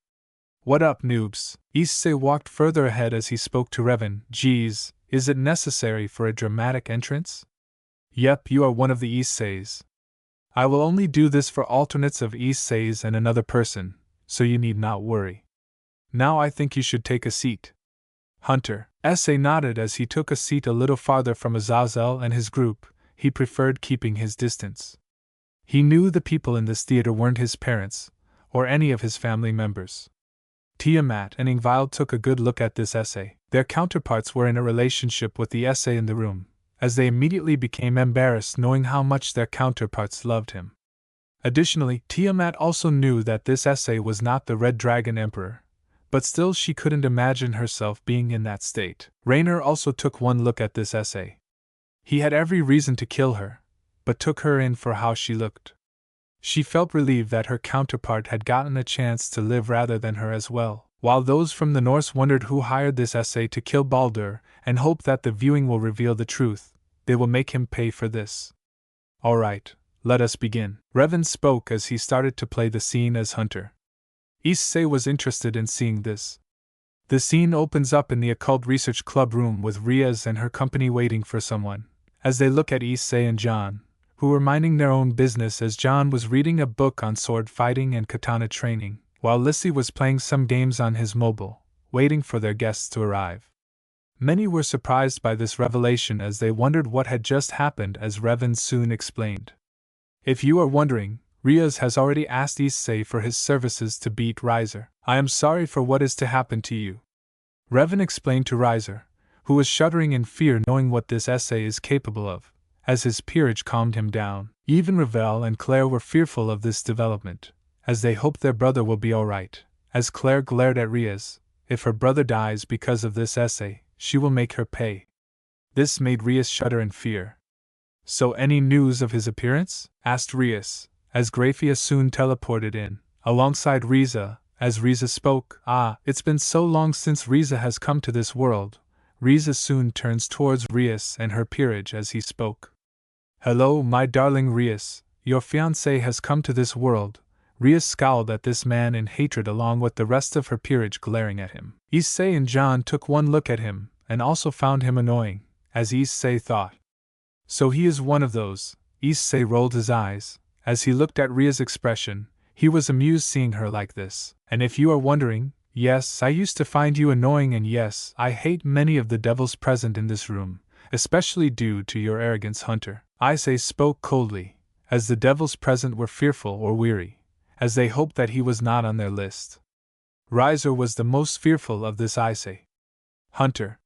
What up, noobs? Issei walked further ahead as he spoke to Revan. Geez, is it necessary for a dramatic entrance? Yep, you are one of the Isseis. I will only do this for alternates of Isseis and another person, so you need not worry. Now I think you should take a seat. Hunter. Issei nodded as he took a seat a little farther from Azazel and his group. He preferred keeping his distance. He knew the people in this theater weren't his parents, or any of his family members. Tiamat and Ingvild took a good look at this Issei. Their counterparts were in a relationship with the Issei in the room, as they immediately became embarrassed knowing how much their counterparts loved him. Additionally, Tiamat also knew that this Issei was not the Red Dragon Emperor, but still she couldn't imagine herself being in that state. Rainer also took one look at this Issei. He had every reason to kill her, but took her in for how she looked. She felt relieved that her counterpart had gotten a chance to live rather than her as well, while those from the Norse wondered who hired this Issei to kill Baldur and hope that the viewing will reveal the truth. They will make him pay for this. Alright, let us begin. Revan spoke as he started to play the scene as Hunter. Issei was interested in seeing this. The scene opens up in the Occult Research Club room with Riaz and her company waiting for someone. As they look at Issei and John, who were minding their own business as John was reading a book on sword fighting and katana training, while Issei was playing some games on his mobile, waiting for their guests to arrive. Many were surprised by this revelation as they wondered what had just happened, as Revan soon explained. If you are wondering, Riaz has already asked Issei for his services to beat Riser. I am sorry for what is to happen to you. Revan explained to Riser, who was shuddering in fear knowing what this Issei is capable of, as his peerage calmed him down. Even Ravel and Claire were fearful of this development, as they hoped their brother will be alright. As Claire glared at Riaz, if her brother dies because of this Issei, she will make her pay. This made Riaz shudder in fear. So any news of his appearance? Asked Riaz, as Grafia soon teleported in, alongside Riza. As Riza spoke, it's been so long since Riza has come to this world. Riza soon turns towards Riaz and her peerage as he spoke. Hello, my darling Riaz, your fiancé has come to this world. Riaz scowled at this man in hatred along with the rest of her peerage glaring at him. Issei and John took one look at him, and also found him annoying, as Issei thought. So he is one of those. Issei rolled his eyes. As he looked at Ria's expression, he was amused seeing her like this. And if you are wondering, yes, I used to find you annoying, and yes, I hate many of the devils present in this room, especially due to your arrogance, Hunter. Issei spoke coldly, as the devils present were fearful or weary, as they hoped that he was not on their list. Riser was the most fearful of this Issei. Hunter.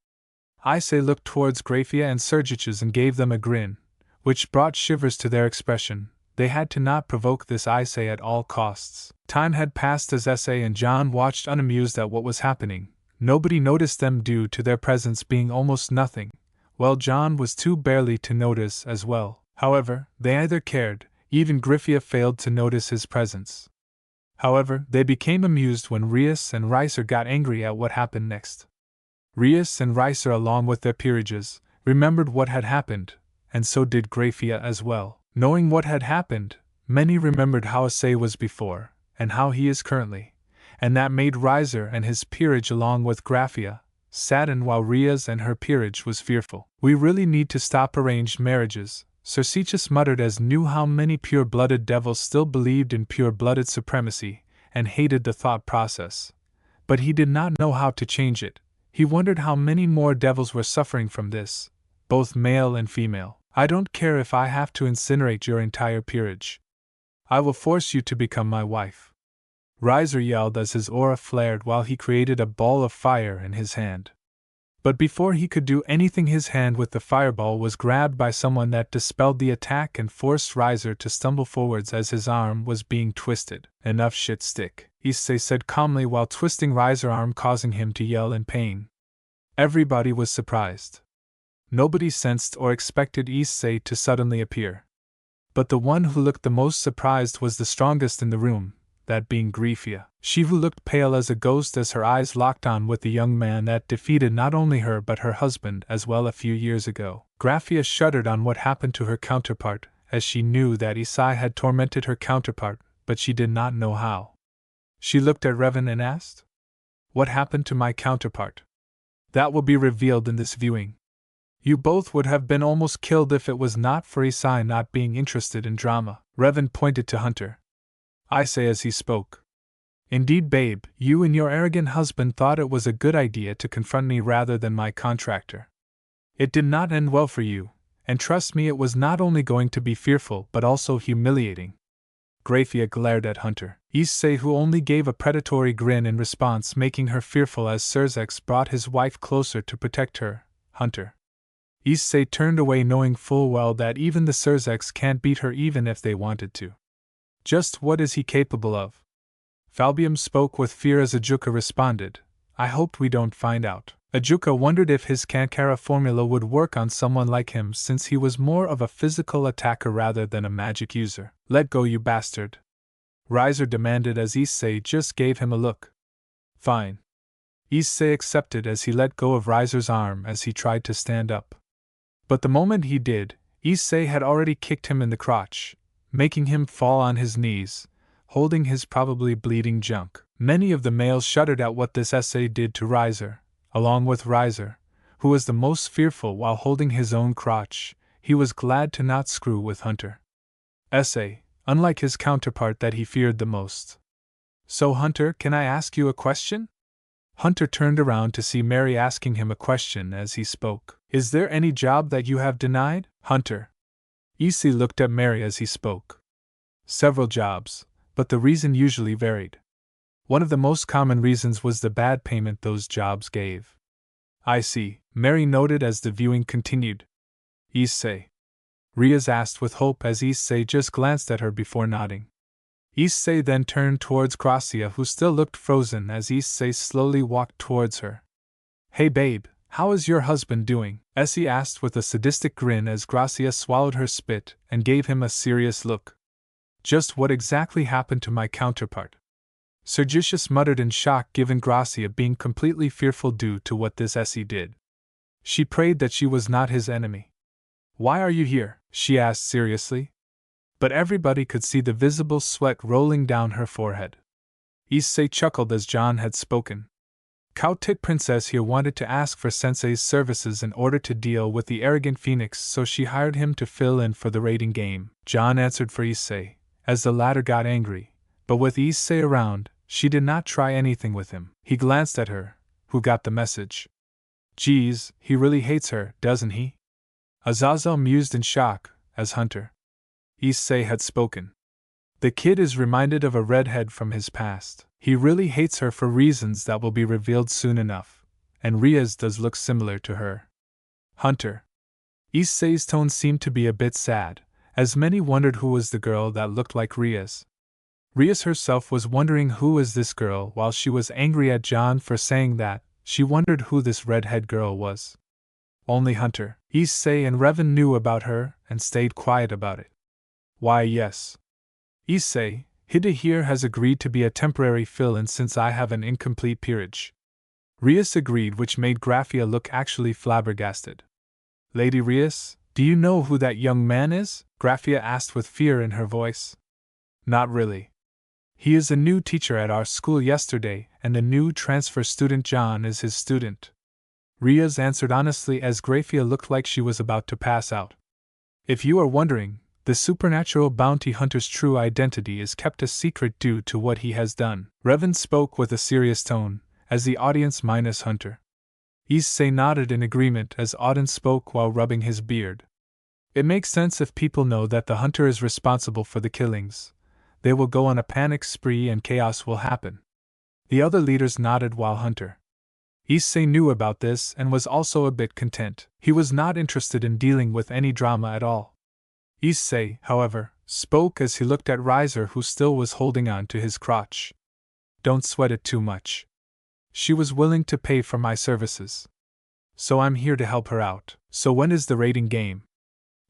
Issei looked towards Grafia and Sergiches and gave them a grin, which brought shivers to their expression. They had to not provoke this Issei at all costs. Time had passed as Issei and John watched unamused at what was happening. Nobody noticed them due to their presence being almost nothing, while John was too barely to notice as well. However, they either cared, even Grifia failed to notice his presence. However, they became amused when Riaz and Ricer got angry at what happened next. Riaz and Ricer, along with their peerages, remembered what had happened, and so did Grafia as well. Knowing what had happened, many remembered how Issei was before, and how he is currently, and that made Riser and his peerage along with Grafia saddened, while Riaz and her peerage was fearful. We really need to stop arranged marriages, Sergiches muttered, as knew how many pure-blooded devils still believed in pure-blooded supremacy, and hated the thought process. But he did not know how to change it. He wondered how many more devils were suffering from this, both male and female. I don't care if I have to incinerate your entire peerage. I will force you to become my wife. Riser yelled as his aura flared while he created a ball of fire in his hand. But before he could do anything, his hand with the fireball was grabbed by someone that dispelled the attack and forced Riser to stumble forwards as his arm was being twisted. Enough shit, stick, Issei said calmly while twisting Riser's arm, causing him to yell in pain. Everybody was surprised. Nobody sensed or expected Issei to suddenly appear. But the one who looked the most surprised was the strongest in the room, that being Grafia. She who looked pale as a ghost as her eyes locked on with the young man that defeated not only her but her husband as well a few years ago. Grafia shuddered on what happened to her counterpart, as she knew that Issei had tormented her counterpart, but she did not know how. She looked at Revan and asked, "What happened to my counterpart?" "That will be revealed in this viewing. You both would have been almost killed if it was not for Issei not being interested in drama." Revan pointed to Hunter. Issei as he spoke. "Indeed, babe, you and your arrogant husband thought it was a good idea to confront me rather than my contractor. It did not end well for you, And trust me, it was not only going to be fearful but also humiliating. Grafia glared at Hunter. Issei, who only gave a predatory grin in response, making her fearful as Surzex brought his wife closer to protect her. Hunter. Issei turned away, knowing full well that even the Surzex can't beat her even if they wanted to. Just what is he capable of? Falbium spoke with fear as Ajuka responded, I hoped we don't find out. Ajuka wondered if his Kankara formula would work on someone like him, since he was more of a physical attacker rather than a magic user. Let go, you bastard. Riser demanded as Issei just gave him a look. Fine. Issei accepted as he let go of Riser's arm as he tried to stand up. But the moment he did, Issei had already kicked him in the crotch, making him fall on his knees, holding his probably bleeding junk. Many of the males shuddered at what this Issei did to Riser. Along with Riser, who was the most fearful while holding his own crotch, he was glad to not screw with Hunter. Issei, unlike his counterpart that he feared the most. So Hunter, can I ask you a question? Hunter turned around to see Mary asking him a question as he spoke. Is there any job that you have denied, Hunter? Issei looked at Mary as he spoke. Several jobs, but the reason usually varied. One of the most common reasons was the bad payment those jobs gave. I see, Mary noted as the viewing continued. Issei? Riaz asked with hope as Issei just glanced at her before nodding. Issei then turned towards Gracia, who still looked frozen as Issei slowly walked towards her. Hey babe, how is your husband doing? Issei asked with a sadistic grin as Gracia swallowed her spit and gave him a serious look. Just what exactly happened to my counterpart? Sergitius muttered in shock, given Gracia being completely fearful due to what this Issei did. She prayed that she was not his enemy. Why are you here? She asked seriously. But everybody could see the visible sweat rolling down her forehead. Issei chuckled as John had spoken. Kautit Princess here wanted to ask for Sensei's services in order to deal with the arrogant Phoenix, so she hired him to fill in for the raiding game. John answered for Issei, as the latter got angry, but with Issei around, she did not try anything with him. He glanced at her, who got the message. Geez, he really hates her, doesn't he? Azazel mused in shock, as Hunter. Issei had spoken. The kid is reminded of a redhead from his past. He really hates her for reasons that will be revealed soon enough, and Riaz does look similar to her. Hunter. Issei's tone seemed to be a bit sad, as many wondered who was the girl that looked like Riaz. Riaz herself was wondering who was this girl. While she was angry at John for saying that, she wondered who this redhead girl was. Only Hunter, Issei and Revan knew about her and stayed quiet about it. Why yes. Issei, Hida here has agreed to be a temporary fill-in since I have an incomplete peerage. Riaz agreed, which made Graphia look actually flabbergasted. Lady Riaz, do you know who that young man is? Graphia asked with fear in her voice. Not really. He is a new teacher at our school yesterday, and the new transfer student John is his student. Riaz answered honestly as Graphia looked like she was about to pass out. If you are wondering, the supernatural bounty hunter's true identity is kept a secret due to what he has done. Revan spoke with a serious tone, as the audience minus Hunter. Issei nodded in agreement as Auden spoke while rubbing his beard. It makes sense if people know that the hunter is responsible for the killings. They will go on a panic spree and chaos will happen. The other leaders nodded while Hunter. Issei knew about this and was also a bit content. He was not interested in dealing with any drama at all. Issei, however, spoke as he looked at Riser, who still was holding on to his crotch. Don't sweat it too much. She was willing to pay for my services. So I'm here to help her out. So when is the raiding game?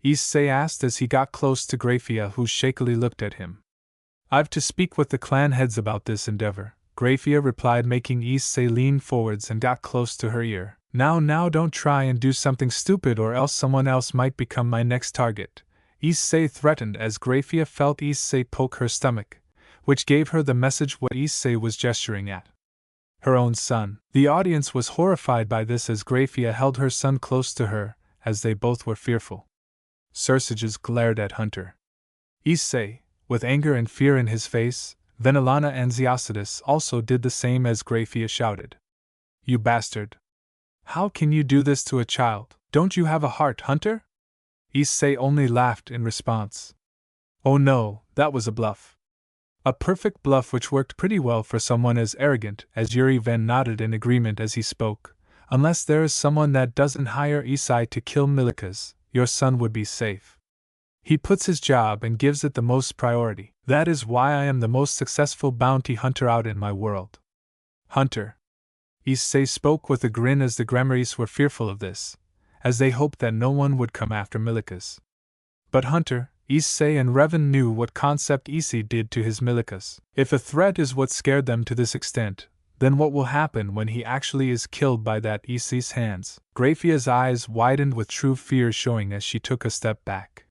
Issei asked as he got close to Graphia, who shakily looked at him. I've to speak with the clan heads about this endeavor, Graphia replied, making Issei lean forwards and got close to her ear. Now don't try and do something stupid or else someone else might become my next target, Issei threatened as Graphia felt Issei poke her stomach, which gave her the message what Issei was gesturing at. Her own son. The audience was horrified by this as Graphia held her son close to her, as they both were fearful. Sursages glared at Hunter. Issei, with anger and fear in his face, Venelana and Zeocidus also did the same as Graphia shouted. You bastard! How can you do this to a child? Don't you have a heart, Hunter? Issei only laughed in response. Oh no, that was a bluff. A perfect bluff which worked pretty well for someone as arrogant as RageRevan nodded in agreement as he spoke. Unless there is someone that doesn't hire Issei to kill Milikas, your son would be safe. He puts his job and gives it the most priority. That is why I am the most successful bounty hunter out in my world. Hunter. Issei spoke with a grin as the Grammars were fearful of this, as they hoped that no one would come after Milikas. But Hunter, Issei and Revan knew what concept Issei did to his Milikas. If a threat is what scared them to this extent, then what will happen when he actually is killed by that Issei's hands? Graphia's eyes widened with true fear showing as she took a step back.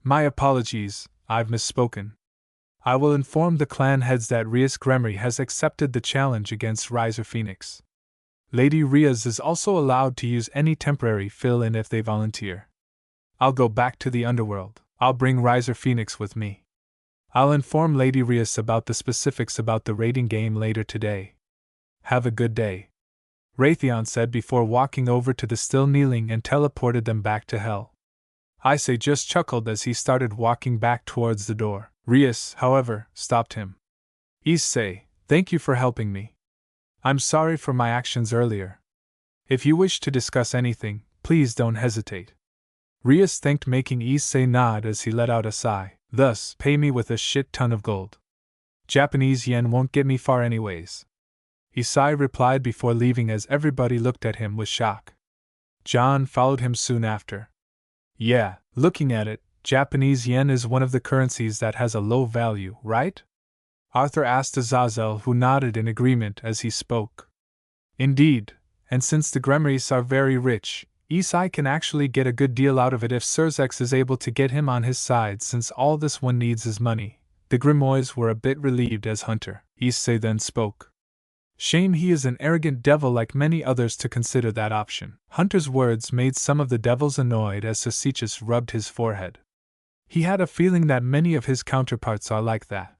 My apologies, I've misspoken. I will inform the clan heads that Rias Gremory has accepted the challenge against Riser Phoenix. Lady Rias is also allowed to use any temporary fill-in if they volunteer. I'll go back to the underworld. I'll bring Riser Phoenix with me. I'll inform Lady Rias about the specifics about the raiding game later today. Have a good day, Raytheon said before walking over to the still kneeling and teleported them back to hell. Issei just chuckled as he started walking back towards the door. Rias, however, stopped him. Issei, thank you for helping me. I'm sorry for my actions earlier. If you wish to discuss anything, please don't hesitate. Rias thanked, making Issei nod as he let out a sigh. Thus, pay me with a shit ton of gold. Japanese yen won't get me far anyways. Issei replied before leaving as everybody looked at him with shock. John followed him soon after. Yeah, looking at it, Japanese yen is one of the currencies that has a low value, right? Arthur asked Azazel, who nodded in agreement as he spoke. Indeed, and since the Grammars are very rich, Issei can actually get a good deal out of it if Surzex is able to get him on his side, since all this one needs is money. The Grimoires were a bit relieved as Hunter. Issei then spoke. Shame he is an arrogant devil like many others to consider that option. Hunter's words made some of the devils annoyed as Sosichus rubbed his forehead. He had a feeling that many of his counterparts are like that.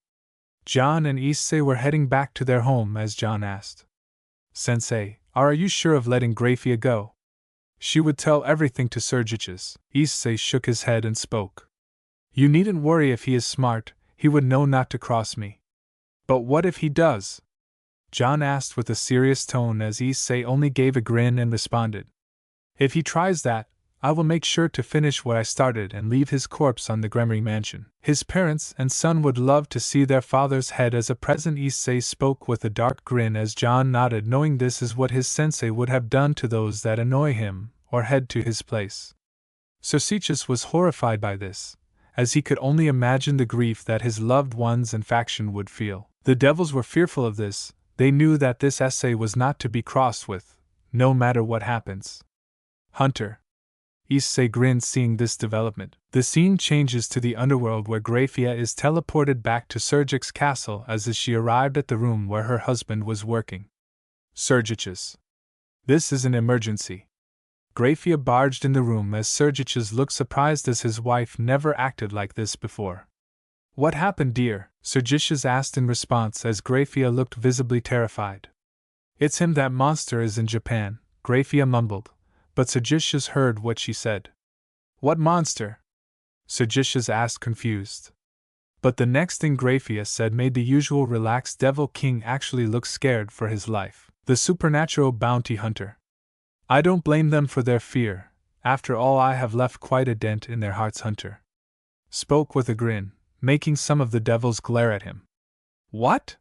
John and Issei were heading back to their home as John asked. Sensei, are you sure of letting Grafia go? She would tell everything to Surgichus. Issei shook his head and spoke. You needn't worry, if he is smart, he would know not to cross me. But what if he does? John asked with a serious tone as Issei only gave a grin and responded. If he tries that, I will make sure to finish what I started and leave his corpse on the Gremory mansion. His parents and son would love to see their father's head as a present. Issei spoke with a dark grin as John nodded, knowing this is what his sensei would have done to those that annoy him or head to his place. Sosichus was horrified by this, as he could only imagine the grief that his loved ones and faction would feel. The devils were fearful of this. They knew that this Issei was not to be crossed with, no matter what happens. Hunter. Issei grinned seeing this development. The scene changes to the underworld where Grafia is teleported back to Surgic's castle as she arrived at the room where her husband was working. Surgichus. This is an emergency. Grafia barged in the room as Surgichus looked surprised as his wife never acted like this before. What happened, dear? Surgichus asked in response as Grafia looked visibly terrified. It's him, that monster is in Japan, Grafia mumbled, but Surgichus heard what she said. What monster? Surgichus asked confused. But the next thing Grafia said made the usual relaxed Devil King actually look scared for his life. The supernatural bounty hunter. I don't blame them for their fear. After all, I have left quite a dent in their hearts. Hunter spoke with a grin, making some of the devils glare at him. What?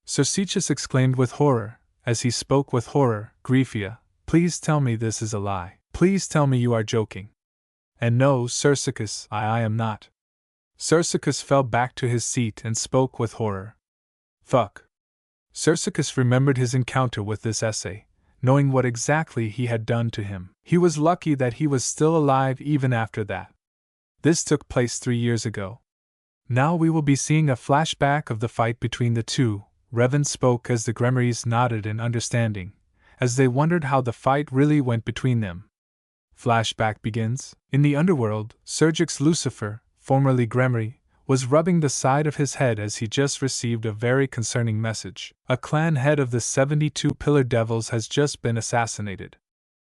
Sosichus exclaimed with horror. As he spoke with horror, Grafia, please tell me this is a lie. Please tell me you are joking. And no, Sursicus, I am not. Sursicus fell back to his seat and spoke with horror. Fuck. Sursicus remembered his encounter with this Issei, knowing what exactly he had done to him. He was lucky that he was still alive even after that. This took place 3 years ago. Now we will be seeing a flashback of the fight between the two. Revan spoke as the Gremories nodded in understanding, as they wondered how the fight really went between them. Flashback begins. In the underworld, Surgix Lucifer, formerly Gremory, was rubbing the side of his head as he just received a very concerning message. A clan head of the 72 Pillar Devils has just been assassinated.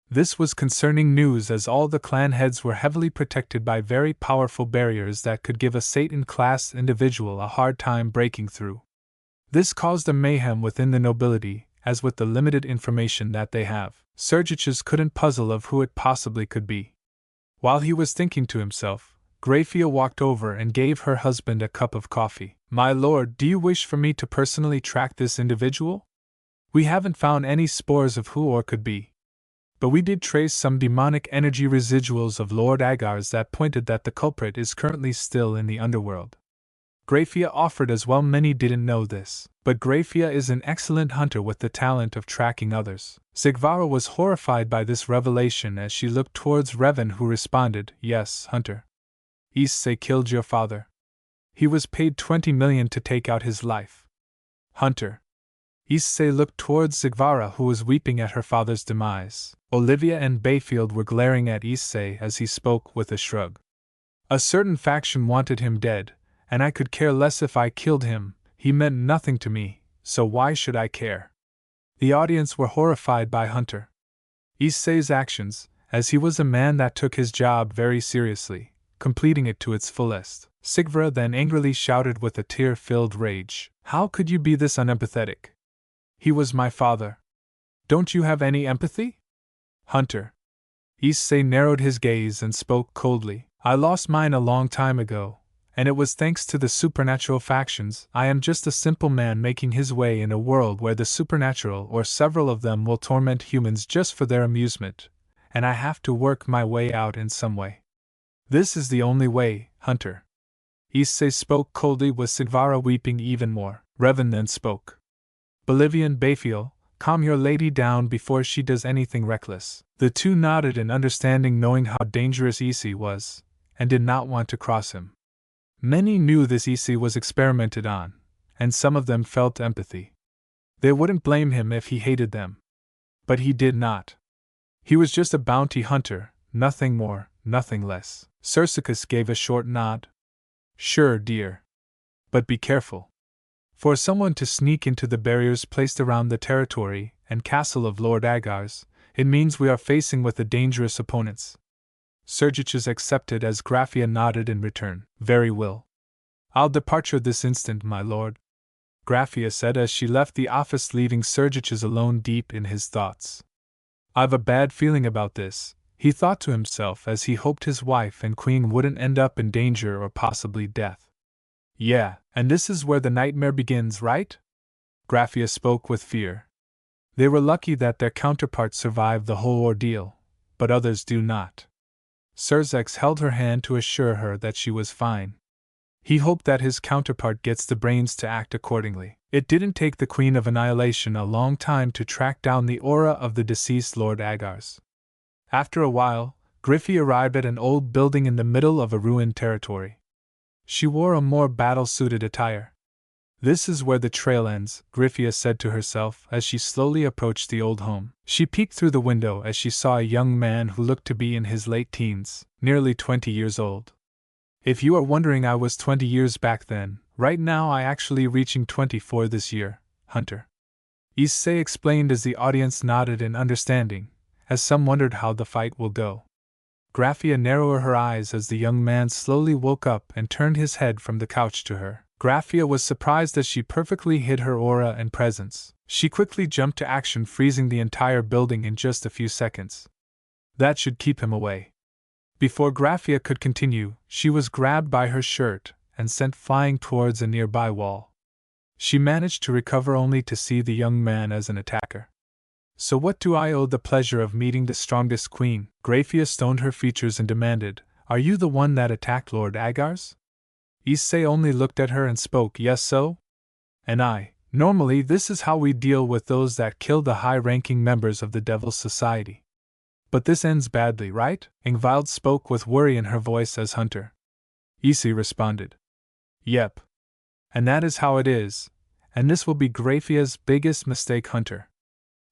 This was concerning news, as all the clan heads were heavily protected by very powerful barriers that could give a Satan-class individual a hard time breaking through. This caused a mayhem within the nobility, as with the limited information that they have, Sergius couldn't puzzle of who it possibly could be. While he was thinking to himself, Grafia walked over and gave her husband a cup of coffee. "My lord, do you wish for me to personally track this individual? We haven't found any spores of who or could be. But we did trace some demonic energy residuals of Lord Agar's that pointed that the culprit is currently still in the underworld." Grafia offered as well. Many didn't know this, but Grafia is an excellent hunter with the talent of tracking others. Sigvara was horrified by this revelation as she looked towards Revan, who responded, "Yes, hunter. Issei killed your father. He was paid 20 million to take out his life." "Hunter." Issei looked towards Sigvara, who was weeping at her father's demise. Olivia and Bayfield were glaring at Issei as he spoke with a shrug. "A certain faction wanted him dead, and I could care less if I killed him. He meant nothing to me, so why should I care?" The audience were horrified by Hunter Issei's actions, as he was a man that took his job very seriously, completing it to its fullest. Sigvara then angrily shouted with a tear-filled rage, "How could you be this unempathetic? He was my father. Don't you have any empathy?" "Hunter." Issei narrowed his gaze and spoke coldly, "I lost mine a long time ago, and it was thanks to the supernatural factions. I am just a simple man making his way in a world where the supernatural or several of them will torment humans just for their amusement, and I have to work my way out in some way. This is the only way, Hunter." Issei spoke coldly, with Sigvara weeping even more. Revan then spoke. "Bolivian Bayfield, calm your lady down before she does anything reckless." The two nodded in understanding, knowing how dangerous Issei was, and did not want to cross him. Many knew this Issei was experimented on, and some of them felt empathy. They wouldn't blame him if he hated them. But he did not. He was just a bounty hunter, nothing more, nothing less. Sergius gave a short nod. "Sure, dear. But be careful. For someone to sneak into the barriers placed around the territory and castle of Lord Agar's, it means we are facing with a dangerous opponents." Sergius accepted as Grafia nodded in return. "Very well. I'll departure this instant, my lord," Grafia said as she left the office, leaving Sergius alone deep in his thoughts. "I've a bad feeling about this," he thought to himself as he hoped his wife and queen wouldn't end up in danger or possibly death. "Yeah, and this is where the nightmare begins, right?" Grafia spoke with fear. They were lucky that their counterparts survived the whole ordeal, but others do not. Sergius held her hand to assure her that she was fine. He hoped that his counterpart gets the brains to act accordingly. It didn't take the Queen of Annihilation a long time to track down the aura of the deceased Lord Agar's. After a while, Griffey arrived at an old building in the middle of a ruined territory. She wore a more battle-suited attire. "This is where the trail ends," Griffia said to herself as she slowly approached the old home. She peeked through the window as she saw a young man who looked to be in his late teens, nearly 20 years old. "If you are wondering, I was 20 years back then. Right now I actually reaching 24 this year, Hunter," Issei explained as the audience nodded in understanding, as some wondered how the fight will go. Grafia narrowed her eyes as the young man slowly woke up and turned his head from the couch to her. Grafia was surprised as she perfectly hid her aura and presence. She quickly jumped to action, freezing the entire building in just a few seconds. That should keep him away. Before Grafia could continue, she was grabbed by her shirt and sent flying towards a nearby wall. She managed to recover only to see the young man as an attacker. "So what do I owe the pleasure of meeting the strongest queen?" Grafia stoned her features and demanded, "Are you the one that attacked Lord Agar's?" Issei only looked at her and spoke, "Yes, so? And I. Normally this is how we deal with those that kill the high-ranking members of the Devil's Society. But this ends badly, right?" Ingvild spoke with worry in her voice as Hunter Issei responded, "Yep. And that is how it is, and this will be Grafia's biggest mistake, Hunter."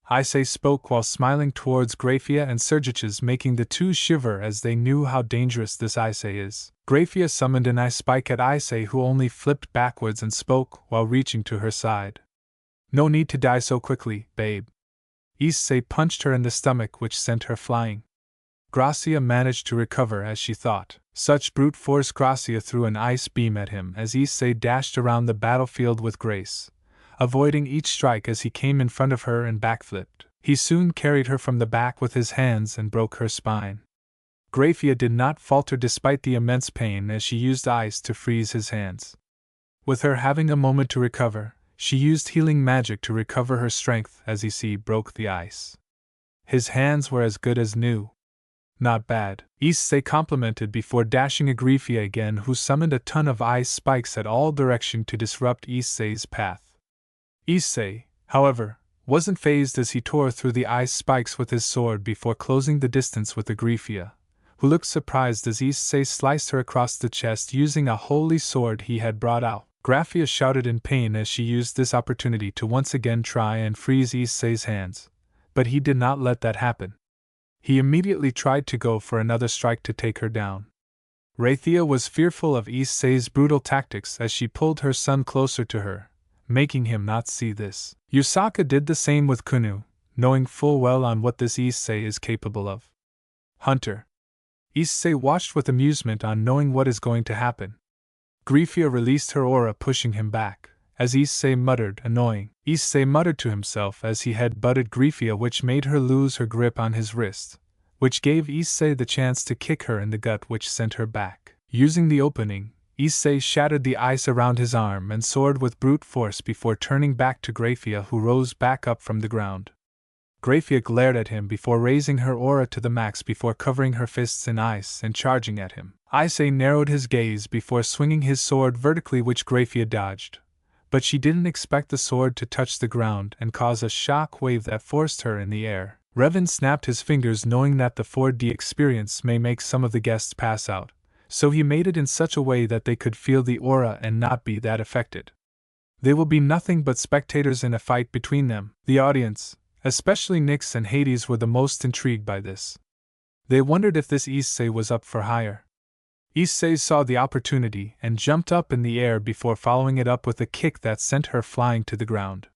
Issei spoke while smiling towards Grafia and Sergius, making the two shiver as they knew how dangerous this Issei is. Grafia summoned an ice spike at Issei, who only flipped backwards and spoke while reaching to her side. "No need to die so quickly, babe. Issei punched her in the stomach, which sent her flying. Gracia managed to recover as she thought. Such brute force! Gracia threw an ice beam at him as Issei dashed around the battlefield with grace, avoiding each strike as he came in front of her and backflipped. He soon carried her from the back with his hands and broke her spine. Gracia did not falter despite the immense pain as she used ice to freeze his hands. With her having a moment to recover, she used healing magic to recover her strength as Issei broke the ice. His hands were as good as new. Not bad, Issei complimented before dashing at Gracia again, who summoned a ton of ice spikes at all directions to disrupt Issei's path. Issei, however, wasn't fazed as he tore through the ice spikes with his sword before closing the distance with the Gracia, who looked surprised as Issei sliced her across the chest using a holy sword he had brought out. Gracia shouted in pain as she used this opportunity to once again try and freeze Issei's hands, but he did not let that happen. He immediately tried to go for another strike to take her down. Rathia was fearful of Issei's brutal tactics as she pulled her son closer to her, making him not see this. Yusaka did the same with Kunu, knowing full well on what this Issei is capable of. Hunter. Issei watched with amusement on knowing what is going to happen. Gracia released her aura, pushing him back, as Issei muttered, annoying. Issei muttered to himself as he head-butted Gracia, which made her lose her grip on his wrist, which gave Issei the chance to kick her in the gut, which sent her back. Using the opening, Issei shattered the ice around his arm and soared with brute force before turning back to Gracia, who rose back up from the ground. Gracia glared at him before raising her aura to the max before covering her fists in ice and charging at him. Issei narrowed his gaze before swinging his sword vertically, which Gracia dodged, but she didn't expect the sword to touch the ground and cause a shock wave that forced her in the air. Revan snapped his fingers, knowing that the 4D experience may make some of the guests pass out, so he made it in such a way that they could feel the aura and not be that affected. They will be nothing but spectators in a fight between them. The audience, especially Nyx and Hades, were the most intrigued by this. They wondered if this Issei was up for hire. Issei saw the opportunity and jumped up in the air before following it up with a kick that sent her flying to the ground.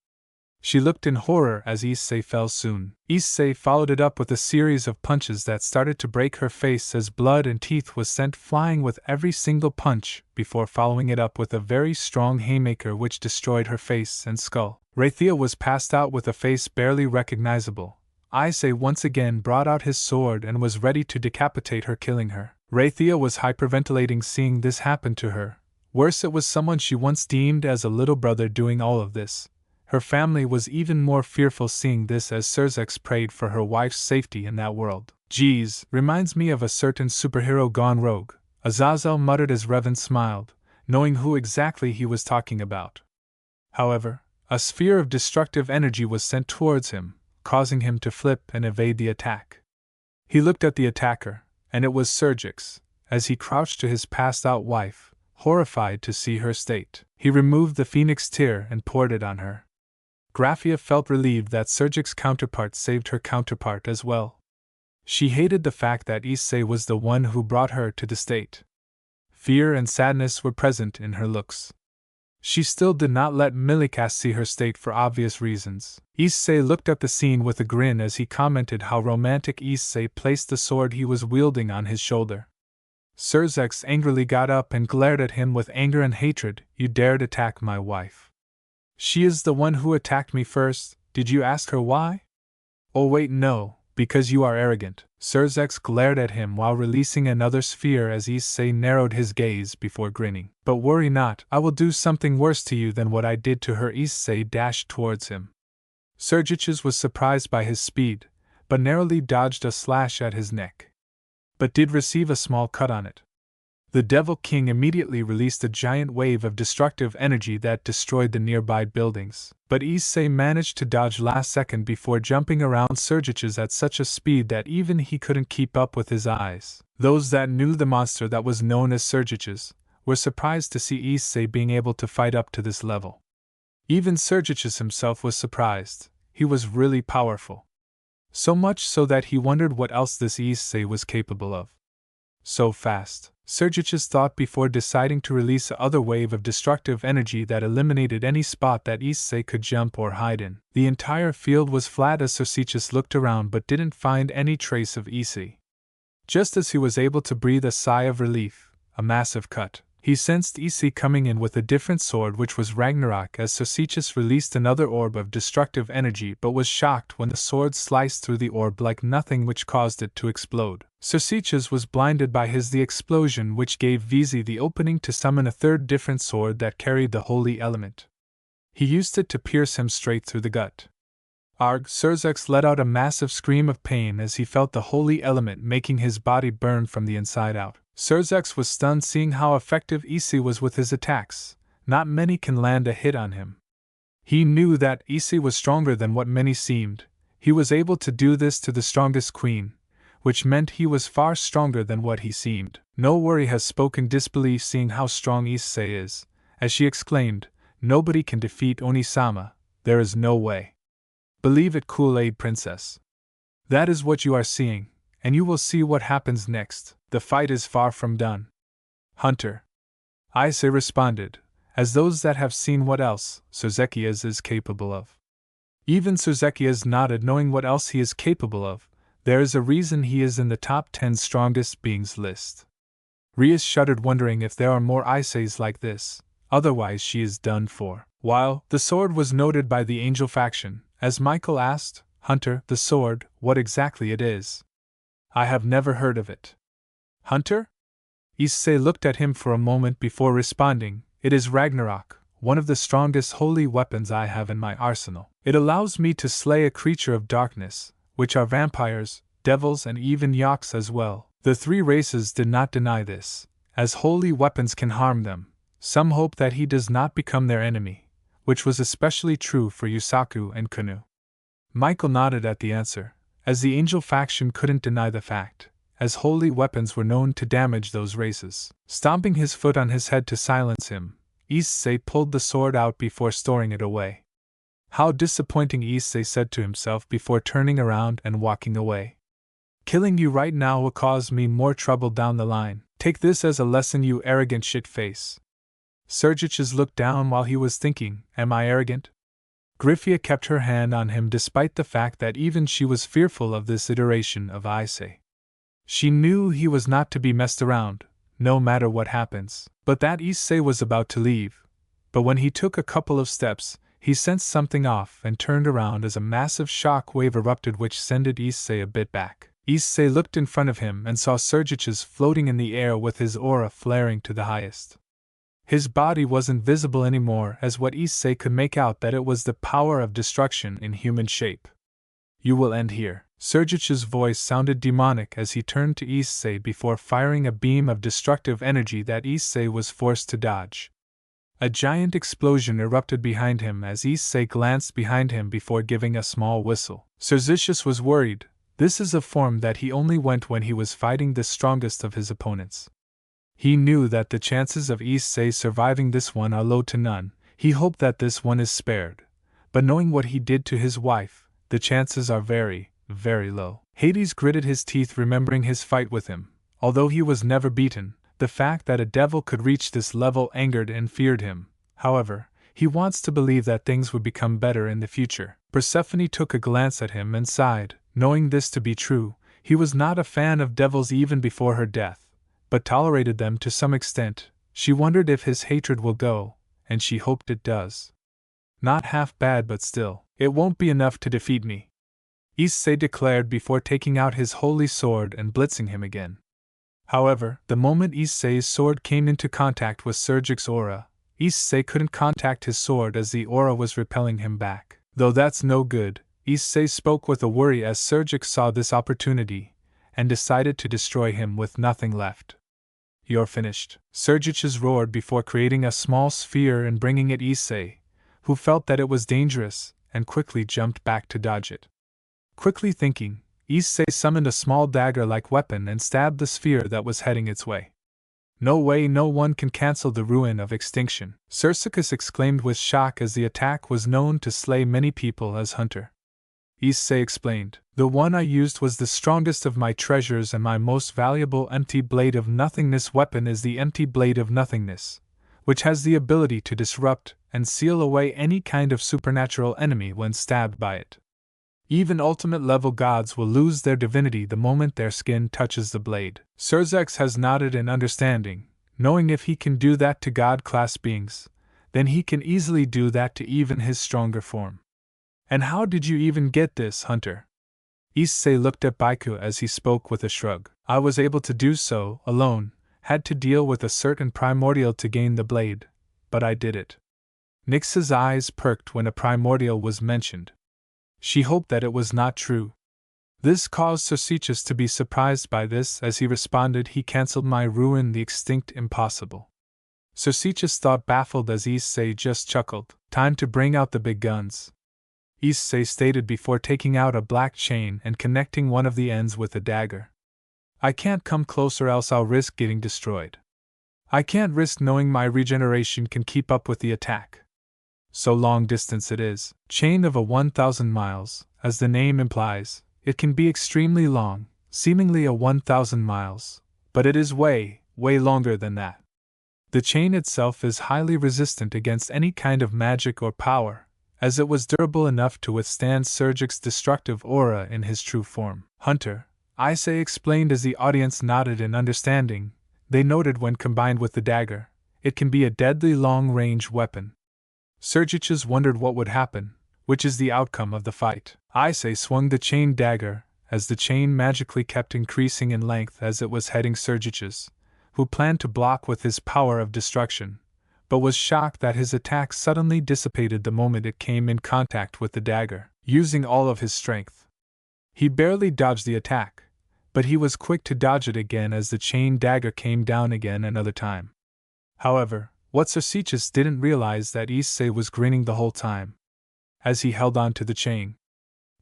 She looked in horror as Issei fell soon. Issei followed it up with a series of punches that started to break her face as blood and teeth was sent flying with every single punch, before following it up with a very strong haymaker which destroyed her face and skull. Rathia was passed out with a face barely recognizable. Issei once again brought out his sword and was ready to decapitate her, killing her. Rathia was hyperventilating seeing this happen to her. Worse, it was someone she once deemed as a little brother doing all of this. Her family was even more fearful seeing this as Surzex prayed for her wife's safety in that world. Geez, reminds me of a certain superhero gone rogue, Azazel muttered as Revan smiled, knowing who exactly he was talking about. However, a sphere of destructive energy was sent towards him, causing him to flip and evade the attack. He looked at the attacker, and it was Surzex, as he crouched to his passed-out wife, horrified to see her state. He removed the phoenix tear and poured it on her. Gracia felt relieved that Surgex's counterpart saved her counterpart as well. She hated the fact that Issei was the one who brought her to the state. Fear and sadness were present in her looks. She still did not let Milikas see her state for obvious reasons. Issei looked at the scene with a grin as he commented how romantic. Issei placed the sword he was wielding on his shoulder. Surzex angrily got up and glared at him with anger and hatred. You dared attack my wife. She is the one who attacked me first. Did you ask her why? Oh wait, no, because you are arrogant. Surzex glared at him while releasing another sphere as Issei narrowed his gaze before grinning. But worry not, I will do something worse to you than what I did to her. Issei dashed towards him. Surzex was surprised by his speed, but narrowly dodged a slash at his neck, but did receive a small cut on it. The Devil King immediately released a giant wave of destructive energy that destroyed the nearby buildings, but Issei managed to dodge last second before jumping around Surzex at such a speed that even he couldn't keep up with his eyes. Those that knew the monster that was known as Surzex were surprised to see Issei being able to fight up to this level. Even Surzex himself was surprised. He was really powerful. So much so that he wondered what else this Issei was capable of. So fast. Sergius thought before deciding to release another wave of destructive energy that eliminated any spot that Issei could jump or hide in. The entire field was flat as Sergius looked around but didn't find any trace of Issei. Just as he was able to breathe a sigh of relief, a massive cut, he sensed Issei coming in with a different sword, which was Ragnarok, as Sergius released another orb of destructive energy but was shocked when the sword sliced through the orb like nothing, which caused it to explode. Sergius was blinded by the explosion, which gave Issei the opening to summon a third different sword that carried the holy element. He used it to pierce him straight through the gut. Arg! Sergius let out a massive scream of pain as he felt the holy element making his body burn from the inside out. Sergius was stunned seeing how effective Issei was with his attacks. Not many can land a hit on him. He knew that Issei was stronger than what many seemed. He was able to do this to the strongest queen, which meant he was far stronger than what he seemed. No worry has spoken disbelief seeing how strong Issei is, as she exclaimed, "Nobody can defeat Onisama, there is no way. Believe it, Kool-Aid Princess. That is what you are seeing, and you will see what happens next. The fight is far from done." "Hunter," Issei responded, as those that have seen what else Sergius is capable of. Even Sergius nodded, knowing what else he is capable of. There is a reason he is in the top 10 strongest beings list. Rias shuddered, wondering if there are more Isseis like this, otherwise she is done for. While the sword was noted by the Angel faction, as Michael asked, "Hunter, the sword, what exactly it is?" "I have never heard of it." "Hunter?" Issei looked at him for a moment before responding, "It is Ragnarok, one of the strongest holy weapons I have in my arsenal. It allows me to slay a creature of darkness, which are vampires, devils, and even yaks as well." The three races did not deny this, as holy weapons can harm them. Some hope that he does not become their enemy, which was especially true for Yusaku and Kanu. Michael nodded at the answer, as the Angel faction couldn't deny the fact, as holy weapons were known to damage those races. Stomping his foot on his head to silence him, Issei pulled the sword out before storing it away. "How disappointing," Issei said to himself before turning around and walking away. "Killing you right now will cause me more trouble down the line. Take this as a lesson, you arrogant shit-face." Sergius looked down while he was thinking, "Am I arrogant?" Griffia kept her hand on him despite the fact that even she was fearful of this iteration of Issei. She knew he was not to be messed around, no matter what happens. But that Issei was about to leave. But when he took a couple of steps, he sensed something off and turned around as a massive shock wave erupted, which sended Issei a bit back. Issei looked in front of him and saw Sergius floating in the air with his aura flaring to the highest. His body wasn't visible anymore, as what Issei could make out that it was the power of destruction in human shape. "You will end here." Sergius' voice sounded demonic as he turned to Issei before firing a beam of destructive energy that Issei was forced to dodge. A giant explosion erupted behind him as Issei glanced behind him before giving a small whistle. Sergius was worried. This is a form that he only went when he was fighting the strongest of his opponents. He knew that the chances of Issei surviving this one are low to none. He hoped that this one is spared. But knowing what he did to his wife, the chances are very, very low. Hades gritted his teeth remembering his fight with him. Although he was never beaten, the fact that a devil could reach this level angered and feared him. However, he wants to believe that things would become better in the future. Persephone took a glance at him and sighed, knowing this to be true. He was not a fan of devils even before her death, but tolerated them to some extent. She wondered if his hatred will go, and she hoped it does. "Not half bad, but still, it won't be enough to defeat me," Issei declared before taking out his holy sword and blitzing him again. However, the moment Issei's sword came into contact with Sergius' aura, Issei couldn't contact his sword as the aura was repelling him back. "Though that's no good," Issei spoke with a worry as Sergius saw this opportunity, and decided to destroy him with nothing left. "You're finished," Sergius roared before creating a small sphere and bringing it Issei, who felt that it was dangerous, and quickly jumped back to dodge it. Quickly thinking, Issei summoned a small dagger-like weapon and stabbed the sphere that was heading its way. "No way, no one can cancel the ruin of extinction," Sergius exclaimed with shock as the attack was known to slay many people as Hunter. Issei explained. The one I used was the strongest of my treasures, and my most valuable empty blade of nothingness weapon is the empty blade of nothingness, which has the ability to disrupt and seal away any kind of supernatural enemy when stabbed by it. Even ultimate-level gods will lose their divinity the moment their skin touches the blade. Surzex has nodded in understanding, knowing if he can do that to god-class beings, then he can easily do that to even his stronger form. And how did you even get this, Hunter? Issei looked at Baiku as he spoke with a shrug. I was able to do so, alone, had to deal with a certain primordial to gain the blade, but I did it. Nyx's eyes perked when a primordial was mentioned. She hoped that it was not true. This caused Cercichus to be surprised by this. As he responded, he cancelled my ruin, the extinct impossible. Cercichus thought, baffled, as Issei just chuckled. Time to bring out the big guns, Issei stated before taking out a black chain and connecting one of the ends with a dagger. I can't come closer, else I'll risk getting destroyed. I can't risk knowing my regeneration can keep up with the attack. So long distance it is. Chain of 1,000 miles, as the name implies. It can be extremely long, seemingly 1,000 miles, but it is way, way longer than that. The chain itself is highly resistant against any kind of magic or power, as it was durable enough to withstand Surgic's destructive aura in his true form. Hunter, Issei explained as the audience nodded in understanding. They noted when combined with the dagger, it can be a deadly long-range weapon. Surgichus wondered what would happen, which is the outcome of the fight. Issei swung the chain dagger, as the chain magically kept increasing in length as it was heading Surgichus, who planned to block with his power of destruction, but was shocked that his attack suddenly dissipated the moment it came in contact with the dagger, using all of his strength. He barely dodged the attack, but he was quick to dodge it again as the chain dagger came down again another time. However, what Cercichus didn't realize that Issei was grinning the whole time, as he held on to the chain.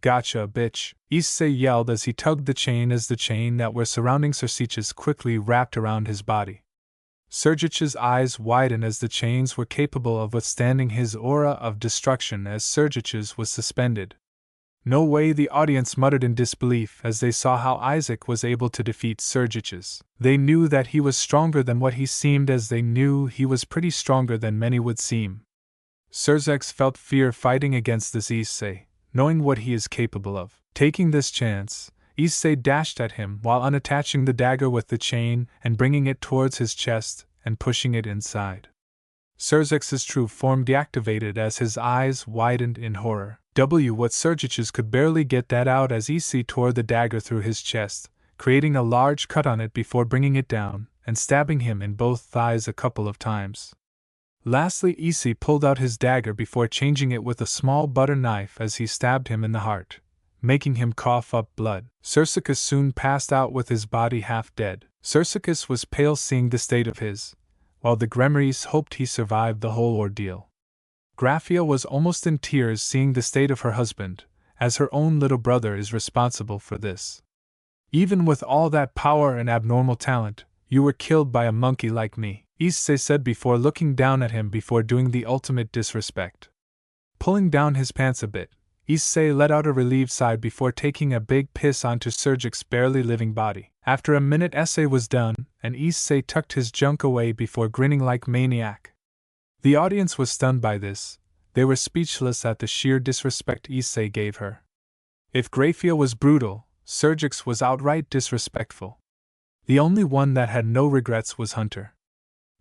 Gotcha, bitch, Issei yelled as he tugged the chain, as the chain that were surrounding Cercichus quickly wrapped around his body. Surgich's eyes widened as the chains were capable of withstanding his aura of destruction as Surgichus was suspended. No way, the audience muttered in disbelief as they saw how Isaac was able to defeat Surgichus. They knew that he was stronger than what he seemed, as they knew he was pretty stronger than many would seem. Surzex felt fear fighting against this Issei, knowing what he is capable of. Taking this chance, Issei dashed at him while unattaching the dagger with the chain and bringing it towards his chest and pushing it inside. Surzex's true form deactivated as his eyes widened in horror. What Surgichus could barely get that out as Issei tore the dagger through his chest, creating a large cut on it before bringing it down and stabbing him in both thighs a couple of times. Lastly, Issei pulled out his dagger before changing it with a small butter knife as he stabbed him in the heart, making him cough up blood. Cercicus soon passed out with his body half dead. Cercicus was pale seeing the state of his, while the Gremries hoped he survived the whole ordeal. Graphia was almost in tears seeing the state of her husband, as her own little brother is responsible for this. Even with all that power and abnormal talent, you were killed by a monkey like me, Issei said before looking down at him before doing the ultimate disrespect. Pulling down his pants a bit, Issei let out a relieved sigh before taking a big piss onto Surgic's barely living body. After a minute, essay was done, and Issei tucked his junk away before grinning like maniac. The audience was stunned by this. They were speechless at the sheer disrespect Issei gave her. If Graphia was brutal, Surgix was outright disrespectful. The only one that had no regrets was Hunter.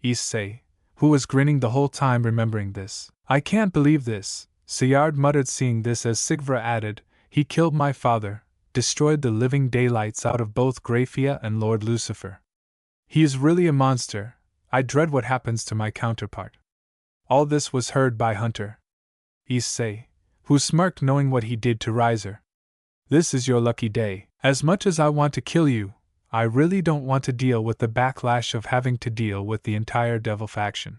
Issei, who was grinning the whole time remembering this. I can't believe this, Seyard muttered seeing this as Sigvra added, he killed my father, destroyed the living daylights out of both Graphia and Lord Lucifer. He is really a monster. I dread what happens to my counterpart. All this was heard by Hunter. Issei, who smirked knowing what he did to Riser. This is your lucky day. As much as I want to kill you, I really don't want to deal with the backlash of having to deal with the entire Devil faction.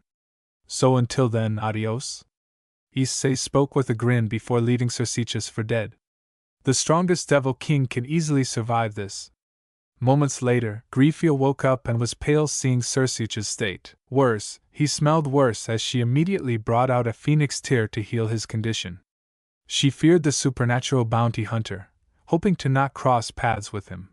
So until then, adios? Issei spoke with a grin before leaving Cercichus for dead. The strongest Devil King can easily survive this. Moments later, Graphia woke up and was pale seeing Cercichus' state. Worse, he smelled worse as she immediately brought out a phoenix tear to heal his condition. She feared the supernatural bounty hunter, hoping to not cross paths with him.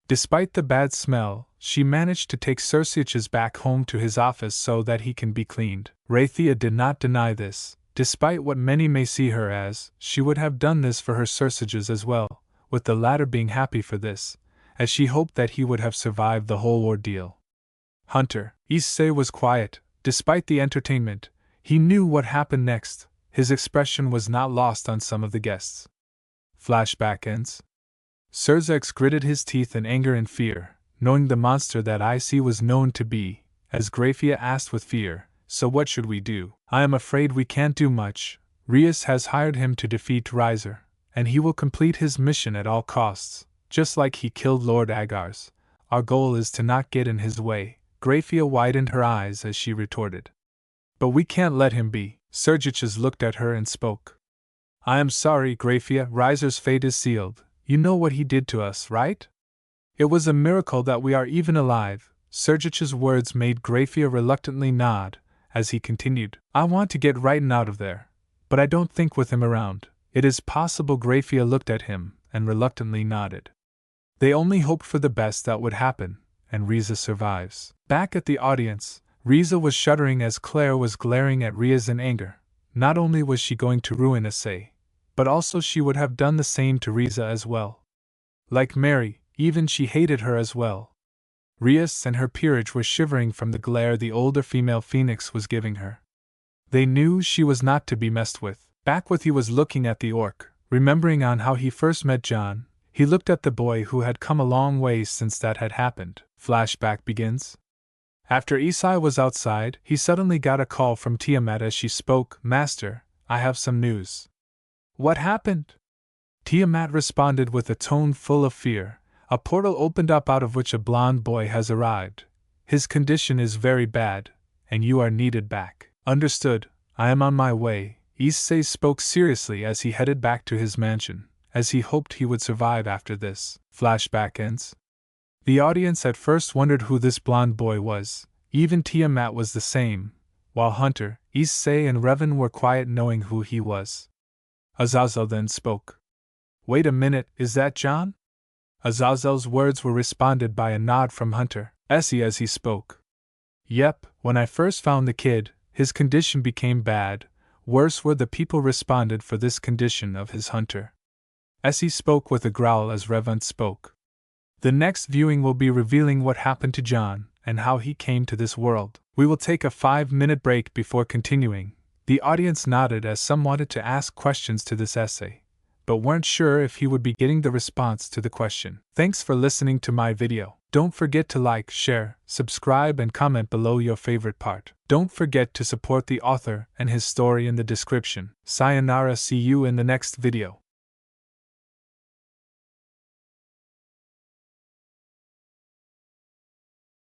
Despite the bad smell, she managed to take Circeus back home to his office so that he can be cleaned. Raythea did not deny this. Despite what many may see her as, she would have done this for her Circeus as well, with the latter being happy for this, as she hoped that he would have survived the whole ordeal. Hunter Issei was quiet. Despite the entertainment, he knew what happened next. His expression was not lost on some of the guests. Flashback ends. Circeus gritted his teeth in anger and fear, knowing the monster that Issei was known to be, as Grafia asked with fear, "So what should we do?" "I am afraid we can't do much. Rias has hired him to defeat Riser, and he will complete his mission at all costs, just like he killed Lord Agar's. Our goal is to not get in his way." Grafia widened her eyes as she retorted. "But we can't let him be." Circeus looked at her and spoke. "I am sorry, Grafia, Riser's fate is sealed. You know what he did to us, right? It was a miracle that we are even alive." Circeus' words made Grafia reluctantly nod, as he continued, "I want to get Righton out of there, but I don't think with him around, it is possible." Grafia looked at him, and reluctantly nodded. They only hoped for the best that would happen, and Riza survives. Back at the audience, Riza was shuddering as Claire was glaring at Riaz in anger. Not only was she going to ruin Issei, but also she would have done the same to Riza as well. Like Mary, even she hated her as well. Riaz and her peerage were shivering from the glare the older female phoenix was giving her. They knew she was not to be messed with. Backwith was looking at the orc, remembering on how he first met John. He looked at the boy who had come a long way since that had happened. Flashback begins. After Issei was outside, he suddenly got a call from Tiamat as she spoke. "Master, I have some news." "What happened?" Tiamat responded with a tone full of fear. "A portal opened up out of which a blonde boy has arrived. His condition is very bad, and you are needed back." "Understood, I am on my way." Issei spoke seriously as he headed back to his mansion, as he hoped he would survive after this. Flashback ends. The audience at first wondered who this blonde boy was. Even Tiamat was the same, while Hunter, Issei and Revan were quiet knowing who he was. Azazel then spoke. "Wait a minute, is that John?" Azazel's words were responded by a nod from Hunter Essie as he spoke. "Yep, when I first found the kid, his condition became bad. Worse were the people responded for this condition of his." Hunter Essie spoke with a growl as Revan spoke. "The next viewing will be revealing what happened to John, and how he came to this world. We will take a 5-minute break before continuing." The audience nodded as some wanted to ask questions to this essay, but weren't sure if he would be getting the response to the question. Thanks for listening to my video. Don't forget to like, share, subscribe and comment below your favorite part. Don't forget to support the author and his story in the description. Sayonara, see you in the next video.